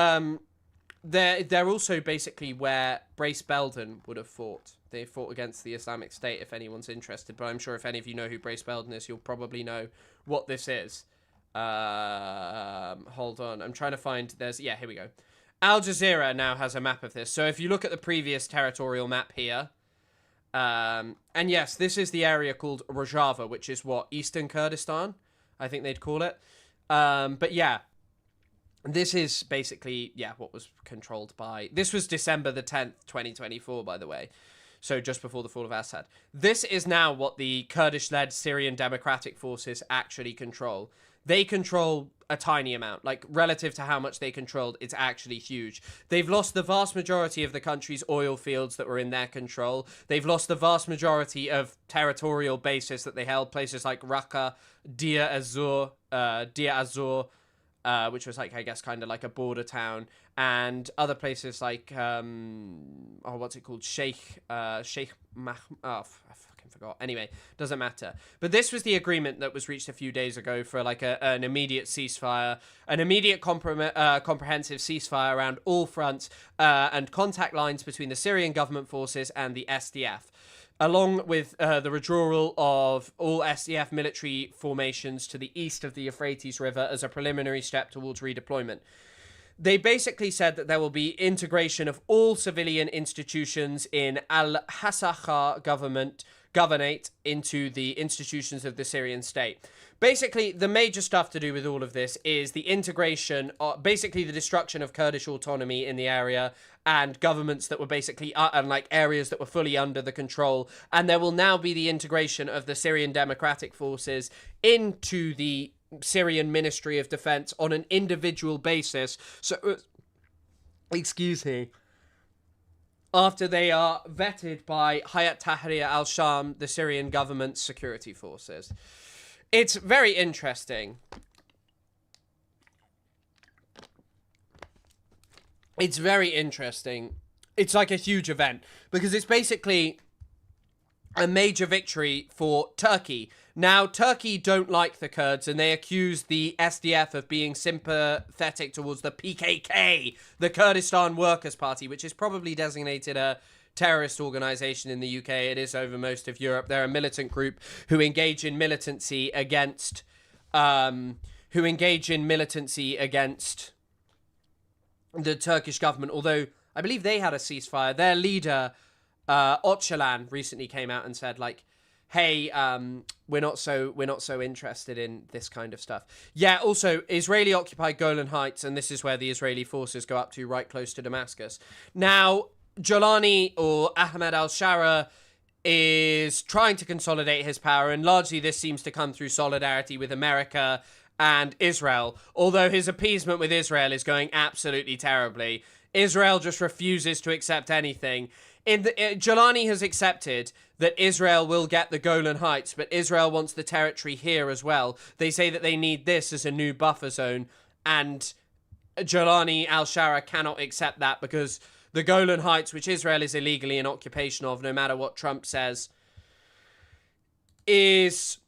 they're also basically where Brace Belden would have fought. They fought against the Islamic State, if anyone's interested. But I'm sure if any of you know who Brace Belden is, you'll probably know what this is. Hold on. I'm trying to find... Yeah, here we go. Al Jazeera now has a map of this. So if you look at the previous territorial map here... and yes, this is the area called Rojava, which is what? Eastern Kurdistan? I think they'd call it. But yeah... This is basically, yeah, what was controlled by... This was December the 10th, 2024, by the way. So just before the fall of Assad. This is now what the Kurdish-led Syrian Democratic Forces actually control. They control a tiny amount. Like, relative to how much they controlled, it's actually huge. They've lost the vast majority of the country's oil fields that were in their control. They've lost the vast majority of territorial bases that they held. Places like Raqqa, Deir Azur, which was like, I guess, kind of like a border town, and other places like, what's it called? I fucking forgot. Anyway, doesn't matter. But this was the agreement that was reached a few days ago for like an immediate ceasefire, an immediate comprehensive ceasefire around all fronts, and contact lines between the Syrian government forces and the SDF. Along with the withdrawal of all SDF military formations to the east of the Euphrates River as a preliminary step towards redeployment. They basically said that there will be integration of all civilian institutions in Al-Hasakha governorate into the institutions of the Syrian state. Basically, the major stuff to do with all of this is the integration, basically the destruction of Kurdish autonomy in the area and governments that were basically, and like areas that were fully under the control. And there will now be the integration of the Syrian Democratic Forces into the Syrian Ministry of Defense on an individual basis. So, excuse me. After they are vetted by Hayat Tahrir al-Sham, the Syrian government's security forces. It's very interesting. It's very interesting. It's like a huge event because it's basically a major victory for Turkey. Now, Turkey don't like the Kurds and they accuse the SDF of being sympathetic towards the PKK, the Kurdistan Workers' Party, which is probably designated a terrorist organization in the UK. It is over most of Europe. They're a militant group who engage in militancy against the Turkish government, although I believe they had a ceasefire. Their leader, Öcalan, recently came out and said, like, hey, we're not so interested in this kind of stuff. Yeah, also, Israeli-occupied Golan Heights, and this is where the Israeli forces go up to, right close to Damascus. Now, Jolani, or Ahmed al-Shara, is trying to consolidate his power, and largely this seems to come through solidarity with America and Israel, although his appeasement with Israel is going absolutely terribly. Israel just refuses to accept anything. Jolani has accepted that Israel will get the Golan Heights, but Israel wants the territory here as well. They say that they need this as a new buffer zone, and Jolani al-Shara cannot accept that because the Golan Heights, which Israel is illegally in occupation of, no matter what Trump says, is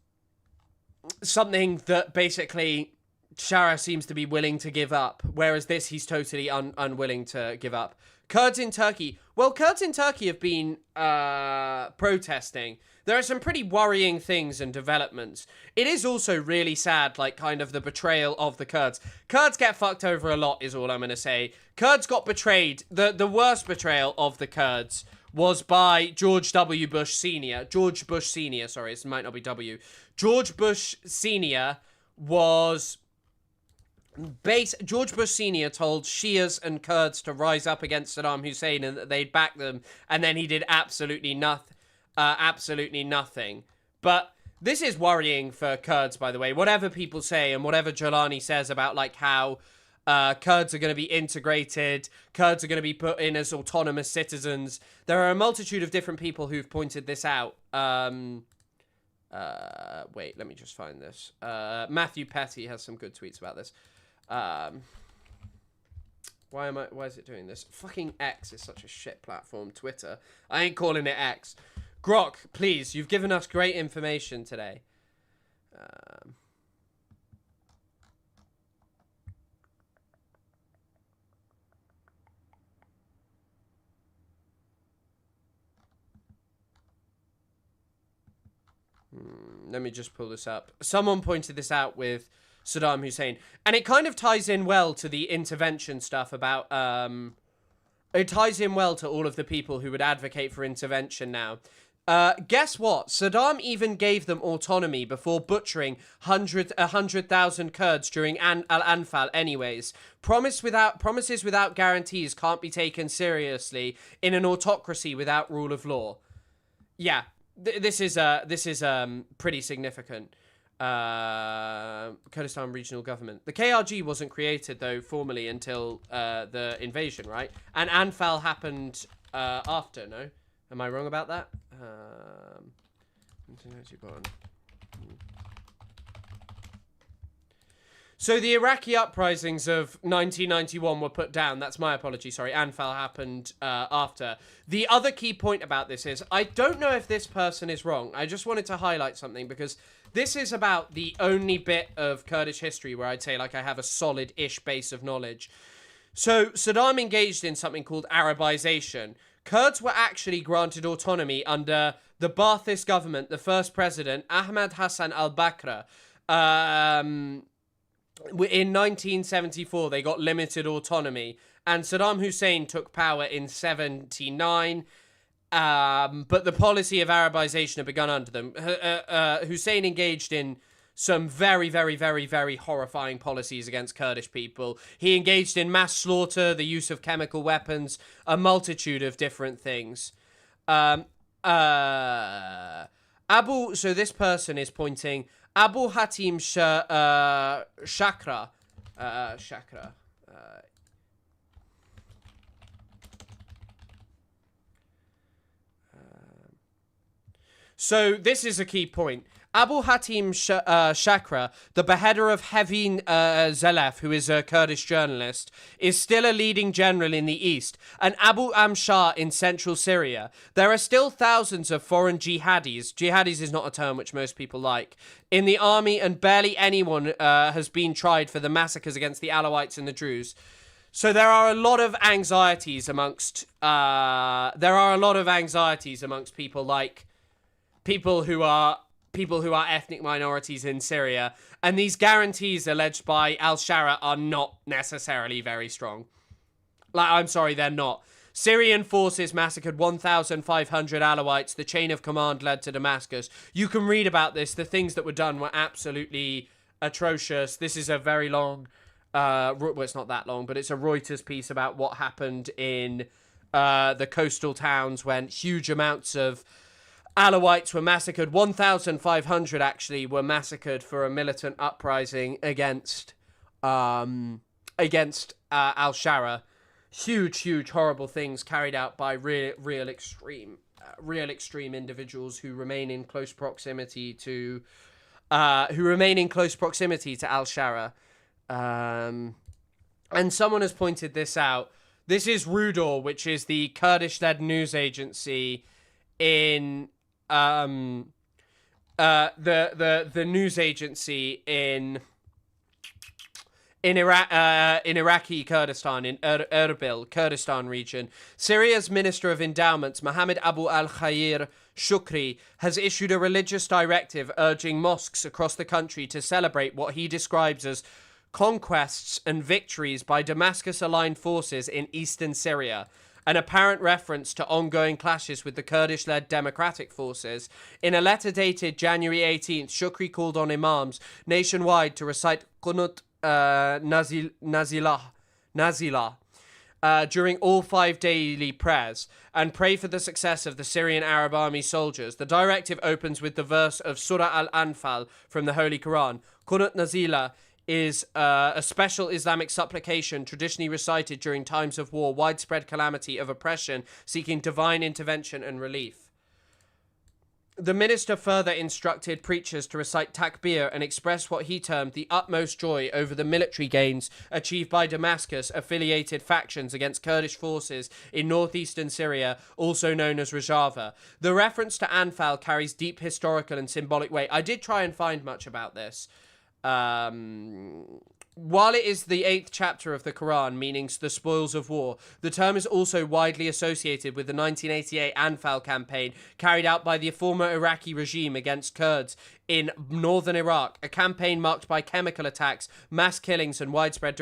something that basically Shara seems to be willing to give up, whereas this he's totally unwilling to give up. Kurds in Turkey. Well, Kurds in Turkey have been protesting. There are some pretty worrying things and developments. It is also really sad, like, kind of the betrayal of the Kurds. Kurds get fucked over a lot, is all I'm going to say. Kurds got betrayed. The worst betrayal of the Kurds was by George W. Bush Sr. George Bush Sr., sorry, it might not be W. George Bush Sr. was... George Bush Sr. told Shias and Kurds to rise up against Saddam Hussein and that they'd back them, and then he did absolutely nothing. But this is worrying for Kurds, by the way. Whatever people say and whatever Jolani says about like how Kurds are going to be integrated, Kurds are going to be put in as autonomous citizens. There are a multitude of different people who've pointed this out. Wait, let me just find this. Matthew Petty has some good tweets about this. Why is it doing this? Fucking X is such a shit platform. Twitter. I ain't calling it X. Grok, please. You've given us great information today. Let me just pull this up. Someone pointed this out with Saddam Hussein, and it kind of ties in well to the intervention stuff about it ties in well to all of the people who would advocate for intervention now. Guess what? Saddam even gave them autonomy before butchering 100,000 Kurds during Al-Anfal anyways. Promises without guarantees can't be taken seriously in an autocracy without rule of law. Yeah, this is pretty significant. Kurdistan Regional Government. The KRG wasn't created, though, formally until the invasion, right? And Anfal happened after, no? Am I wrong about that? So the Iraqi uprisings of 1991 were put down. That's my apology, sorry. Anfal happened after. The other key point about this is, I don't know if this person is wrong. I just wanted to highlight something because this is about the only bit of Kurdish history where I'd say like I have a solid-ish base of knowledge. So Saddam engaged in something called Arabization. Kurds were actually granted autonomy under the Ba'athist government, the first president, Ahmad Hassan al-Bakr. In 1974, they got limited autonomy, and Saddam Hussein took power in 79, but the policy of Arabization had begun under them. Hussein engaged in some very, very, very, very horrifying policies against Kurdish people. He engaged in mass slaughter, the use of chemical weapons, a multitude of different things. So this person is pointing, Abu Hatim Shakra. So this is a key point. Abu Hatim Shakra, the beheader of Hevin Zelef, who is a Kurdish journalist, is still a leading general in the east, and Abu Amshar in central Syria. There are still thousands of foreign jihadis. Jihadis is not a term which most people like. In the army, and barely anyone has been tried for the massacres against the Alawites and the Druze. So there are a lot of anxieties amongst people like people who are ethnic minorities in Syria, and these guarantees alleged by al-Shara are not necessarily very strong. I'm sorry, they're not. Syrian forces massacred 1,500 Alawites. The chain of command led to Damascus. You can read about this. The things that were done were absolutely atrocious. This is a very long, well, it's not that long, but it's a Reuters piece about what happened in the coastal towns when huge amounts of Alawites were massacred. 1,500 actually were massacred for a militant uprising against al-Shara. Huge, horrible things carried out by real extreme individuals who remain in close proximity to al-Shara. And someone has pointed this out. This is Rudor, which is the Kurdish-led news agency in the news agency in Iraqi Kurdistan, in Erbil, Kurdistan region. Syria's Minister of Endowments, Mohammed Abu al-Khair Shukri, has issued a religious directive urging mosques across the country to celebrate what he describes as conquests and victories by Damascus-aligned forces in eastern Syria, an apparent reference to ongoing clashes with the Kurdish-led democratic forces. In a letter dated January 18th, Shukri called on imams nationwide to recite Qunut Nazilah during all 5 daily prayers and pray for the success of the Syrian Arab Army soldiers. The directive opens with the verse of Surah Al-Anfal from the Holy Quran. Qunut Nazilah is a special Islamic supplication traditionally recited during times of war, widespread calamity, of oppression, seeking divine intervention and relief. The minister further instructed preachers to recite takbir and express what he termed the utmost joy over the military gains achieved by Damascus-affiliated factions against Kurdish forces in northeastern Syria, also known as Rojava. The reference to Anfal carries deep historical and symbolic weight. I did try and find much about this. While it is the 8th chapter of the Quran, meaning the spoils of war, the term is also widely associated with the 1988 Anfal campaign carried out by the former Iraqi regime against Kurds in northern Iraq, a campaign marked by chemical attacks, mass killings, and widespread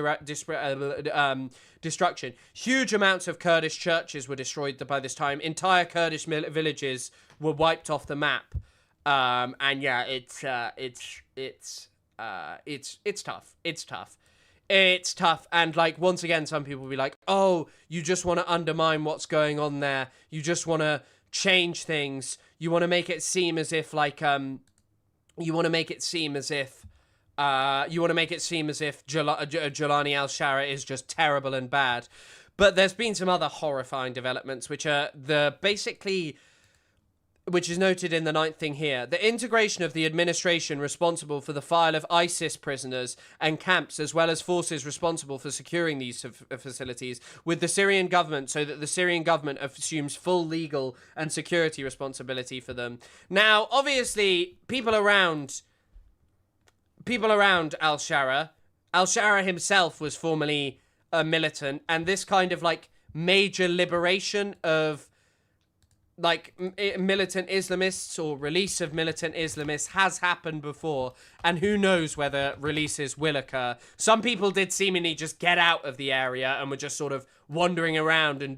destruction. Huge amounts of Kurdish churches were destroyed by this time. Entire Kurdish villages were wiped off the map. And yeah, it's tough. It's tough. And like, once again, some people will be like, oh, you just want to undermine what's going on there. You just want to change things. You want to make it seem as if like, Jelani al-Shara is just terrible and bad. But there's been some other horrifying developments, which are which is noted in the 9th thing here. The integration of the administration responsible for the file of ISIS prisoners and camps, as well as forces responsible for securing these facilities, with the Syrian government, so that the Syrian government assumes full legal and security responsibility for them. Now, obviously, people around al-Shara himself was formerly a militant, and this kind of like major liberation of like militant Islamists or release of militant Islamists has happened before, and who knows whether releases will occur. Some people did seemingly just get out of the area and were just sort of wandering around and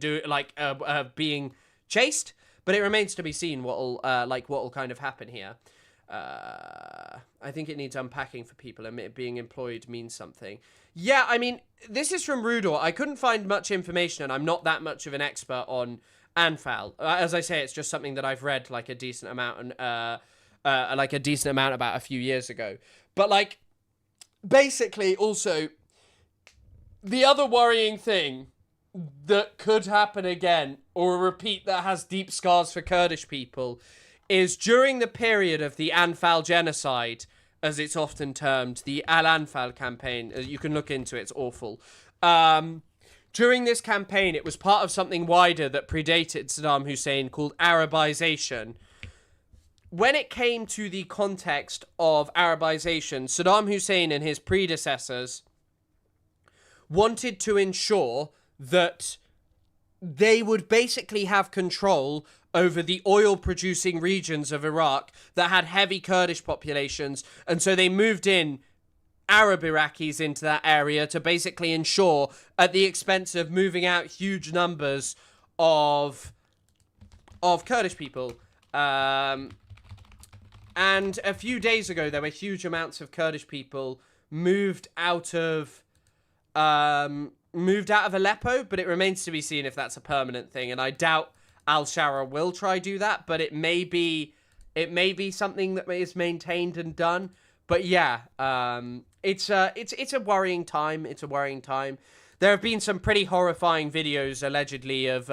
being chased, but it remains to be seen what'll kind of happen here. I think it needs unpacking for people, and being employed means something. Yeah, I mean, this is from Rudor. I couldn't find much information, and I'm not that much of an expert on Anfal. As I say, it's just something that I've read like a decent amount about a few years ago. But like, basically, also the other worrying thing that could happen again, or a repeat that has deep scars for Kurdish people, is during the period of the Anfal genocide, as it's often termed, the Al-Anfal campaign. You can look into it; it's awful. During this campaign, it was part of something wider that predated Saddam Hussein called Arabization. When it came to the context of Arabization, Saddam Hussein and his predecessors wanted to ensure that they would basically have control over the oil-producing regions of Iraq that had heavy Kurdish populations, and so they moved in Arab Iraqis into that area to basically ensure, at the expense of moving out huge numbers of Kurdish people. And a few days ago, there were huge amounts of Kurdish people moved out of Aleppo, but it remains to be seen if that's a permanent thing. And I doubt al-Shara will try do that, but it may be something that is maintained and done. But yeah, it's a worrying time. It's a worrying time. There have been some pretty horrifying videos, allegedly, of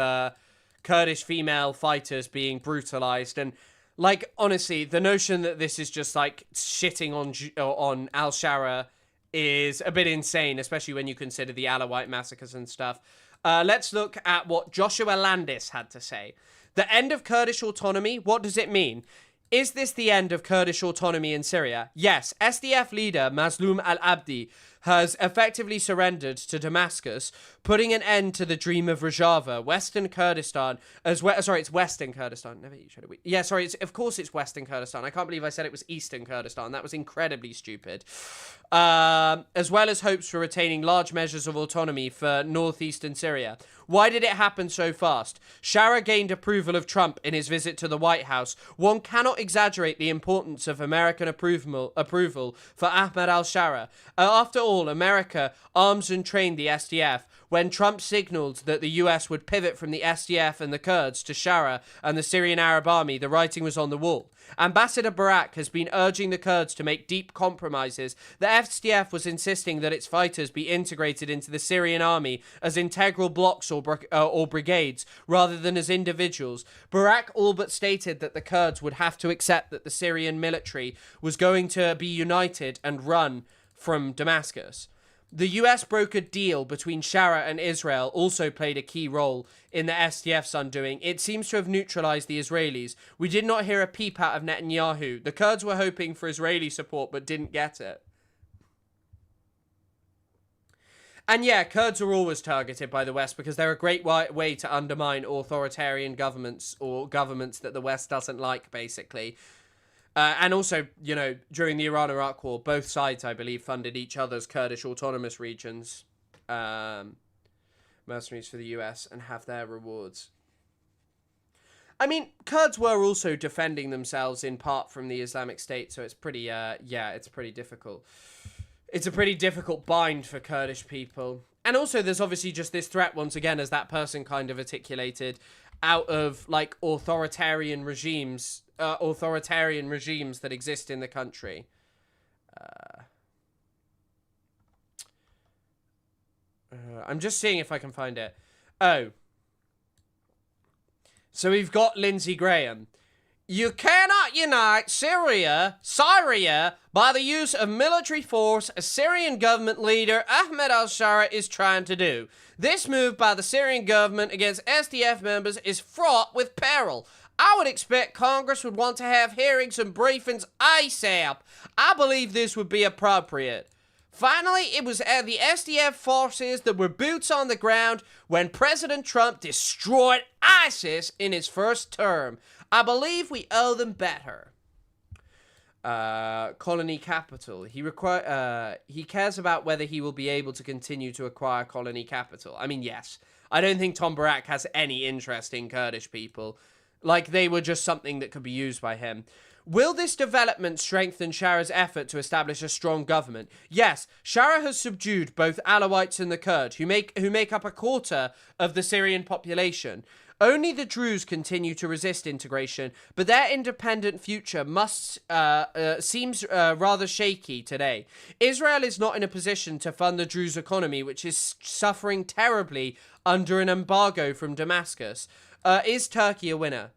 Kurdish female fighters being brutalized. And, like, honestly, the notion that this is just, like, shitting on al-Shara is a bit insane, especially when you consider the Alawite massacres and stuff. Let's look at what Joshua Landis had to say. The end of Kurdish autonomy, what does it mean? Is this the end of Kurdish autonomy in Syria? Yes. SDF leader Mazloum al-Abdi has effectively surrendered to Damascus, putting an end to the dream of Rojava, Western Kurdistan, as well. Sorry, it's Western Kurdistan. Never you tried to. Yeah, sorry. Of course, it's Western Kurdistan. I can't believe I said it was Eastern Kurdistan. That was incredibly stupid. As well as hopes for retaining large measures of autonomy for northeastern Syria. Why did it happen so fast? Shara gained approval of Trump in his visit to the White House. One cannot exaggerate the importance of American approval for Ahmed al-Shara. After all, all, America arms and trained the SDF. When Trump signaled that the US would pivot from the SDF and the Kurds to Shara and the Syrian Arab Army, the writing was on the wall. Ambassador Barak has been urging the Kurds to make deep compromises. The SDF was insisting that its fighters be integrated into the Syrian army as integral blocks or brigades, rather than as individuals. Barak all but stated that the Kurds would have to accept that the Syrian military was going to be united and run from Damascus. The US brokered deal between Shara and Israel also played a key role in the SDF's undoing. It seems to have neutralized the Israelis. We did not hear a peep out of Netanyahu. The Kurds were hoping for Israeli support but didn't get it. And yeah, Kurds are always targeted by the West because they're a great way to undermine authoritarian governments or governments that the West doesn't like, basically. And also, you know, during the Iran-Iraq war, both sides, I believe, funded each other's Kurdish autonomous regions, mercenaries for the US, and have their rewards. I mean, Kurds were also defending themselves in part from the Islamic State, so it's pretty, it's pretty difficult. It's a pretty difficult bind for Kurdish people. And also, there's obviously just this threat, once again, as that person kind of articulated, out of, like, authoritarian regimes that exist in the country. I'm just seeing if I can find it. Oh. So we've got Lindsey Graham. You cannot unite Syria by the use of military force, as Syrian government leader Ahmed al-Shara is trying to do. This move by the Syrian government against SDF members is fraught with peril. I would expect Congress would want to have hearings and briefings ASAP. I believe this would be appropriate. Finally, it was the SDF forces that were boots on the ground when President Trump destroyed ISIS in his first term. I believe we owe them better. Colony capital. He cares about whether he will be able to continue to acquire colony capital. I mean, yes. I don't think Tom Barak has any interest in Kurdish people. Like, they were just something that could be used by him. Will this development strengthen Shara's effort to establish a strong government? Yes, Shara has subdued both Alawites and the Kurd, who make up a quarter of the Syrian population. Only the Druze continue to resist integration, but their independent future seems rather shaky today. Israel is not in a position to fund the Druze economy, which is suffering terribly under an embargo from Damascus. Is Turkey a winner?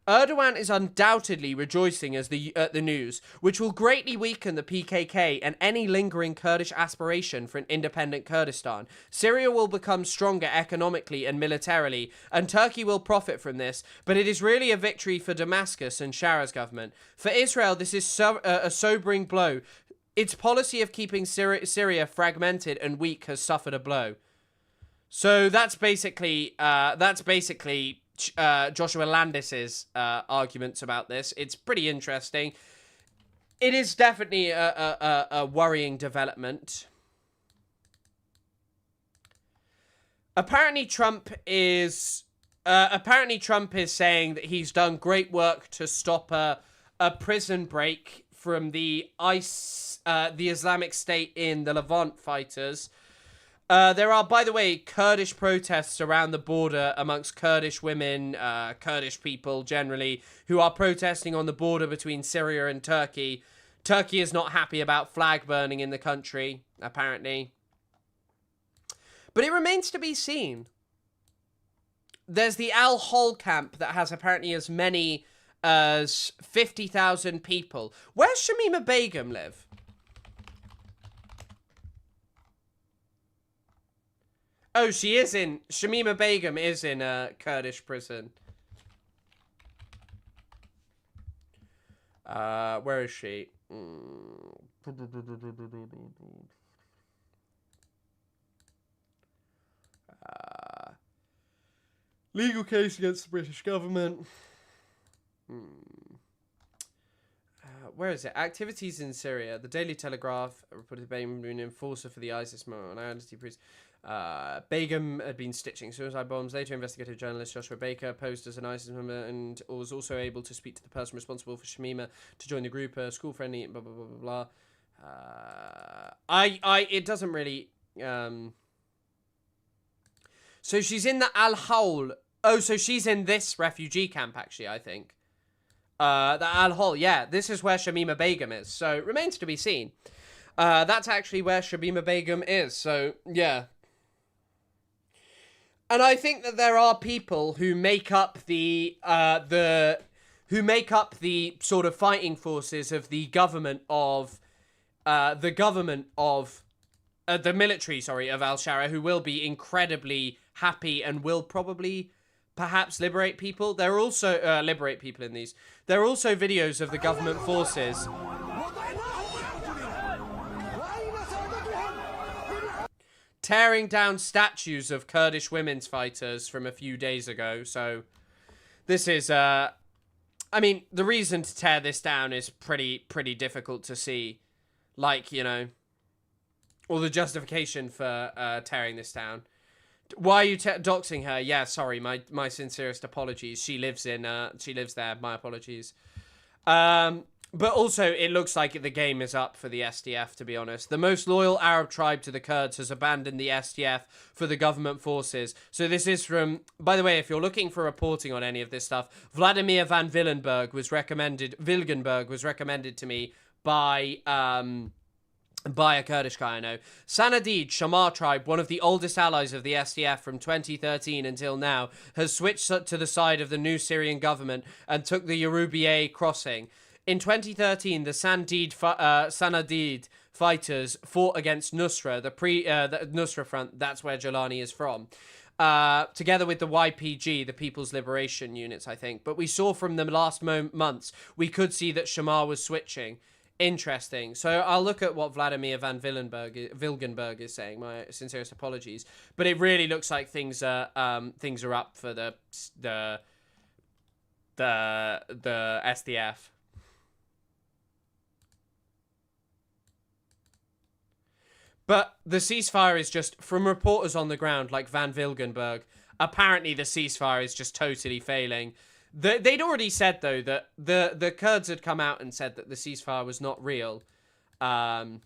Erdogan is undoubtedly rejoicing at the news, which will greatly weaken the PKK and any lingering Kurdish aspiration for an independent Kurdistan. Syria will become stronger economically and militarily, and Turkey will profit from this, but it is really a victory for Damascus and Shara's government. For Israel, this is a sobering blow. Its policy of keeping Syria fragmented and weak has suffered a blow. So that's basically Joshua Landis's arguments about this. It's pretty interesting. It is definitely a worrying development. Apparently Trump is saying that he's done great work to stop a prison break from the Islamic State in the Levant fighters. There are, by the way, Kurdish protests around the border amongst Kurdish women, Kurdish people generally, who are protesting on the border between Syria and Turkey. Turkey is not happy about flag burning in the country, apparently. But it remains to be seen. There's the Al-Hol camp that has apparently as many as 50,000 people. Where's Shamima Begum live? Oh, Shamima Begum is in a Kurdish prison. Where is she? Legal case against the British government. Where is it? Activities in Syria. The Daily Telegraph reported Begum being an enforcer for the ISIS minority priest. Begum had been stitching suicide bombs. Later, investigative journalist Joshua Baker posed as an ISIS member and was also able to speak to the person responsible for Shamima to join the group. School friendly, blah, blah, blah, blah, blah. It doesn't really. So she's in the Al Hol. Oh, so she's in this refugee camp, actually, I think. The Al Hol, yeah. This is where Shamima Begum is. So, remains to be seen. That's actually where Shamima Begum is. So, yeah. And I think that there are people who make up the sort of fighting forces of the government of, the military, of Al-Shara, who will be incredibly happy and will probably perhaps liberate people. There are also liberate people in these. There are also videos of the government forces tearing down statues of Kurdish women's fighters from a few days ago. So this is I mean, the reason to tear this down is pretty difficult to see. Like, you know, or the justification for tearing this down. Why are you doxing her? Yeah, sorry, my sincerest apologies. She lives there. My apologies. But also, it looks like the game is up for the SDF, to be honest. The most loyal Arab tribe to the Kurds has abandoned the SDF for the government forces. So this is from, by the way, if you're looking for reporting on any of this stuff, Vladimir van Wilgenburg was recommended to me by a Kurdish guy I know. Sanadid, Shamar tribe, one of the oldest allies of the SDF from 2013 until now, has switched to the side of the new Syrian government and took the Yarubiye crossing. In 2013, the Sanadid fighters fought against Nusra, the Nusra Front, that's where Jolani is from, together with the YPG, the People's Liberation Units, I think. But we saw from the last months, we could see that Shamar was switching. Interesting. So I'll look at what Vladimir van Wilgenburg is saying. My sincerest apologies, but it really looks like things are up for the SDF. But the ceasefire is just, from reporters on the ground like Van Wilgenburg, apparently the ceasefire is just totally failing. They'd already said, though, that the Kurds had come out and said that the ceasefire was not real. Here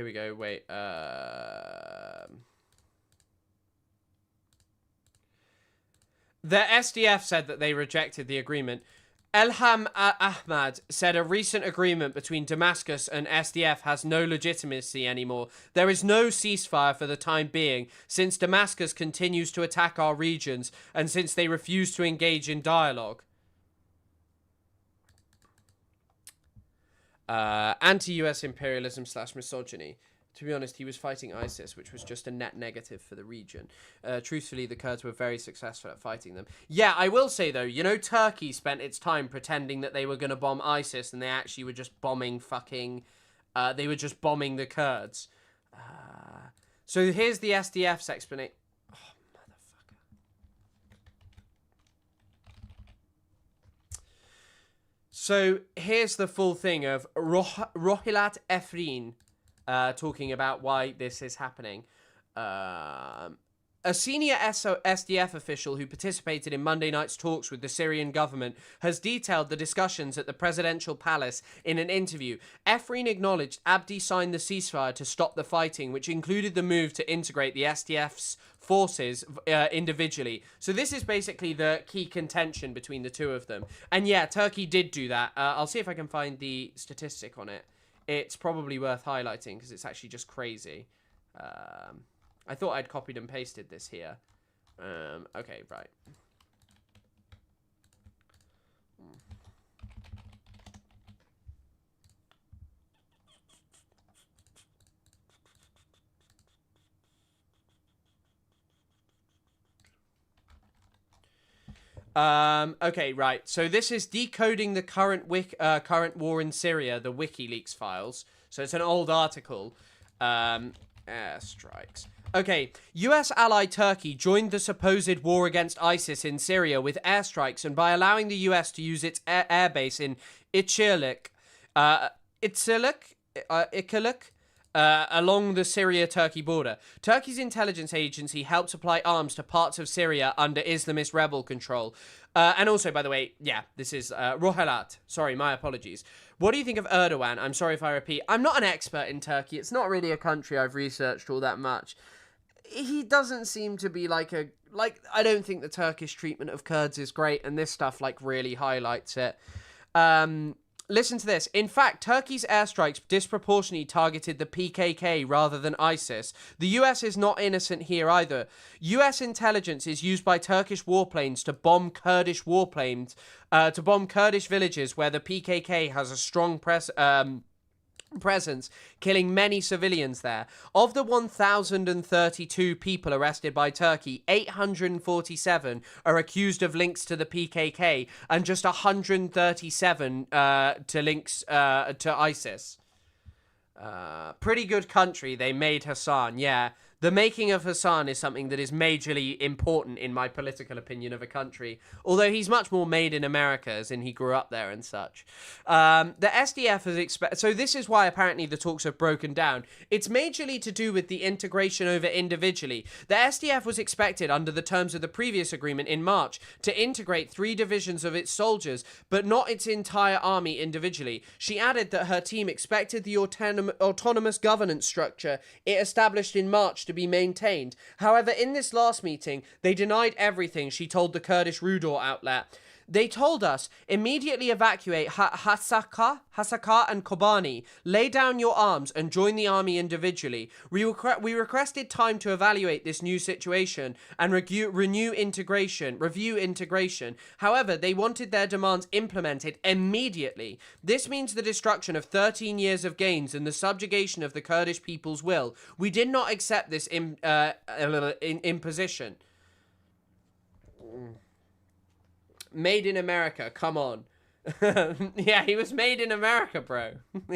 we go. Wait. The SDF said that they rejected the agreement. Elham Ahmad said a recent agreement between Damascus and SDF has no legitimacy anymore. There is no ceasefire for the time being, since Damascus continues to attack our regions and since they refuse to engage in dialogue. Anti-US imperialism / misogyny. To be honest, he was fighting ISIS, which was just a net negative for the region. Truthfully, the Kurds were very successful at fighting them. Yeah, I will say, though, you know, Turkey spent its time pretending that they were going to bomb ISIS, and they actually were just bombing they were just bombing the Kurds. So here's the SDF's explanation. Oh, motherfucker. So here's the full thing of Rohilat Efrin, talking about why this is happening. A senior SDF official who participated in Monday night's talks with the Syrian government has detailed the discussions at the presidential palace in an interview. Efrin acknowledged Abdi signed the ceasefire to stop the fighting, which included the move to integrate the SDF's forces individually. So this is basically the key contention between the two of them. And yeah, Turkey did do that. I'll see if I can find the statistic on it. It's probably worth highlighting because it's actually just crazy. I thought I'd copied and pasted this here. Okay, right. Okay, right. So this is decoding the current war in Syria, the WikiLeaks files. So it's an old article. Airstrikes. Okay, US ally Turkey joined the supposed war against ISIS in Syria with airstrikes, and by allowing the US to use its airbase in Ikirlik, along the Syria-Turkey border. Turkey's intelligence agency helped supply arms to parts of Syria under Islamist rebel control. And also, by the way, yeah, this is Rohilat. Sorry, my apologies. What do you think of Erdogan? I'm sorry if I repeat. I'm not an expert in Turkey. It's not really a country I've researched all that much. He doesn't seem to be I don't think the Turkish treatment of Kurds is great, and this stuff really highlights it. Listen to this. In fact, Turkey's airstrikes disproportionately targeted the PKK rather than ISIS. The US is not innocent here either. US intelligence is used by Turkish warplanes to bomb Kurdish villages where the PKK has a strong presence, killing many civilians there. Of the 1,032 people arrested by Turkey, 847 are accused of links to the PKK, and just 137 to links to ISIS. Pretty good country they made Hassan, yeah. The making of Hassan is something that is majorly important in my political opinion of a country, although he's much more made in America, as in he grew up there and such. The SDF has so this is why apparently the talks have broken down. It's majorly to do with the integration over individually. The SDF was expected, under the terms of the previous agreement in March, to integrate 3 divisions of its soldiers, but not its entire army individually. She added that her team expected the autonomous governance structure it established in March to be maintained. However, in this last meeting, they denied everything, she told the Kurdish Rudor outlet. They told us, immediately evacuate Hasaka and Kobani, lay down your arms and join the army individually. We requested time to evaluate this new situation and review integration. However, they wanted their demands implemented immediately. This means the destruction of 13 years of gains and the subjugation of the Kurdish people's will. We did not accept this imposition. Made in America, come on. Yeah, he was made in America, bro.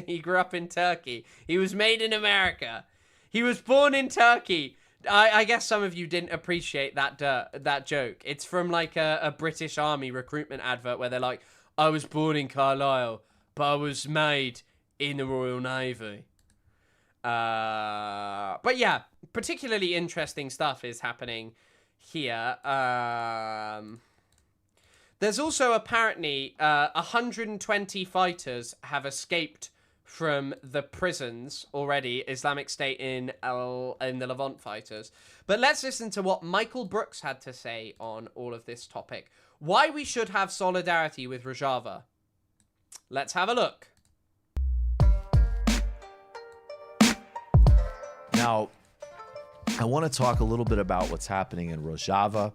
He grew up in Turkey. He was made in America. He was born in Turkey. I guess some of you didn't appreciate that joke. It's from a British Army recruitment advert where they're like, I was born in Carlisle, but I was made in the Royal Navy. But yeah, particularly interesting stuff is happening here. There's also apparently 120 fighters have escaped from the prisons already, Islamic State in the Levant fighters. But let's listen to what Michael Brooks had to say on all of this topic. Why we should have solidarity with Rojava. Let's have a look. Now, I want to talk a little bit about what's happening in Rojava.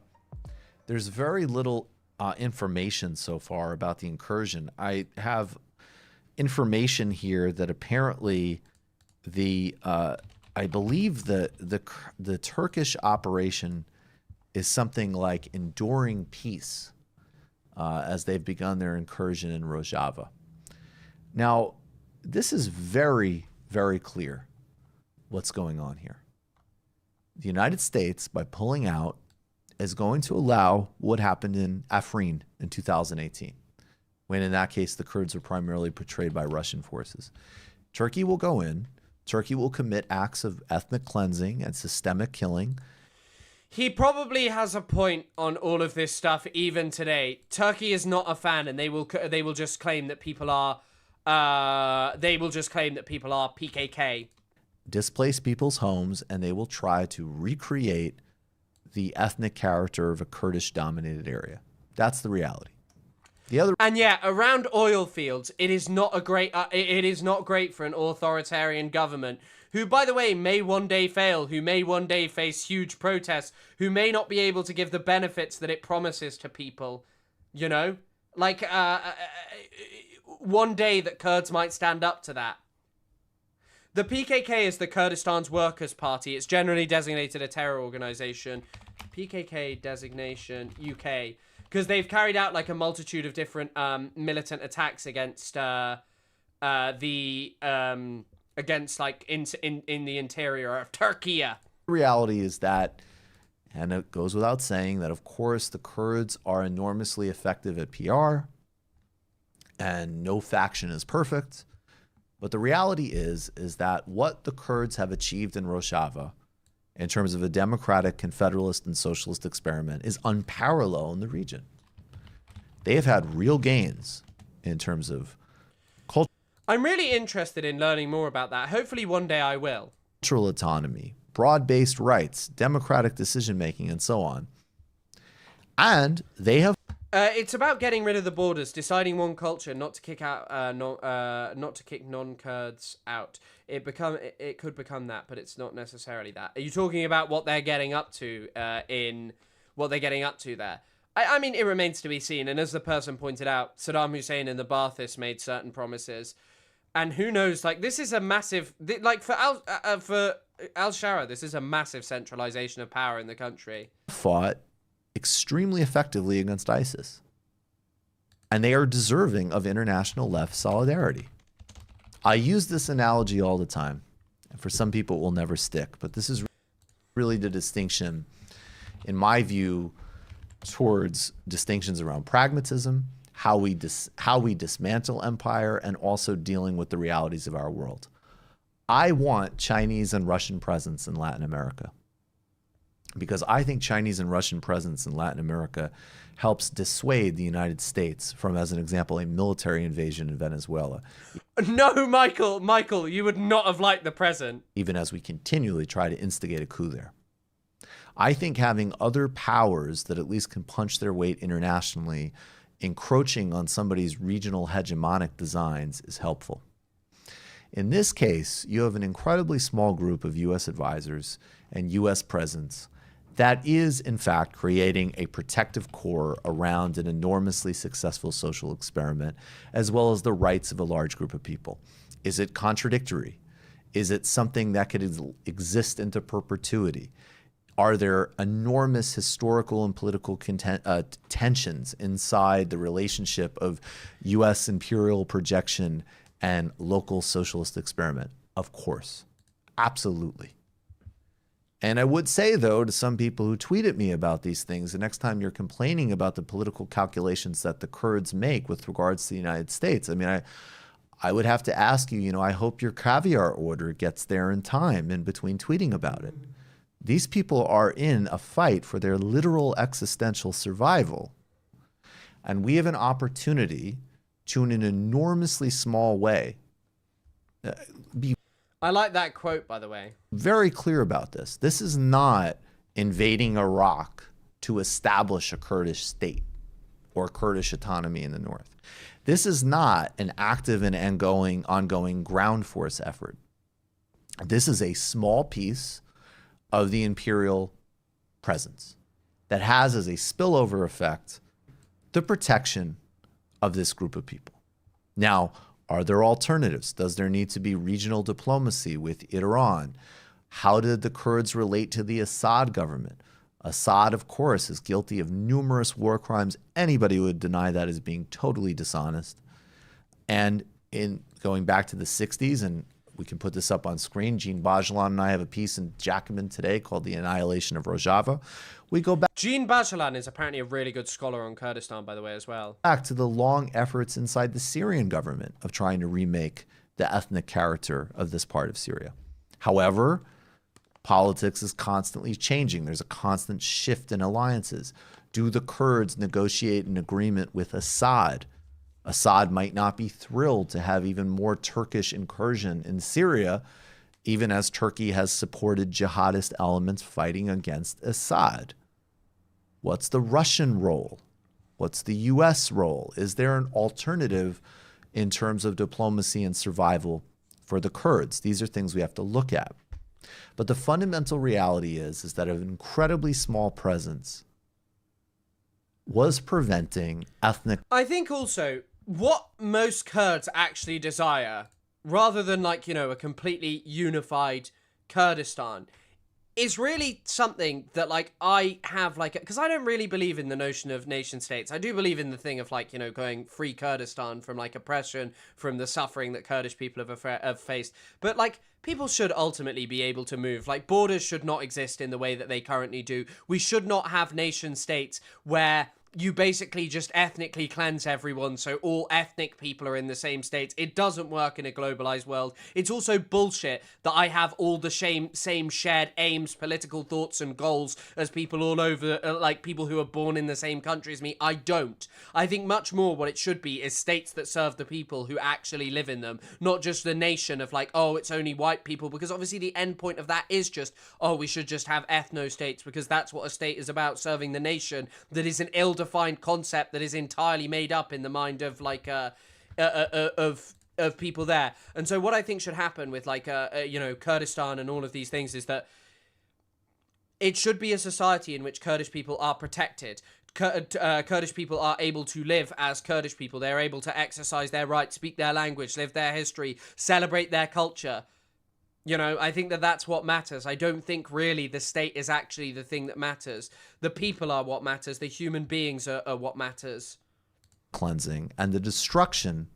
There's very little information so far about the incursion. I have information here that apparently I believe the Turkish operation is something like Enduring Peace, as they've begun their incursion in Rojava. Now, this is very, very clear what's going on here. The United States, by pulling out, is going to allow what happened in Afrin in 2018, when in that case the Kurds were primarily portrayed by Russian forces. Turkey will go in, Turkey will commit acts of ethnic cleansing and systemic killing. He probably has a point on all of this stuff even today. Turkey is not a fan, and they will just claim that people are PKK. Displace people's homes, and they will try to recreate the ethnic character of a Kurdish-dominated area. That's the reality. And yeah, around oil fields, it is not great for an authoritarian government, who, by the way, may one day fail, who may one day face huge protests, who may not be able to give the benefits that it promises to people. You know, one day that Kurds might stand up to that. The PKK is the Kurdistan's Workers' Party. It's generally designated a terror organization. PKK designation UK, because they've carried out a multitude of different militant attacks against in the interior of Turkey. The reality is that, and it goes without saying that, of course, the Kurds are enormously effective at PR, and no faction is perfect. But the reality is that what the Kurds have achieved in Rojava, in terms of a democratic, confederalist, and socialist experiment, is unparalleled in the region. They have had real gains in terms of culture. I'm really interested in learning more about that. Hopefully one day I will. Cultural autonomy, broad-based rights, democratic decision-making, and so on. And they have... It's about getting rid of the borders, deciding one culture, not to kick out, not to kick non-Kurds out. It could become that, but it's not necessarily that. Are you talking about what they're getting up to there? I mean, it remains to be seen. And as the person pointed out, Saddam Hussein and the Baathists made certain promises, and who knows? Like, this is a massive, like for al-Shara, this is a massive centralization of power in the country. Fought extremely effectively against ISIS. And they are deserving of international left solidarity. I use this analogy all the time. And for some people, it will never stick. But this is really the distinction, in my view, towards distinctions around pragmatism, how we dismantle empire, and also dealing with the realities of our world. I want Chinese and Russian presence in Latin America, because I think Chinese and Russian presence in Latin America helps dissuade the United States from, as an example, a military invasion in Venezuela. No, Michael, you would not have liked the present. Even as we continually try to instigate a coup there. I think having other powers that at least can punch their weight internationally, encroaching on somebody's regional hegemonic designs, is helpful. In this case, you have an incredibly small group of U.S. advisors and U.S. presence that is, in fact, creating a protective core around an enormously successful social experiment, as well as the rights of a large group of people. Is it contradictory? Is it something that could exist into perpetuity? Are there enormous historical and political tensions inside the relationship of U.S. imperial projection and local socialist experiment? Of course. Absolutely. And I would say, though, to some people who tweet at me about these things, the next time you're complaining about the political calculations that the Kurds make with regards to the United States, I mean, I would have to ask you, I hope your caviar order gets there in time in between tweeting about it. These people are in a fight for their literal existential survival. And we have an opportunity to, in an enormously small way, be I like that quote, by the way. very clear about this. This is not invading Iraq to establish a Kurdish state or Kurdish autonomy in the north. This is not an active and ongoing ground force effort. This is a small piece of the imperial presence that has as a spillover effect the protection of this group of people. Now, are there alternatives? Does there need to be regional diplomacy with Iran? How did the Kurds relate to the Assad government? Assad, of course, is guilty of numerous war crimes. Anybody would deny that as being totally dishonest. And in going back to the 60s, and we can put this up on screen, Jean Bajalan and I have a piece in Jacobin today called The Annihilation of Rojava. We go back. Jean Bajalan is apparently a really good scholar on Kurdistan, by the way, as well. Back to the long efforts inside the Syrian government of trying to remake the ethnic character of this part of Syria. However, politics is constantly changing. There's a constant shift in alliances. Do the Kurds negotiate an agreement with Assad? Assad might not be thrilled to have even more Turkish incursion in Syria, even as Turkey has supported jihadist elements fighting against Assad. What's the Russian role? What's the U.S. role? Is there an alternative in terms of diplomacy and survival for the Kurds? These are things we have to look at. But the fundamental reality is that an incredibly small presence was preventing ethnic... I think also what most Kurds actually desire, rather than a completely unified Kurdistan, is really something that I have because I don't really believe in the notion of nation states. I do believe in the thing of going free Kurdistan from oppression, from the suffering that Kurdish people have faced. But people should ultimately be able to move. Borders should not exist in the way that they currently do. We should not have nation states where you basically just ethnically cleanse everyone so all ethnic people are in the same states. It doesn't work in a globalized world. It's also bullshit that I have all the same shared aims, political thoughts and goals as people all over, like people who are born in the same country as me. I don't. I think much more what it should be is states that serve the people who actually live in them, not just the nation of like, oh, it's only white people, because obviously the end point of that is just, oh, we should just have ethno-states because that's what a state is about, serving the nation. That is an ill-defined concept that is entirely made up in the mind of like of people there. And so what I think should happen with like you know, Kurdistan and all of these things is that it should be a society in which Kurdish people are protected. Kurdish people are able to live as Kurdish people. They're able to exercise their rights, speak their language, live their history, celebrate their culture. You know, I think that that's what matters. I don't think really the state is actually the thing that matters. The people are what matters. The human beings are what matters. Cleansing and the destruction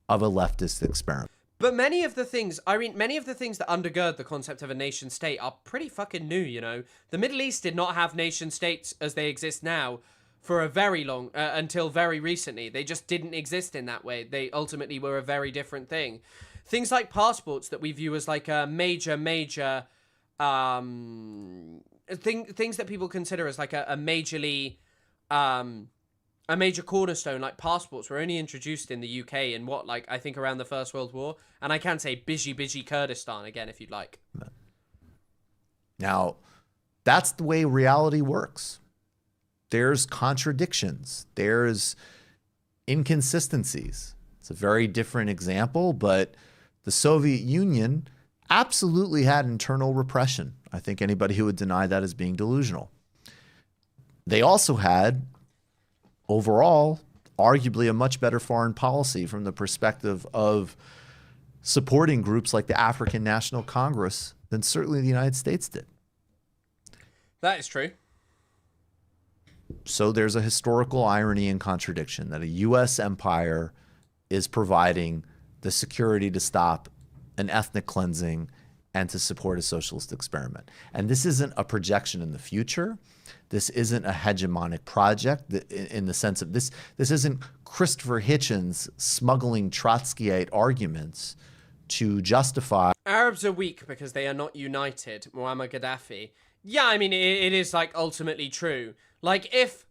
of a leftist experiment. But many of the things that undergird the concept of a nation state are pretty fucking new, you know. The Middle East did not have nation states as they exist now for a very long, until very recently. They just didn't exist in that way. They ultimately were a very different thing. Things like passports that we view as like a major things that people consider as like a major cornerstone, like passports, were only introduced in the UK in what, like, I think around the First World War. And I can say Biji Kurdistan again if you'd like. Now, that's the way reality works. There's contradictions. There's inconsistencies. It's a very different example, but the Soviet Union absolutely had internal repression. I think anybody who would deny that is being delusional. They also had, overall, arguably a much better foreign policy from the perspective of supporting groups like the African National Congress than certainly the United States did. That is true. So there's a historical irony and contradiction that a U.S. empire is providing the security to stop an ethnic cleansing and to support a socialist experiment. And this isn't a projection in the future. This isn't a hegemonic project in the sense of this isn't Christopher Hitchens smuggling Trotskyite arguments to justify. Arabs are weak because they are not united, Muammar Gaddafi. Yeah, I mean, it is like ultimately true. Like if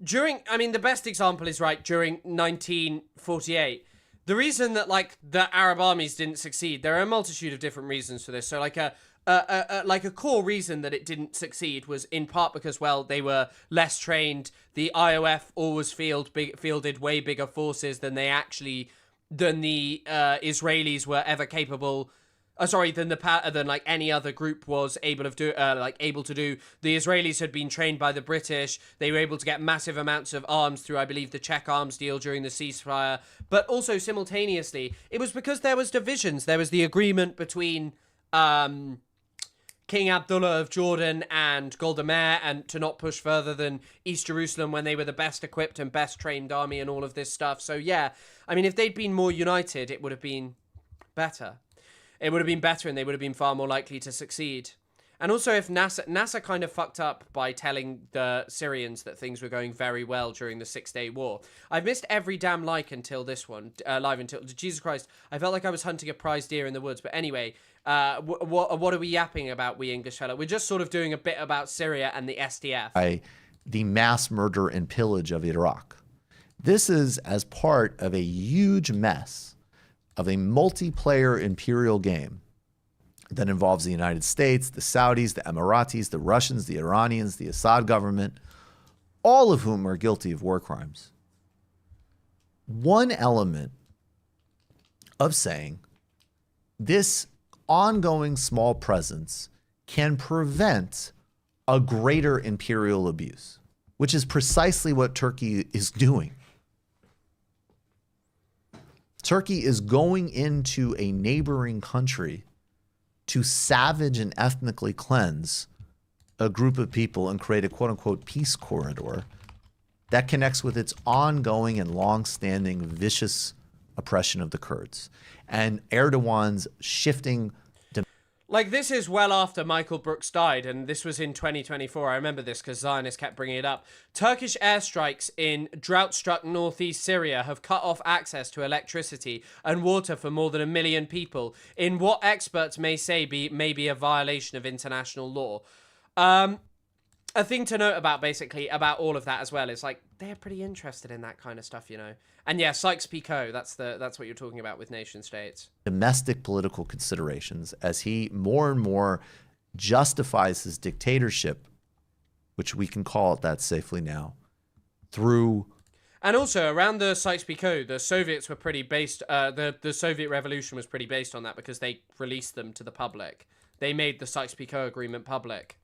the best example is right during 1948. The reason that like the Arab armies didn't succeed, there are a multitude of different reasons for this. So like a core reason that it didn't succeed was in part because, well, they were less trained. The IOF always fielded way bigger forces than the Israelis were ever capable. Than like any other group was able to do. The Israelis had been trained by the British. They were able to get massive amounts of arms through, I believe, the Czech arms deal during the ceasefire. But also simultaneously, it was because there was divisions. There was the agreement between King Abdullah of Jordan and Golda Meir, and to not push further than East Jerusalem when they were the best equipped and best trained army and all of this stuff. So yeah, I mean, if they'd been more united, it would have been better. It would have been better and they would have been far more likely to succeed. And also if NASA kind of fucked up by telling the Syrians that things were going very well during the 6-Day War. I've missed every damn like until this one, live until, Jesus Christ, I felt like I was hunting a prize deer in the woods. But anyway, what are we yapping about, we English fellow? We're just sort of doing a bit about Syria and the SDF. The mass murder and pillage of Iraq. This is as part of a huge mess of a multiplayer imperial game that involves the United States, the Saudis, the Emiratis, the Russians, the Iranians, the Assad government, all of whom are guilty of war crimes. One element of saying this ongoing small presence can prevent a greater imperial abuse, which is precisely what Turkey is doing. Turkey is going into a neighboring country to savage and ethnically cleanse a group of people and create a quote-unquote peace corridor that connects with its ongoing and long-standing vicious oppression of the Kurds. And Erdogan's shifting Like, this is well after Michael Brooks died, and this was in 2024. I remember this because Zionists kept bringing it up. Turkish airstrikes in drought-struck northeast Syria have cut off access to electricity and water for more than 1 million people, in what experts may say may be a violation of international law. A thing to note about, basically, about all of that as well is, like, they're pretty interested in that kind of stuff, you know. And yeah, Sykes-Picot, that's what you're talking about with nation states. Domestic political considerations as he more and more justifies his dictatorship, which we can call it that safely now, through... And also, around the Sykes-Picot, the Soviets were pretty based... the Soviet Revolution was pretty based on that because they released them to the public. They made the Sykes-Picot Agreement public.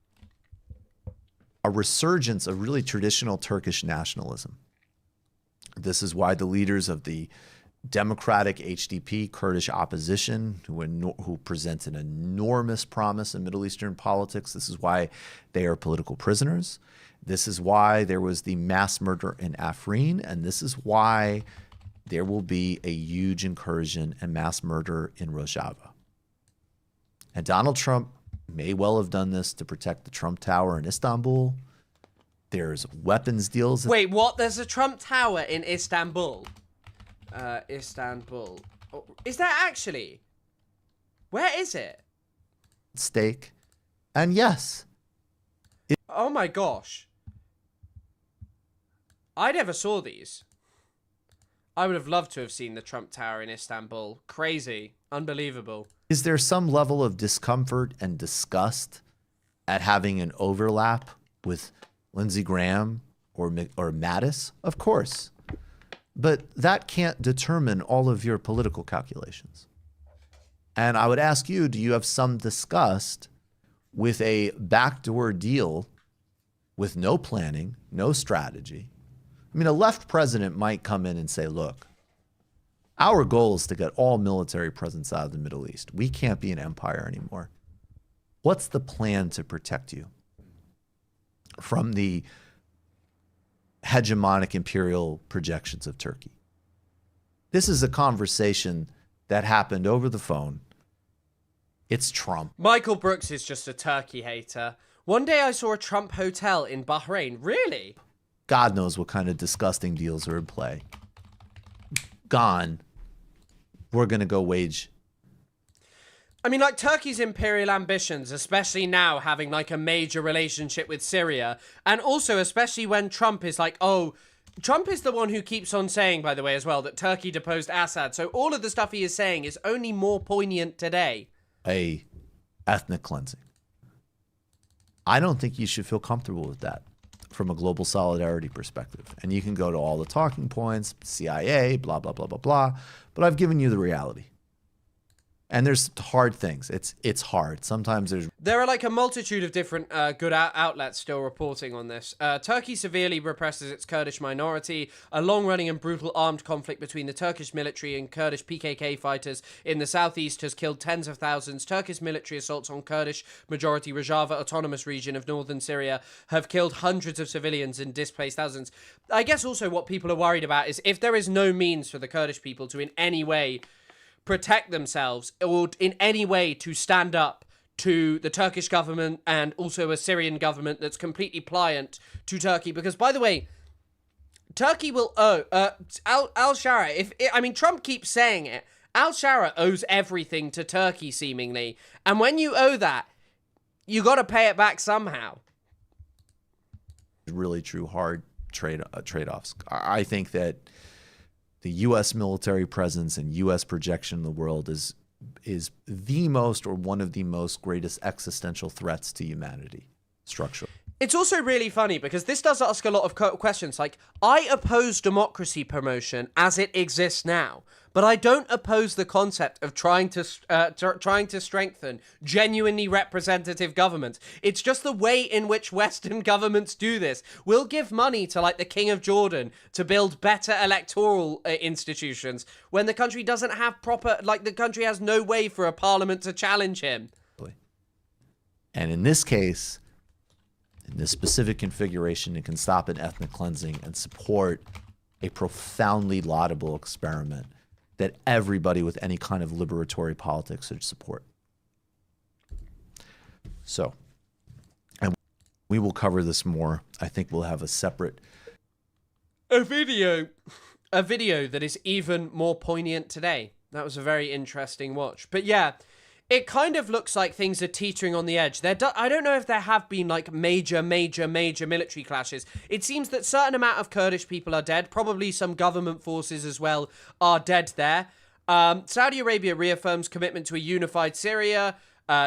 A resurgence of really traditional Turkish nationalism. This is why the leaders of the democratic HDP Kurdish opposition, who present an enormous promise in Middle Eastern politics, this is why they are political prisoners. This is why there was the mass murder in Afrin, and this is why there will be a huge incursion and mass murder in Rojava. And Donald Trump may well have done this to protect the Trump Tower in Istanbul. There's weapons deals. Wait, what? There's a Trump Tower in Istanbul. Istanbul. Oh, is there actually? Where is it? Stake. And yes. Oh my gosh. I never saw these. I would have loved to have seen the Trump Tower in Istanbul. Crazy. Unbelievable. Is there some level of discomfort and disgust at having an overlap with Lindsey Graham or Mattis? Of course. But that can't determine all of your political calculations. And I would ask you, do you have some disgust with a backdoor deal with no planning, no strategy? I mean, a left president might come in and say, look, our goal is to get all military presence out of the Middle East. We can't be an empire anymore. What's the plan to protect you from the hegemonic imperial projections of Turkey? This is a conversation that happened over the phone. It's Trump. Michael Brooks is just a Turkey hater. One day I saw a Trump hotel in Bahrain. Really? God knows what kind of disgusting deals are in play. Gone. We're going to go wage. I mean, like, Turkey's imperial ambitions, especially now having, like, a major relationship with Syria, and also especially when Trump is like, oh, Trump is the one who keeps on saying, by the way, as well, that Turkey deposed Assad, so all of the stuff he is saying is only more poignant today. A ethnic cleansing. I don't think you should feel comfortable with that from a global solidarity perspective. And you can go to all the talking points, CIA, blah, blah, blah, blah, blah. But I've given you the reality. And there's hard things. It's hard. Sometimes there are like a multitude of different good outlets still reporting on this. Turkey severely represses its Kurdish minority. A long-running and brutal armed conflict between the Turkish military and Kurdish PKK fighters in the southeast has killed tens of thousands. Turkish military assaults on Kurdish majority Rojava autonomous region of northern Syria have killed hundreds of civilians and displaced thousands. I guess also what people are worried about is if there is no means for the Kurdish people to in any way protect themselves or in any way to stand up to the Turkish government and also a Syrian government that's completely pliant to Turkey. Because, by the way, Turkey will owe al-Shara. Trump keeps saying it. Al-Shara owes everything to Turkey, seemingly. And when you owe that, you got to pay it back somehow. Really true hard trade-offs. I think that the U.S. military presence and U.S. projection in the world is the most or one of the most greatest existential threats to humanity structurally. It's also really funny because this does ask a lot of questions. Like, I oppose democracy promotion as it exists now, but I don't oppose the concept of trying to strengthen genuinely representative governments. It's just the way in which Western governments do this. We'll give money to, like, the King of Jordan to build better electoral institutions when the country doesn't have proper, like, the country has no way for a parliament to challenge him. And in this case, in this specific configuration, it can stop an ethnic cleansing and support a profoundly laudable experiment that everybody with any kind of liberatory politics should support. So, and we will cover this more. I think we'll have a separate a video that is even more poignant today. That was a very interesting watch. But yeah, it kind of looks like things are teetering on the edge. I don't know if there have been like major military clashes. It seems that certain amount of Kurdish people are dead. Probably some government forces as well are dead there. Saudi Arabia reaffirms commitment to a unified Syria.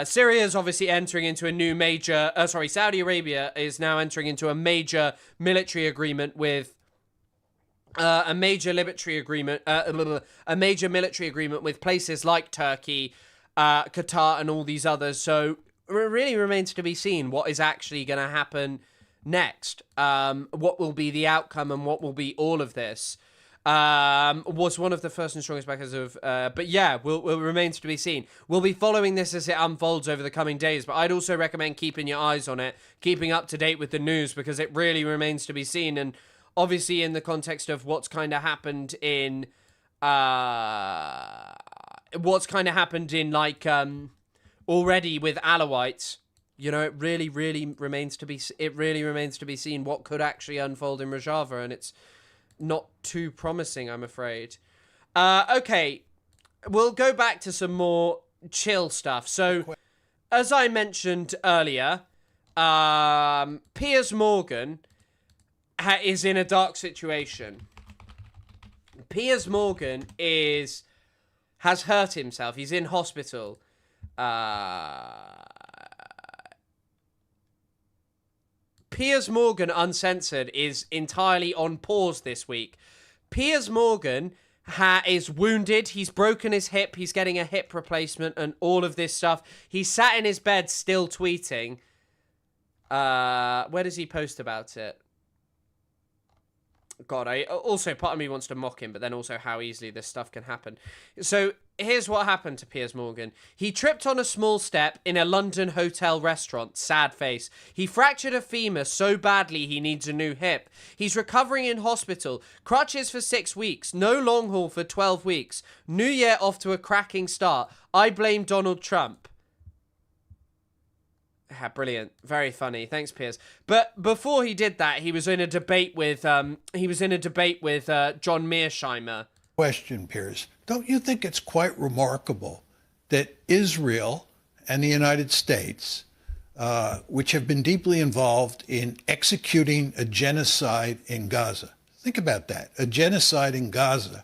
Syria is obviously entering into a new major... Saudi Arabia is now entering into a major military agreement with... a major military agreement with places like Turkey, Qatar, and all these others. So it really remains to be seen what is actually going to happen next. What will be the outcome and what will be all of this. Was one of the first and strongest backers of... but yeah, will remains to be seen. We'll be following this as it unfolds over the coming days, but I'd also recommend keeping your eyes on it, keeping up to date with the news, because it really remains to be seen. And obviously in the context of what's kind of happened in... already with Alawites, you know, it really remains to be seen what could actually unfold in Rojava, and it's not too promising, I'm afraid. Okay, we'll go back to some more chill stuff. So, as I mentioned earlier, Piers Morgan is in a dark situation. Piers Morgan has hurt himself. He's in hospital. Piers Morgan Uncensored is entirely on pause this week. Piers Morgan is wounded. He's broken his hip. He's getting a hip replacement and all of this stuff. He's sat in his bed still tweeting. Where does he post about it? God, also part of me wants to mock him, but then also how easily this stuff can happen. So here's what happened to Piers Morgan. He tripped on a small step in a London hotel restaurant. Sad face. He fractured a femur so badly he needs a new hip. He's recovering in hospital. Crutches for 6 weeks. No long haul for 12 weeks. New Year off to a cracking start. I blame Donald Trump. Yeah, brilliant. Very funny. Thanks, Piers. But before he did that, he was in a debate with John Mearsheimer. Question, Piers. Don't you think it's quite remarkable that Israel and the United States, which have been deeply involved in executing a genocide in Gaza, think about that, a genocide in Gaza,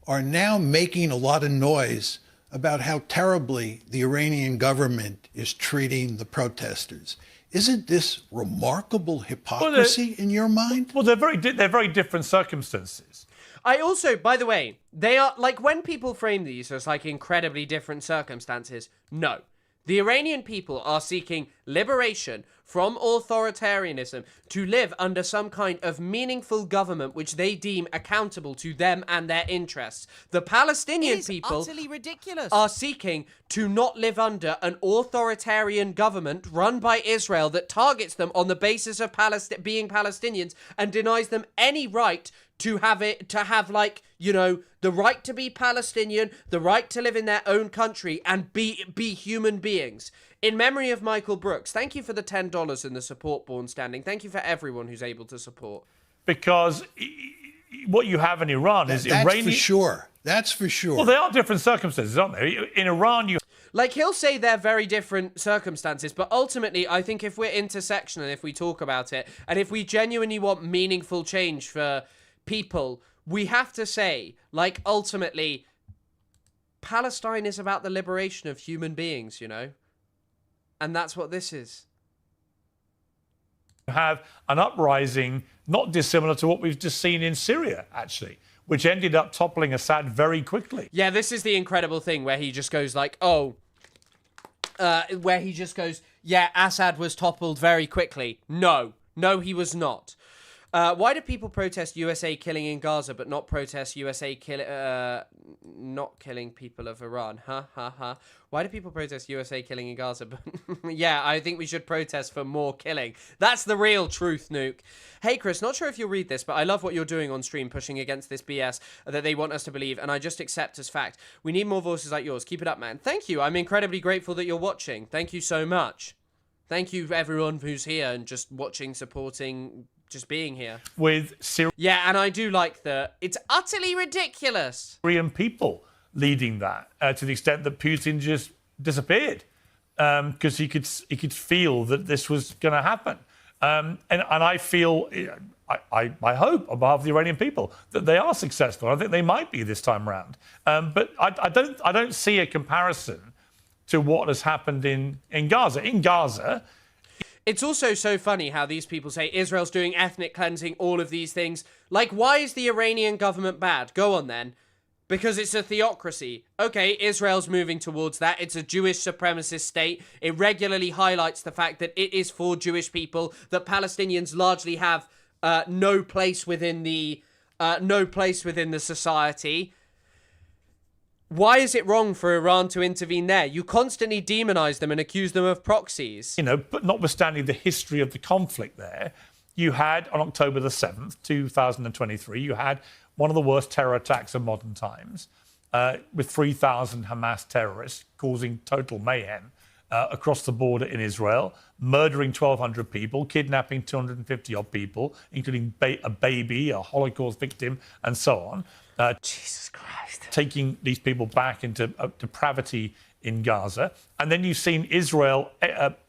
are now making a lot of noise about how terribly the Iranian government is treating the protesters. Isn't this remarkable hypocrisy in your mind? Well, they're very different circumstances. I also, by the way, they are, like, when people frame these as, like, incredibly different circumstances, no. The Iranian people are seeking liberation from authoritarianism to live under some kind of meaningful government which they deem accountable to them and their interests. The Palestinian people utterly ridiculous. Are seeking to not live under an authoritarian government run by Israel that targets them on the basis of being Palestinians and denies them any right to have like, you know, the right to be Palestinian, the right to live in their own country and be human beings. In memory of Michael Brooks, thank you for the $10 in the support born standing. Thank you for everyone who's able to support. Because what you have in Iran is That's Iranian... for sure. That's for sure. Well, they are different circumstances, aren't they? In Iran, you... Like, he'll say they're very different circumstances, but ultimately, I think if we're intersectional, if we talk about it, and if we genuinely want meaningful change for people, we have to say, like, ultimately, Palestine is about the liberation of human beings, you know? And that's what this is. Have an uprising not dissimilar to what we've just seen in Syria, actually, which ended up toppling Assad very quickly. Yeah, this is the incredible thing where he just goes like, yeah, Assad was toppled very quickly. No, he was not. Why do people protest USA killing in Gaza but not protest USA not killing people of Iran? Why do people protest USA killing in Gaza? But yeah, I think we should protest for more killing. That's the real truth, Nuke. Hey, Chris, not sure if you'll read this, but I love what you're doing on stream, pushing against this BS that they want us to believe, and I just accept as fact. We need more voices like yours. Keep it up, man. Thank you. I'm incredibly grateful that you're watching. Thank you so much. Thank you everyone who's here and just watching, supporting, just being here. With Syrian Yeah, and I do like that. It's utterly ridiculous. people leading that to the extent that Putin just disappeared because he could feel that this was going to happen. And I feel, I hope on behalf of the Iranian people that they are successful. I think they might be this time round. But I don't see a comparison to what has happened in Gaza. In Gaza, it's also so funny how these people say Israel's doing ethnic cleansing, all of these things. Like, why is the Iranian government bad? Go on then. Because it's a theocracy. Okay, Israel's moving towards that. It's a Jewish supremacist state. It regularly highlights the fact that it is for Jewish people, that Palestinians largely have no place within the society. Why is it wrong for Iran to intervene there? You constantly demonize them and accuse them of proxies. But notwithstanding the history of the conflict there, you had, on October the 7th, 2023, you had one of the worst terror attacks of modern times, with 3,000 Hamas terrorists causing total mayhem across the border in Israel, murdering 1,200 people, kidnapping 250-odd people, including a baby, a Holocaust victim, and so on. Jesus Christ. Taking these people back into depravity in Gaza. And then you've seen Israel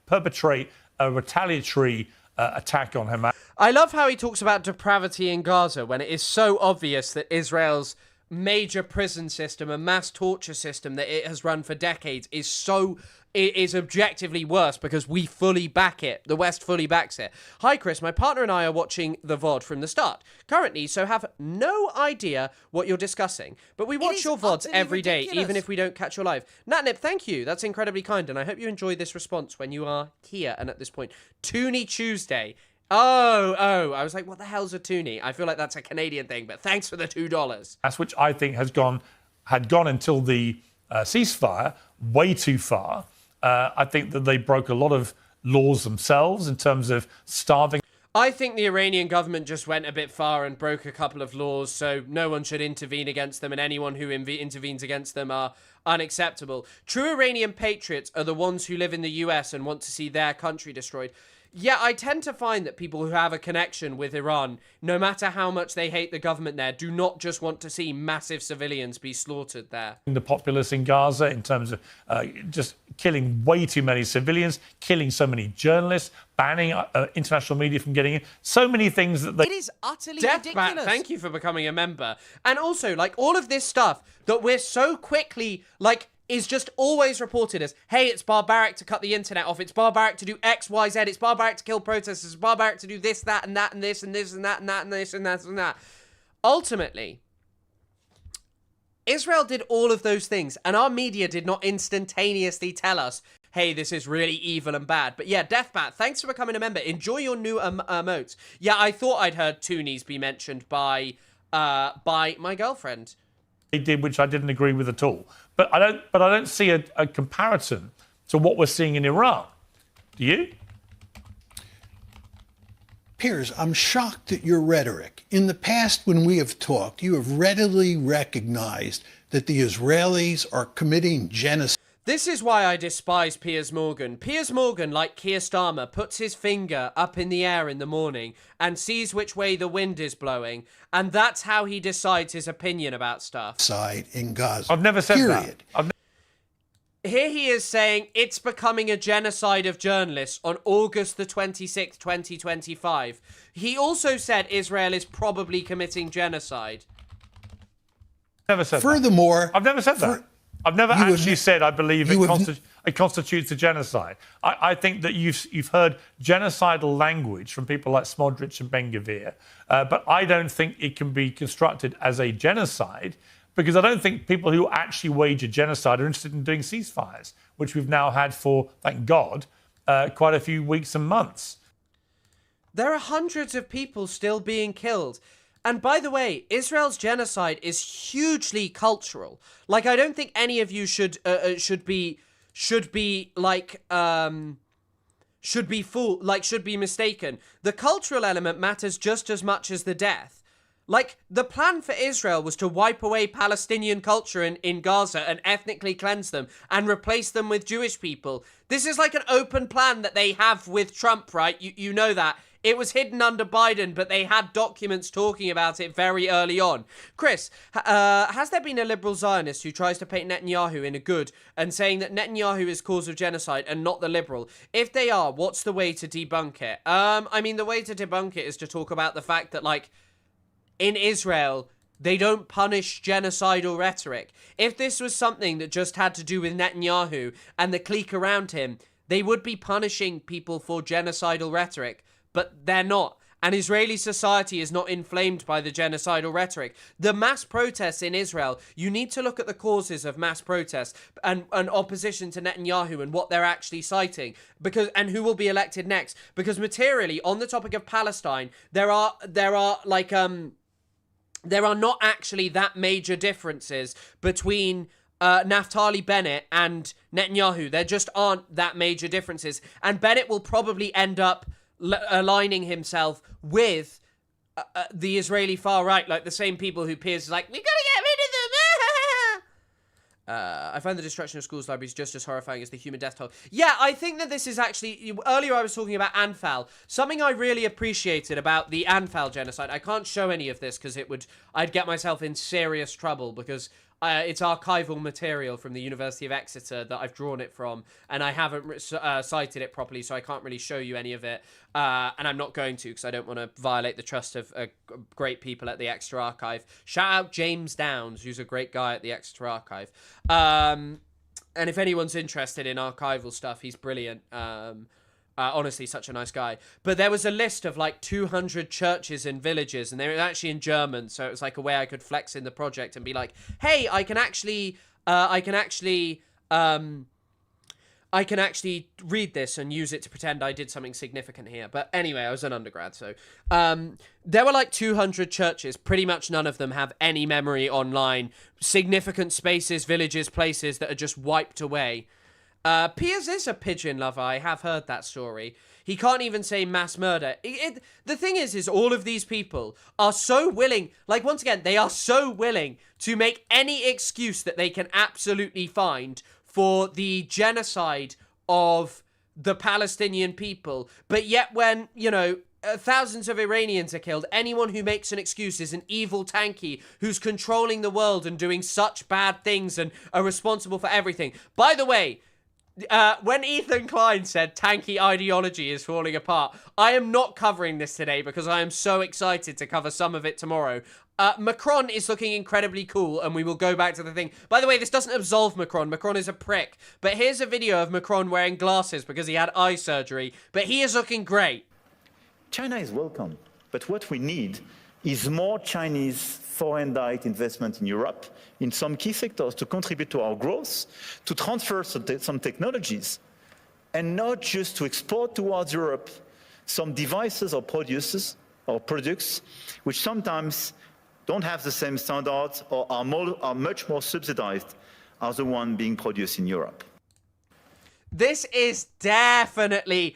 perpetrate a retaliatory attack on Hamas. I love how he talks about depravity in Gaza when it is so obvious that Israel's major prison system and mass torture system that it has run for decades is objectively worse because we fully back it. The West fully backs it. Hi, Chris. My partner and I are watching the VOD from the start currently, so have no idea what you're discussing. But we watch your VODs every day, even if we don't catch your live. Natnip, thank you. That's incredibly kind, and I hope you enjoy this response when you are here and at this point. Toonie Tuesday. Oh, I was like, what the hell's a toonie? I feel like that's a Canadian thing, but thanks for the $2. That's which I think had gone until the ceasefire way too far. I think that they broke a lot of laws themselves in terms of starving. I think the Iranian government just went a bit far and broke a couple of laws, so no one should intervene against them, and anyone who intervenes against them are unacceptable. True Iranian patriots are the ones who live in the US and want to see their country destroyed. Yeah, I tend to find that people who have a connection with Iran, no matter how much they hate the government there, do not just want to see massive civilians be slaughtered there. The populace in Gaza in terms of just killing way too many civilians, killing so many journalists, banning international media from getting in. So many things that they... It is utterly ridiculous. Thank you for becoming a member. And also, like, all of this stuff that we're so quickly, like... is just always reported as, hey, it's barbaric to cut the internet off, it's barbaric to do X, Y, Z, it's barbaric to kill protesters, it's barbaric to do this, that, and that, and this, and this, and that, and that, and this, and that, and that. Ultimately, Israel did all of those things, and our media did not instantaneously tell us, hey, this is really evil and bad. But yeah, Deathbat, thanks for becoming a member. Enjoy your new emotes. Yeah, I thought I'd heard Toonies be mentioned by my girlfriend. They did, which I didn't agree with at all. But I don't see a comparison to what we're seeing in Iran. Do you? Piers, I'm shocked at your rhetoric. In the past, when we have talked, you have readily recognized that the Israelis are committing genocide. This is why I despise Piers Morgan. Piers Morgan, like Keir Starmer, puts his finger up in the air in the morning and sees which way the wind is blowing, and that's how he decides his opinion about stuff. Side in Gaza. I've never said Period. that. Here he is saying it's becoming a genocide of journalists on August the 26th, 2025. He also said Israel is probably committing genocide. Never said Furthermore, that. I've never said that. I've never actually said I believe it constitutes a genocide. I think that you've heard genocidal language from people like Smodrich and Ben-Gvir, but I don't think it can be constructed as a genocide because I don't think people who actually wage a genocide are interested in doing ceasefires, which we've now had for, thank God, quite a few weeks and months. There are hundreds of people still being killed. And by the way, Israel's genocide is hugely cultural. Like, I don't think any of you should be mistaken. The cultural element matters just as much as the death. Like, the plan for Israel was to wipe away Palestinian culture in Gaza and ethnically cleanse them and replace them with Jewish people. This is like an open plan that they have with Trump, right? You know that. It was hidden under Biden, but they had documents talking about it very early on. Chris, has there been a liberal Zionist who tries to paint Netanyahu in a good and saying that Netanyahu is cause of genocide and not the liberal? If they are, what's the way to debunk it? I mean, the way to debunk it is to talk about the fact that, like, in Israel, they don't punish genocidal rhetoric. If this was something that just had to do with Netanyahu and the clique around him, they would be punishing people for genocidal rhetoric, but they're not. And Israeli society is not inflamed by the genocidal rhetoric. The mass protests in Israel, you need to look at the causes of mass protests and opposition to Netanyahu and what they're actually citing, and who will be elected next. Because materially, on the topic of Palestine, there are not actually that major differences between Naftali Bennett and Netanyahu. There just aren't that major differences. And Bennett will probably end up aligning himself with the Israeli far right, like the same people who Piers is like, we gotta get rid of them. I find the destruction of schools, libraries just as horrifying as the human death toll. Yeah, I think that this is actually, earlier I was talking about Anfal. Something I really appreciated about the Anfal genocide, I can't show any of this because I'd get myself in serious trouble because it's archival material from the University of Exeter that I've drawn it from, and I haven't cited it properly, so I can't really show you any of it. And I'm not going to because I don't want to violate the trust of great people at the Exeter Archive. Shout out James Downs, who's a great guy at the Exeter Archive. And if anyone's interested in archival stuff, he's brilliant. Honestly, such a nice guy. But there was a list of like 200 churches and villages, and they were actually in German, so it was like a way I could flex in the project and be like, hey, I can actually read this and use it to pretend I did something significant here. But anyway, I was an undergrad, so there were like 200 churches. Pretty much none of them have any memory online. Significant spaces, villages, places that are just wiped away. Piers is a pigeon lover. I have heard that story. He can't even say mass murder. The thing is all of these people are so willing, like, once again, they are so willing to make any excuse that they can absolutely find for the genocide of the Palestinian people. But yet when, thousands of Iranians are killed, anyone who makes an excuse is an evil tanky who's controlling the world and doing such bad things and are responsible for everything. By the way, when Ethan Klein said tanky ideology is falling apart, I am not covering this today because I am so excited to cover some of it tomorrow. Macron is looking incredibly cool, and we will go back to the thing. By the way, this doesn't absolve Macron. Macron is a prick. But here's a video of Macron wearing glasses because he had eye surgery. But he is looking great. China is welcome, but what we need is more Chinese foreign direct investment in Europe, in some key sectors, to contribute to our growth, to transfer some technologies, and not just to export towards Europe some devices or products which sometimes don't have the same standards or are much more subsidized as the one being produced in Europe. This is definitely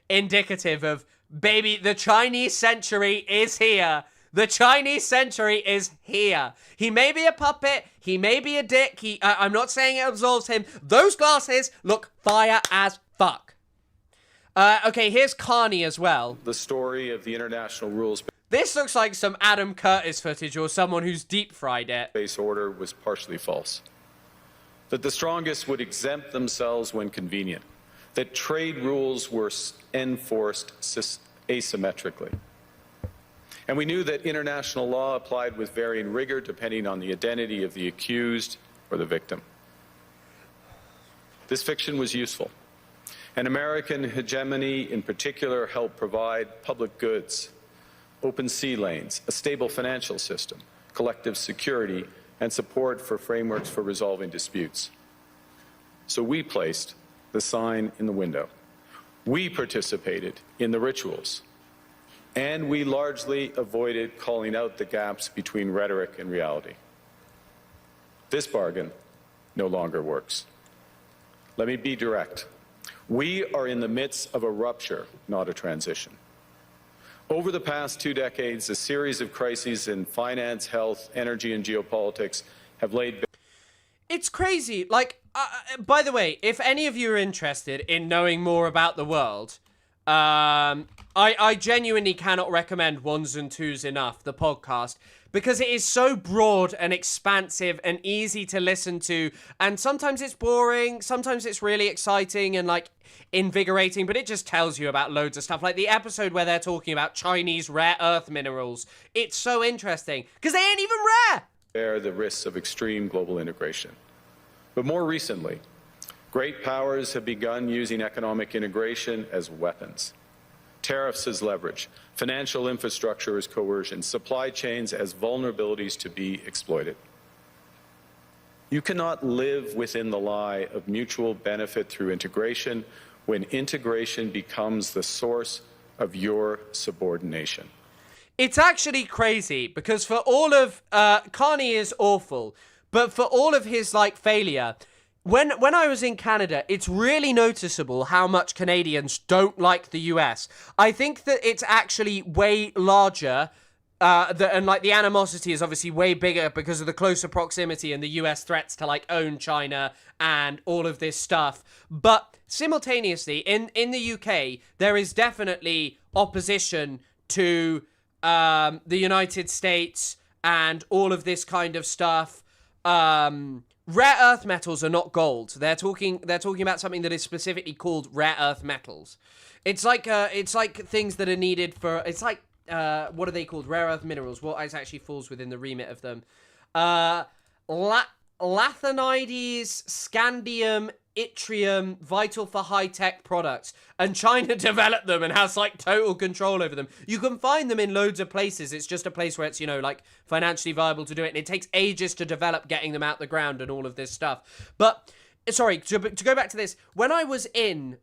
indicative of, baby, the Chinese century is here. The Chinese century is here. He may be a puppet. He may be a dick. I'm not saying it absolves him. Those glasses look fire as fuck. Okay, here's Carney as well. The story of the international rules. This looks like some Adam Curtis footage or someone who's deep fried it. Base order was partially false. That the strongest would exempt themselves when convenient. That trade rules were enforced asymmetrically. And we knew that international law applied with varying rigor depending on the identity of the accused or the victim. This fiction was useful. And American hegemony in particular helped provide public goods, open sea lanes, a stable financial system, collective security, and support for frameworks for resolving disputes. So we placed the sign in the window. We participated in the rituals. And we largely avoided calling out the gaps between rhetoric and reality. This bargain no longer works. Let me be direct. We are in the midst of a rupture, not a transition. Over the past 2 decades, a series of crises in finance, health, energy, and geopolitics have laid. It's crazy. Like, by the way, if any of you are interested in knowing more about the world, I genuinely cannot recommend Ones and Twos enough, the podcast, because it is so broad and expansive and easy to listen to. And sometimes it's boring, sometimes it's really exciting and like invigorating, but it just tells you about loads of stuff. Like the episode where they're talking about Chinese rare earth minerals. It's so interesting because they ain't even rare. Bear the risks of extreme global integration. But more recently, great powers have begun using economic integration as weapons. Tariffs as leverage, financial infrastructure as coercion, supply chains as vulnerabilities to be exploited. You cannot live within the lie of mutual benefit through integration when integration becomes the source of your subordination. It's actually crazy because for all of Carney is awful, but for all of his like failure, when I was in Canada, it's really noticeable how much Canadians don't like the US. I think that it's actually way larger, and like the animosity is obviously way bigger because of the closer proximity and the US threats to like own China and all of this stuff. But simultaneously, in the UK, there is definitely opposition to the United States and all of this kind of stuff. Rare earth metals are not gold. They're talking about something that is specifically called rare earth metals. It's like things that are needed for. It's like what are they called? Rare earth minerals. What actually falls within the remit of them? Lanthanides, scandium, yttrium, vital for high-tech products. And China developed them and has, like, total control over them. You can find them in loads of places. It's just a place where it's, you know, like, financially viable to do it. And it takes ages to develop getting them out the ground and all of this stuff. But, sorry, to go back to this. When I was in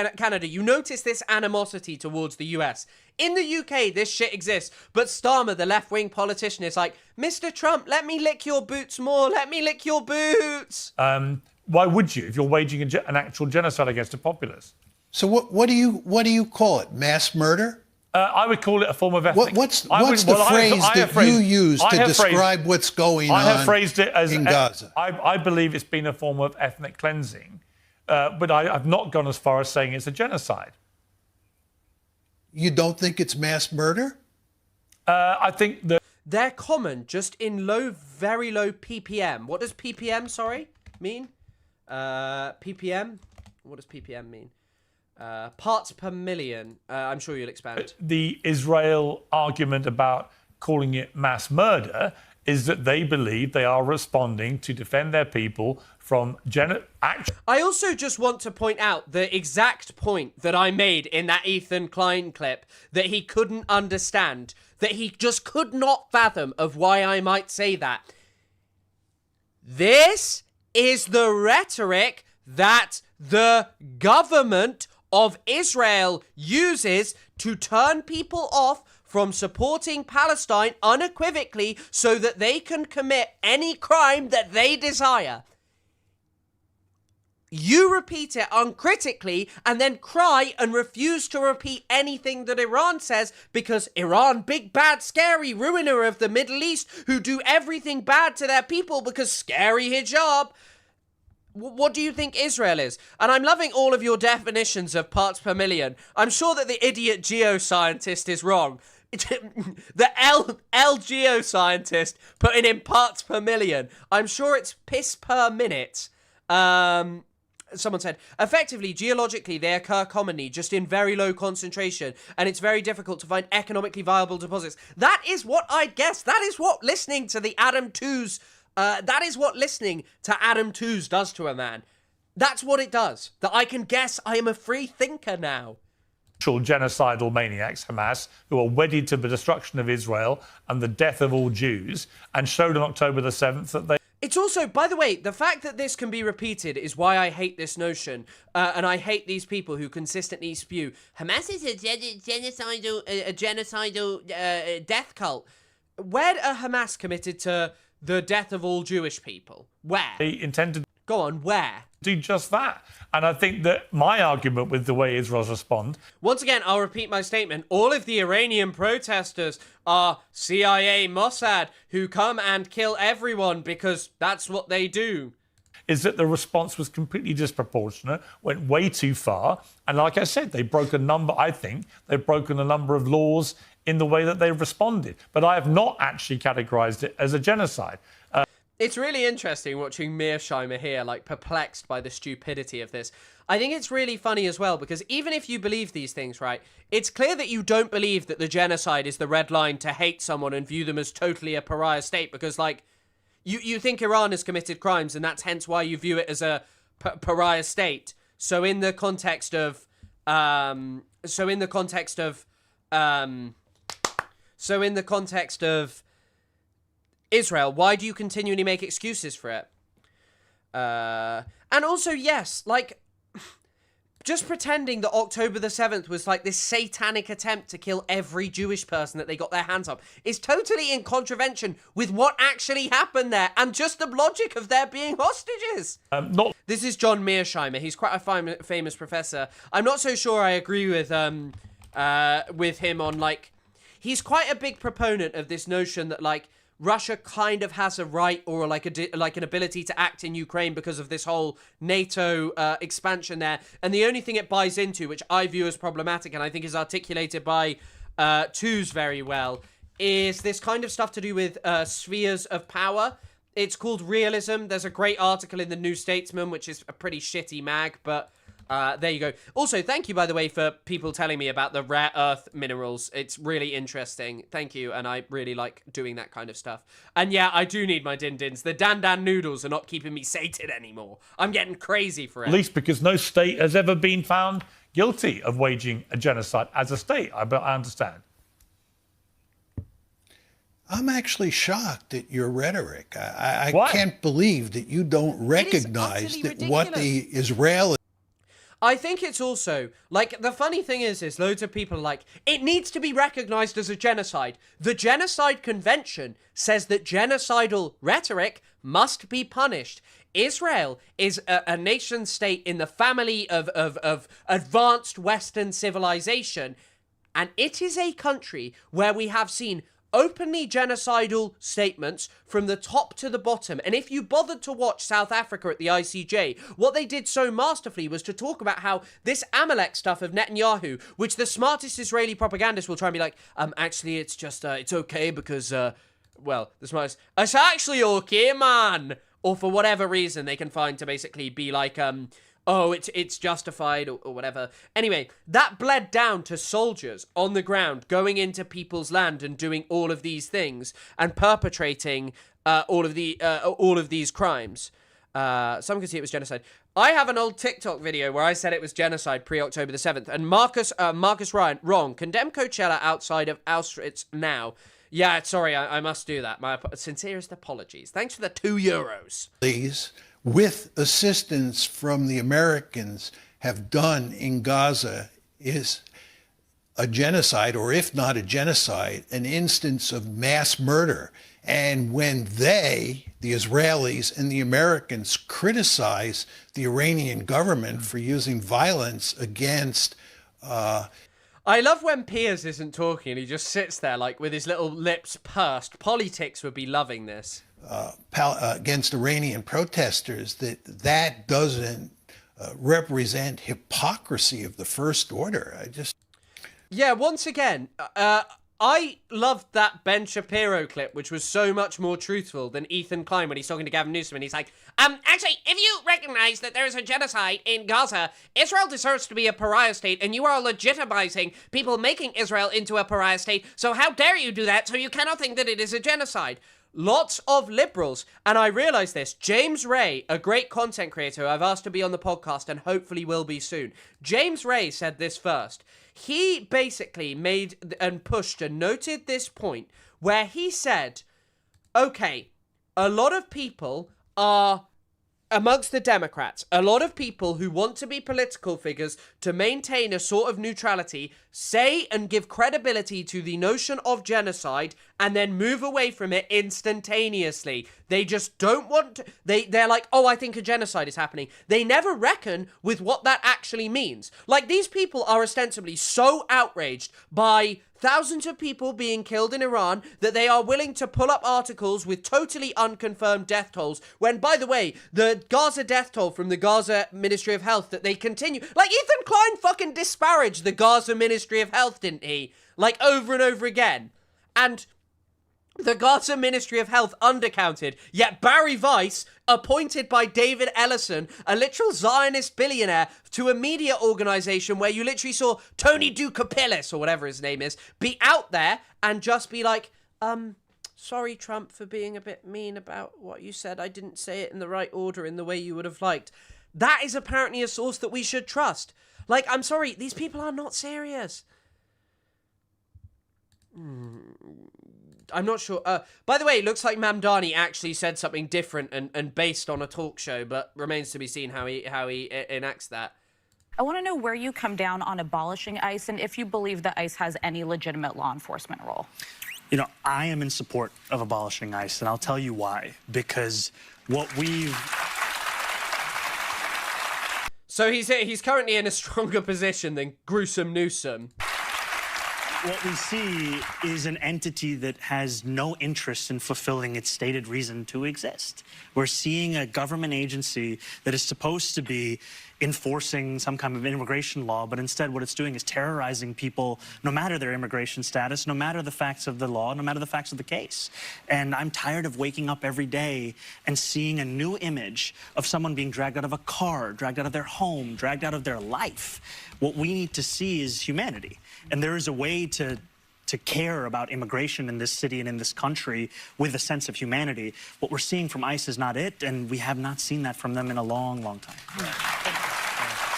Canada, you notice this animosity towards the US. In the UK, this shit exists, but Starmer, the left-wing politician, is like, Mr. Trump, let me lick your boots more, let me lick your boots. Why would you if you're waging an actual genocide against a populace? So what do you call it? Mass murder? I would call it a form of ethnic. What's the phrase that you use to describe what's going on? I have phrased it as in Gaza. I believe it's been a form of ethnic cleansing. But I've not gone as far as saying it's a genocide. You don't think it's mass murder? I think that they're common, just in very low ppm. What does ppm, mean? ppm? What does ppm mean? Parts per million. I'm sure you'll expand. The Israel argument about calling it mass murder is that they believe they are responding to defend their people from I also just want to point out the exact point that I made in that Ethan Klein clip that he couldn't understand, that he just could not fathom of why I might say that. This is the rhetoric that the government of Israel uses to turn people off from supporting Palestine unequivocally so that they can commit any crime that they desire. You repeat it uncritically and then cry and refuse to repeat anything that Iran says because Iran, big, bad, scary ruiner of the Middle East who do everything bad to their people because scary hijab. What do you think Israel is? And I'm loving all of your definitions of parts per million. I'm sure that the idiot geoscientist is wrong. The L geoscientist putting in parts per million. I'm sure it's piss per minute. Someone said, effectively, geologically, they occur commonly, just in very low concentration, and it's very difficult to find economically viable deposits. That is what I guess. That is what listening to the Adam 2s, that is what listening to Adam 2s does to a man. That's what it does. That I can guess I am a free thinker now. Genocidal maniacs, Hamas, who are wedded to the destruction of Israel and the death of all Jews, and showed on October the 7th that they... It's also, by the way, the fact that this can be repeated is why I hate this notion, and I hate these people who consistently spew, Hamas is a genocidal death cult. Where are Hamas committed to the death of all Jewish people? Where? They intended... Go on, where? do just that. And I think that my argument with the way Israel's respond. Once again, I'll repeat my statement. All of the Iranian protesters are CIA Mossad who come and kill everyone because that's what they do. Is that the response was completely disproportionate, went way too far. And like I said, they've broken a number of laws in the way that they've responded. But I have not actually categorized it as a genocide. It's really interesting watching Mearsheimer here, like, perplexed by the stupidity of this. I think it's really funny as well, because even if you believe these things, right, it's clear that you don't believe that the genocide is the red line to hate someone and view them as totally a pariah state, because, like, you think Iran has committed crimes, and that's hence why you view it as a pariah state. So in the context of, Israel, why do you continually make excuses for it? And also, yes, like, just pretending that October the 7th was like this satanic attempt to kill every Jewish person that they got their hands on is totally in contravention with what actually happened there and just the logic of there being hostages. This is John Mearsheimer. He's quite a famous professor. I'm not so sure I agree with him on, like, he's quite a big proponent of this notion that, like, Russia kind of has a right or like an ability to act in Ukraine because of this whole NATO expansion there. And the only thing it buys into, which I view as problematic and I think is articulated by Tooze very well, is this kind of stuff to do with spheres of power. It's called realism. There's a great article in the New Statesman, which is a pretty shitty mag, but there you go. Also, thank you, by the way, for people telling me about the rare earth minerals. It's really interesting. Thank you, and I really like doing that kind of stuff. And yeah, I do need my din-dins. The dan-dan noodles are not keeping me sated anymore. I'm getting crazy for it. At least because no state has ever been found guilty of waging a genocide as a state, I understand. I'm actually shocked at your rhetoric. I can't believe that you don't recognize that what the Israelis... I think it's also, like, the funny thing is loads of people are like, it needs to be recognized as a genocide. The Genocide Convention says that genocidal rhetoric must be punished. Israel is a nation state in the family of advanced Western civilization, and it is a country where we have seen openly genocidal statements from the top to the bottom. And if you bothered to watch South Africa at the ICJ, what they did so masterfully was to talk about how this Amalek stuff of Netanyahu, which the smartest Israeli propagandists will try and be like, actually, it's just, it's okay because, well, the smartest, it's actually okay, man. Or for whatever reason they can find to basically be like, oh, it's justified or whatever. Anyway, that bled down to soldiers on the ground going into people's land and doing all of these things and perpetrating all of these crimes. Some can see it was genocide. I have an old TikTok video where I said it was genocide pre-October the 7th. And Marcus Ryan, wrong. Condemn Coachella outside of Auschwitz now. Yeah, sorry, I must do that. My sincerest apologies. Thanks for the €2. Please. With assistance from the Americans, have done in Gaza is a genocide, or if not a genocide, an instance of mass murder. And when they, the Israelis and the Americans, criticize the Iranian government for using violence against... I love when Piers isn't talking and he just sits there like with his little lips pursed. Politics would be loving this. Against Iranian protesters, that doesn't represent hypocrisy of the first order. Yeah, once again, I loved that Ben Shapiro clip, which was so much more truthful than Ethan Klein when he's talking to Gavin Newsom and he's like, actually, if you recognize that there is a genocide in Gaza, Israel deserves to be a pariah state, and you are legitimizing people making Israel into a pariah state, so how dare you do that, so you cannot think that it is a genocide. Lots of liberals, and I realize this, James Ray, a great content creator who I've asked to be on the podcast and hopefully will be soon. James Ray said this first. He basically made and pushed and noted this point where he said, okay, a lot of people are amongst the Democrats, a lot of people who want to be political figures to maintain a sort of neutrality say and give credibility to the notion of genocide and then move away from it instantaneously. They just don't want to, they're like, oh, I think a genocide is happening. They never reckon with what that actually means. Like, these people are ostensibly so outraged by thousands of people being killed in Iran that they are willing to pull up articles with totally unconfirmed death tolls, when, by the way, the Gaza death toll from the Gaza Ministry of Health that they continue... Like, Ethan Klein fucking disparaged the Gaza Ministry of Health, didn't he? Like, over and over again. And the Gaza Ministry of Health undercounted, yet Barry Weiss, appointed by David Ellison, a literal Zionist billionaire, to a media organization where you literally saw Tony Dukapillis, or whatever his name is, be out there and just be like, sorry, Trump, for being a bit mean about what you said. I didn't say it in the right order, in the way you would have liked. That is apparently a source that we should trust. Like, I'm sorry, these people are not serious. I'm not sure. By the way, it looks like Mamdani actually said something different and based on a talk show, but remains to be seen how he enacts that. I want to know where you come down on abolishing ICE and if you believe that ICE has any legitimate law enforcement role. You know, I am in support of abolishing ICE, and I'll tell you why. Because what we've... So he's currently in a stronger position than Gruesome Newsom. What we see is an entity that has no interest in fulfilling its stated reason to exist. We're seeing a government agency that is supposed to be enforcing some kind of immigration law, but instead what it's doing is terrorizing people, no matter their immigration status, no matter the facts of the law, no matter the facts of the case. And I'm tired of waking up every day and seeing a new image of someone being dragged out of a car, dragged out of their home, dragged out of their life. What we need to see is humanity. And there is a way to care about immigration in this city and in this country with a sense of humanity. What we're seeing from ICE is not it, and we have not seen that from them in a long, long time.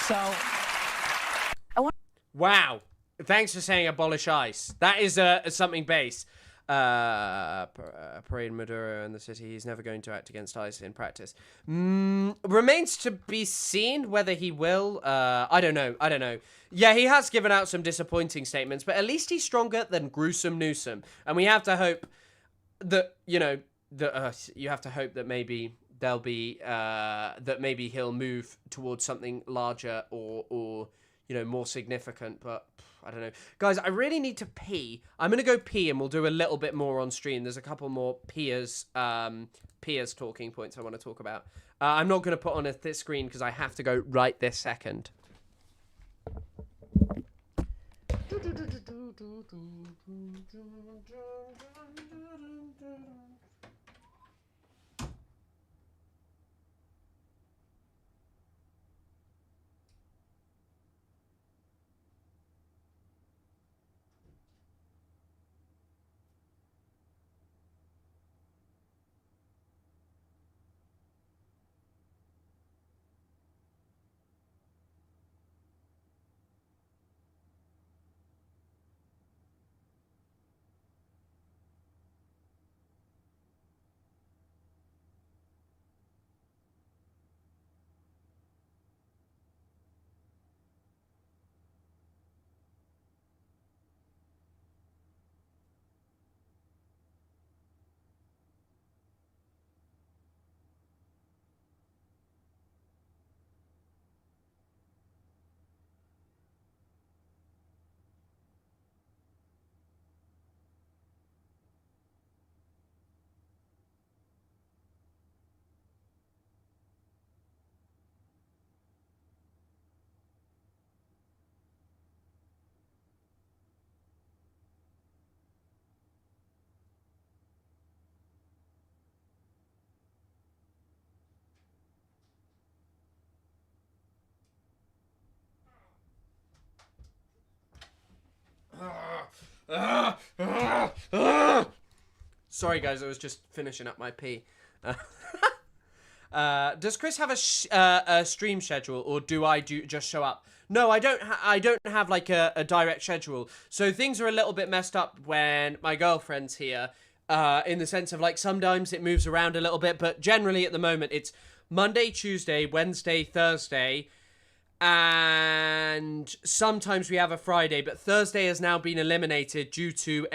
So, wow. Thanks for saying abolish ICE. That is something base. Parade Maduro in the city. He's never going to act against ICE in practice. Remains to be seen whether he will. I don't know. Yeah, he has given out some disappointing statements, but at least he's stronger than Gruesome Newsom. And we have to hope that, you have to hope that maybe there'll be, that maybe he'll move towards something larger or more significant, but I don't know. Guys, I really need to pee. I'm going to go pee and we'll do a little bit more on stream. There's a couple more peers talking points I want to talk about. I'm not going to put on a screen because I have to go right this second. Sorry, guys, I was just finishing up my pee. Does Chris have a stream schedule, or do I just show up? No, I don't. I don't have like a direct schedule. So things are a little bit messed up when my girlfriend's here. In the sense of like sometimes it moves around a little bit, but generally at the moment it's Monday, Tuesday, Wednesday, Thursday, and sometimes we have a Friday, but Thursday has now been eliminated due to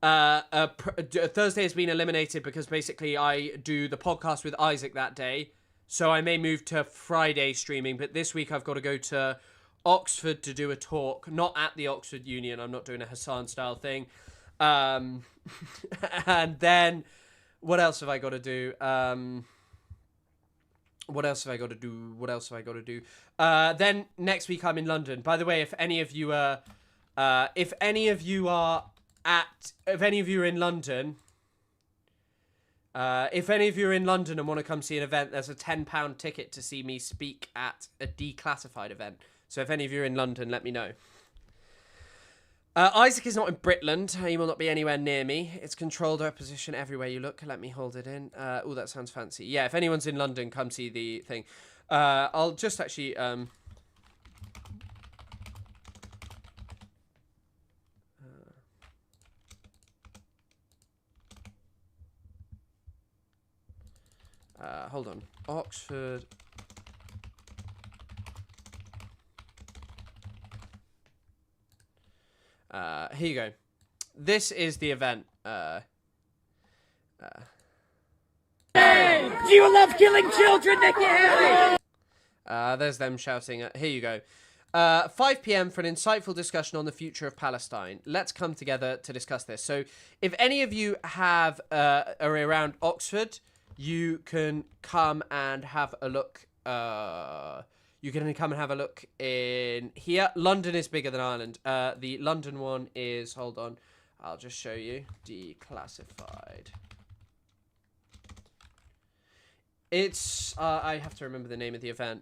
Thursday has been eliminated because basically I do the podcast with Isaac that day, so I may move to Friday streaming, but this week I've got to go to Oxford to do a talk, not at the Oxford Union. I'm not doing a Hassan style thing. And then what else have I got to do? What else have I got to do? Then next week I'm in London. By the way, if any of you are in London, and want to come see an event, there's a £10 ticket to see me speak at a declassified event. So if any of you are in London, let me know. Isaac is not in Britland. He will not be anywhere near me. It's controlled opposition everywhere you look. Let me hold it in. Oh, that sounds fancy. Yeah, if anyone's in London, come see the thing. I'll just actually... hold on. Oxford... here you go. This is the event. Hey! Do you love killing children, Nikki Haley? There's them shouting. Here you go. 5 p.m. for an insightful discussion on the future of Palestine. Let's come together to discuss this. So, if any of you are around Oxford, you can come and have a look. You can come and have a look in here. London is bigger than Ireland. The London one is, hold on, I'll just show you. Declassified. It's, I have to remember the name of the event.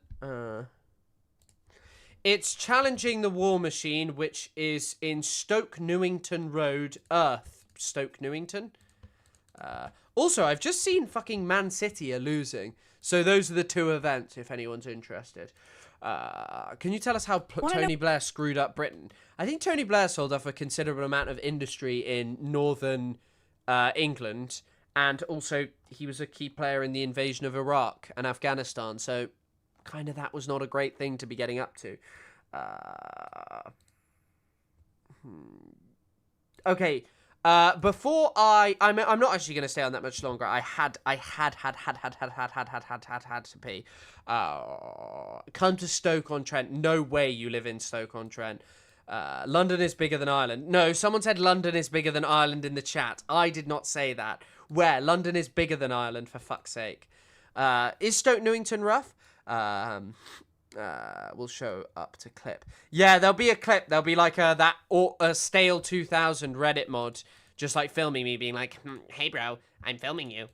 It's Challenging the War Machine, which is in Stoke Newington Road, Stoke Newington. Also, I've just seen fucking Man City are losing. So those are the two events, if anyone's interested. Can you tell us how Tony Blair screwed up Britain? I think Tony Blair sold off a considerable amount of industry in northern England, and also he was a key player in the invasion of Iraq and Afghanistan, so kind of that was not a great thing to be getting up to. Okay. Before I'm not actually going to stay on that much longer. I had to pee. Come to Stoke-on-Trent. No way you live in Stoke-on-Trent. London is bigger than Ireland. No, someone said London is bigger than Ireland in the chat. I did not say that. Where? London is bigger than Ireland, for fuck's sake. Is Stoke Newington rough? We'll show up to clip. Yeah, there'll be a clip. There'll be like a stale 2000 Reddit mod, just like filming me being like, hey bro, I'm filming you.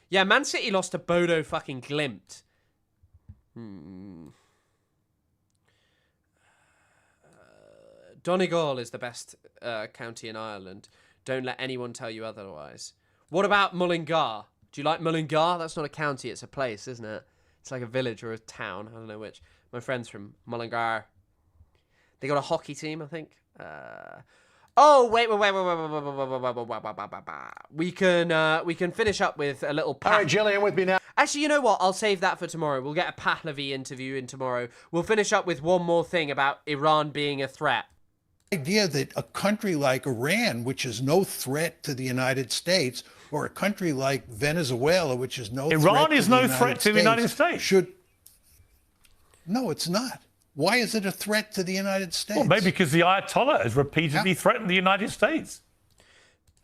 Yeah, Man City lost to Bodo fucking Glimt. Donegal is the best county in Ireland. Don't let anyone tell you otherwise. What about Mullingar? Do you like Mullingar? That's not a county, it's a place, isn't it? It's like a village or a town. I don't know which. My friend's from Mullingar. They got a hockey team, I think. Oh, wait. We can finish up with a little... All right, Gillian with me now. Actually, you know what? I'll save that for tomorrow. We'll get a Pahlavi interview in tomorrow. We'll finish up with one more thing about Iran being a threat. The idea that a country like Iran, which is no threat to the United States, or a country like Venezuela, which is no Iran is no threat to the United States. No, it's not. Why is it a threat to the United States? Well, maybe because the Ayatollah has repeatedly threatened the United States.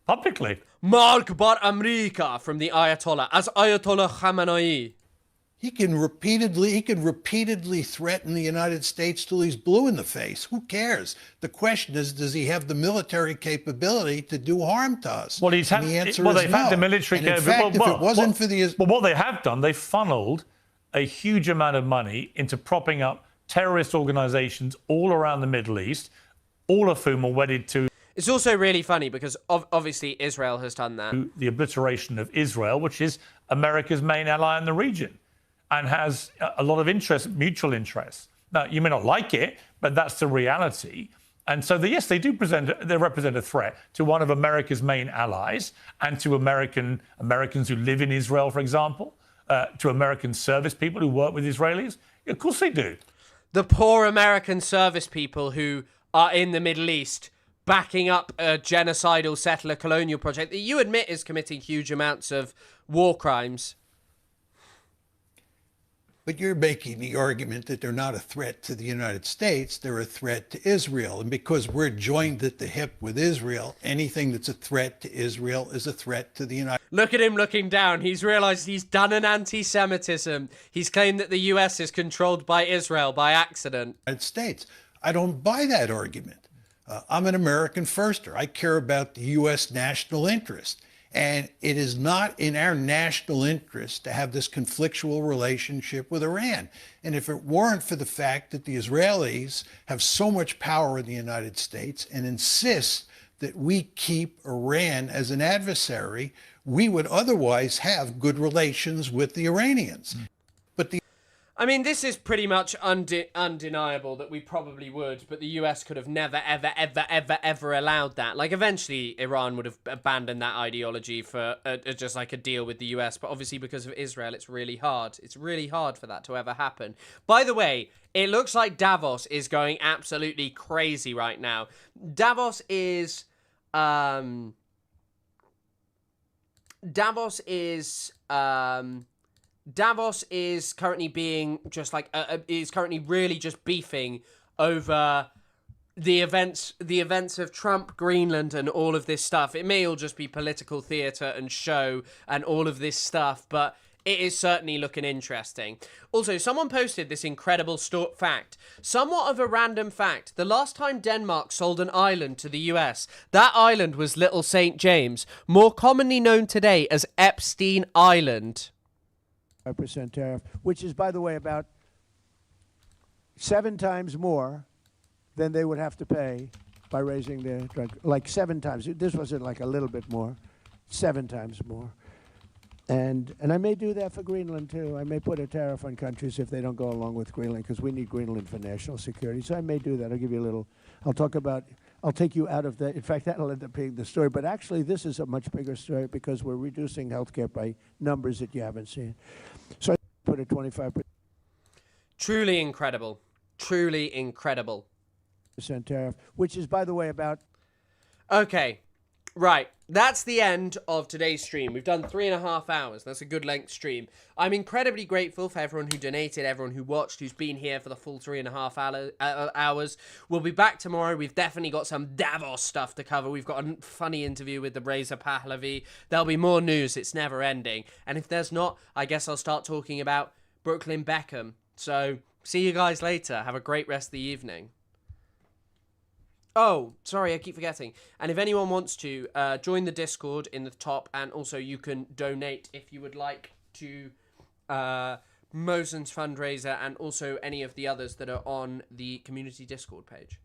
Publicly. Mark Bar America from the Ayatollah, as Ayatollah Khamenei. He can repeatedly threaten the United States till he's blue in the face. Who cares? The question is, does he have the military capability to do harm to us? Well, the answer is they've no. had the military capability. If it wasn't for the... Well, what they have done, they funneled a huge amount of money into propping up terrorist organizations all around the Middle East, all of whom are wedded to... It's also really funny because obviously Israel has done that. The obliteration of Israel, which is America's main ally in the region, and has a lot of interest, mutual interests. Now, you may not like it, but that's the reality. And so, yes, they represent a threat to one of America's main allies and to Americans who live in Israel, for example. to American service people who work with Israelis? Of course they do. The poor American service people who are in the Middle East backing up a genocidal settler colonial project that you admit is committing huge amounts of war crimes. But you're making the argument that they're not a threat to the United States, they're a threat to Israel. And because we're joined at the hip with Israel, anything that's a threat to Israel is a threat to the United States. Look at him looking down. He's realized he's done an anti-Semitism. He's claimed that the US is controlled by Israel by accident. States. I don't buy that argument. I'm an American firster. I care about the U.S. national interest. And it is not in our national interest to have this conflictual relationship with Iran. And if it weren't for the fact that the Israelis have so much power in the United States and insist that we keep Iran as an adversary, we would otherwise have good relations with the Iranians. But I mean, this is pretty much undeniable that we probably would, but the US could have never, ever, ever, ever, ever allowed that. Like, eventually, Iran would have abandoned that ideology for just like a deal with the US, but obviously because of Israel, it's really hard. It's really hard for that to ever happen. By the way, it looks like Davos is going absolutely crazy right now. Davos is currently being just like is currently really just beefing over the events of Trump, Greenland, and all of this stuff. It may all just be political theater and show and all of this stuff, but it is certainly looking interesting. Also, someone posted this incredible fact. Somewhat of a random fact. The last time Denmark sold an island to the US, that island was Little St. James, more commonly known today as Epstein Island. 5% tariff, which is, by the way, about 7 times more than they would have to pay by raising their drug, like 7 times. This wasn't like a little bit more, 7 times more. And I may do that for Greenland, too. I may put a tariff on countries if they don't go along with Greenland, because we need Greenland for national security. So I may do that. I'll give you a little, I'll take you out of the, in fact, that'll end up being the story. But actually, this is a much bigger story because we're reducing healthcare by numbers that you haven't seen. So I put a 25%. Truly incredible. Truly incredible. Tariff, which is, by the way, about... Okay. Right, that's the end of today's stream. We've done 3.5 hours. That's a good length stream. I'm incredibly grateful for everyone who donated, everyone who watched, who's been here for the full 3.5 hours. We'll be back tomorrow. We've definitely got some Davos stuff to cover. We've got a funny interview with the Reza Pahlavi. There'll be more news. It's never ending. And if there's not, I guess I'll start talking about Brooklyn Beckham. So, see you guys later. Have a great rest of the evening. Oh, sorry, I keep forgetting. And if anyone wants to, join the Discord in the top, and also you can donate if you would like to Mosen's fundraiser and also any of the others that are on the community Discord page.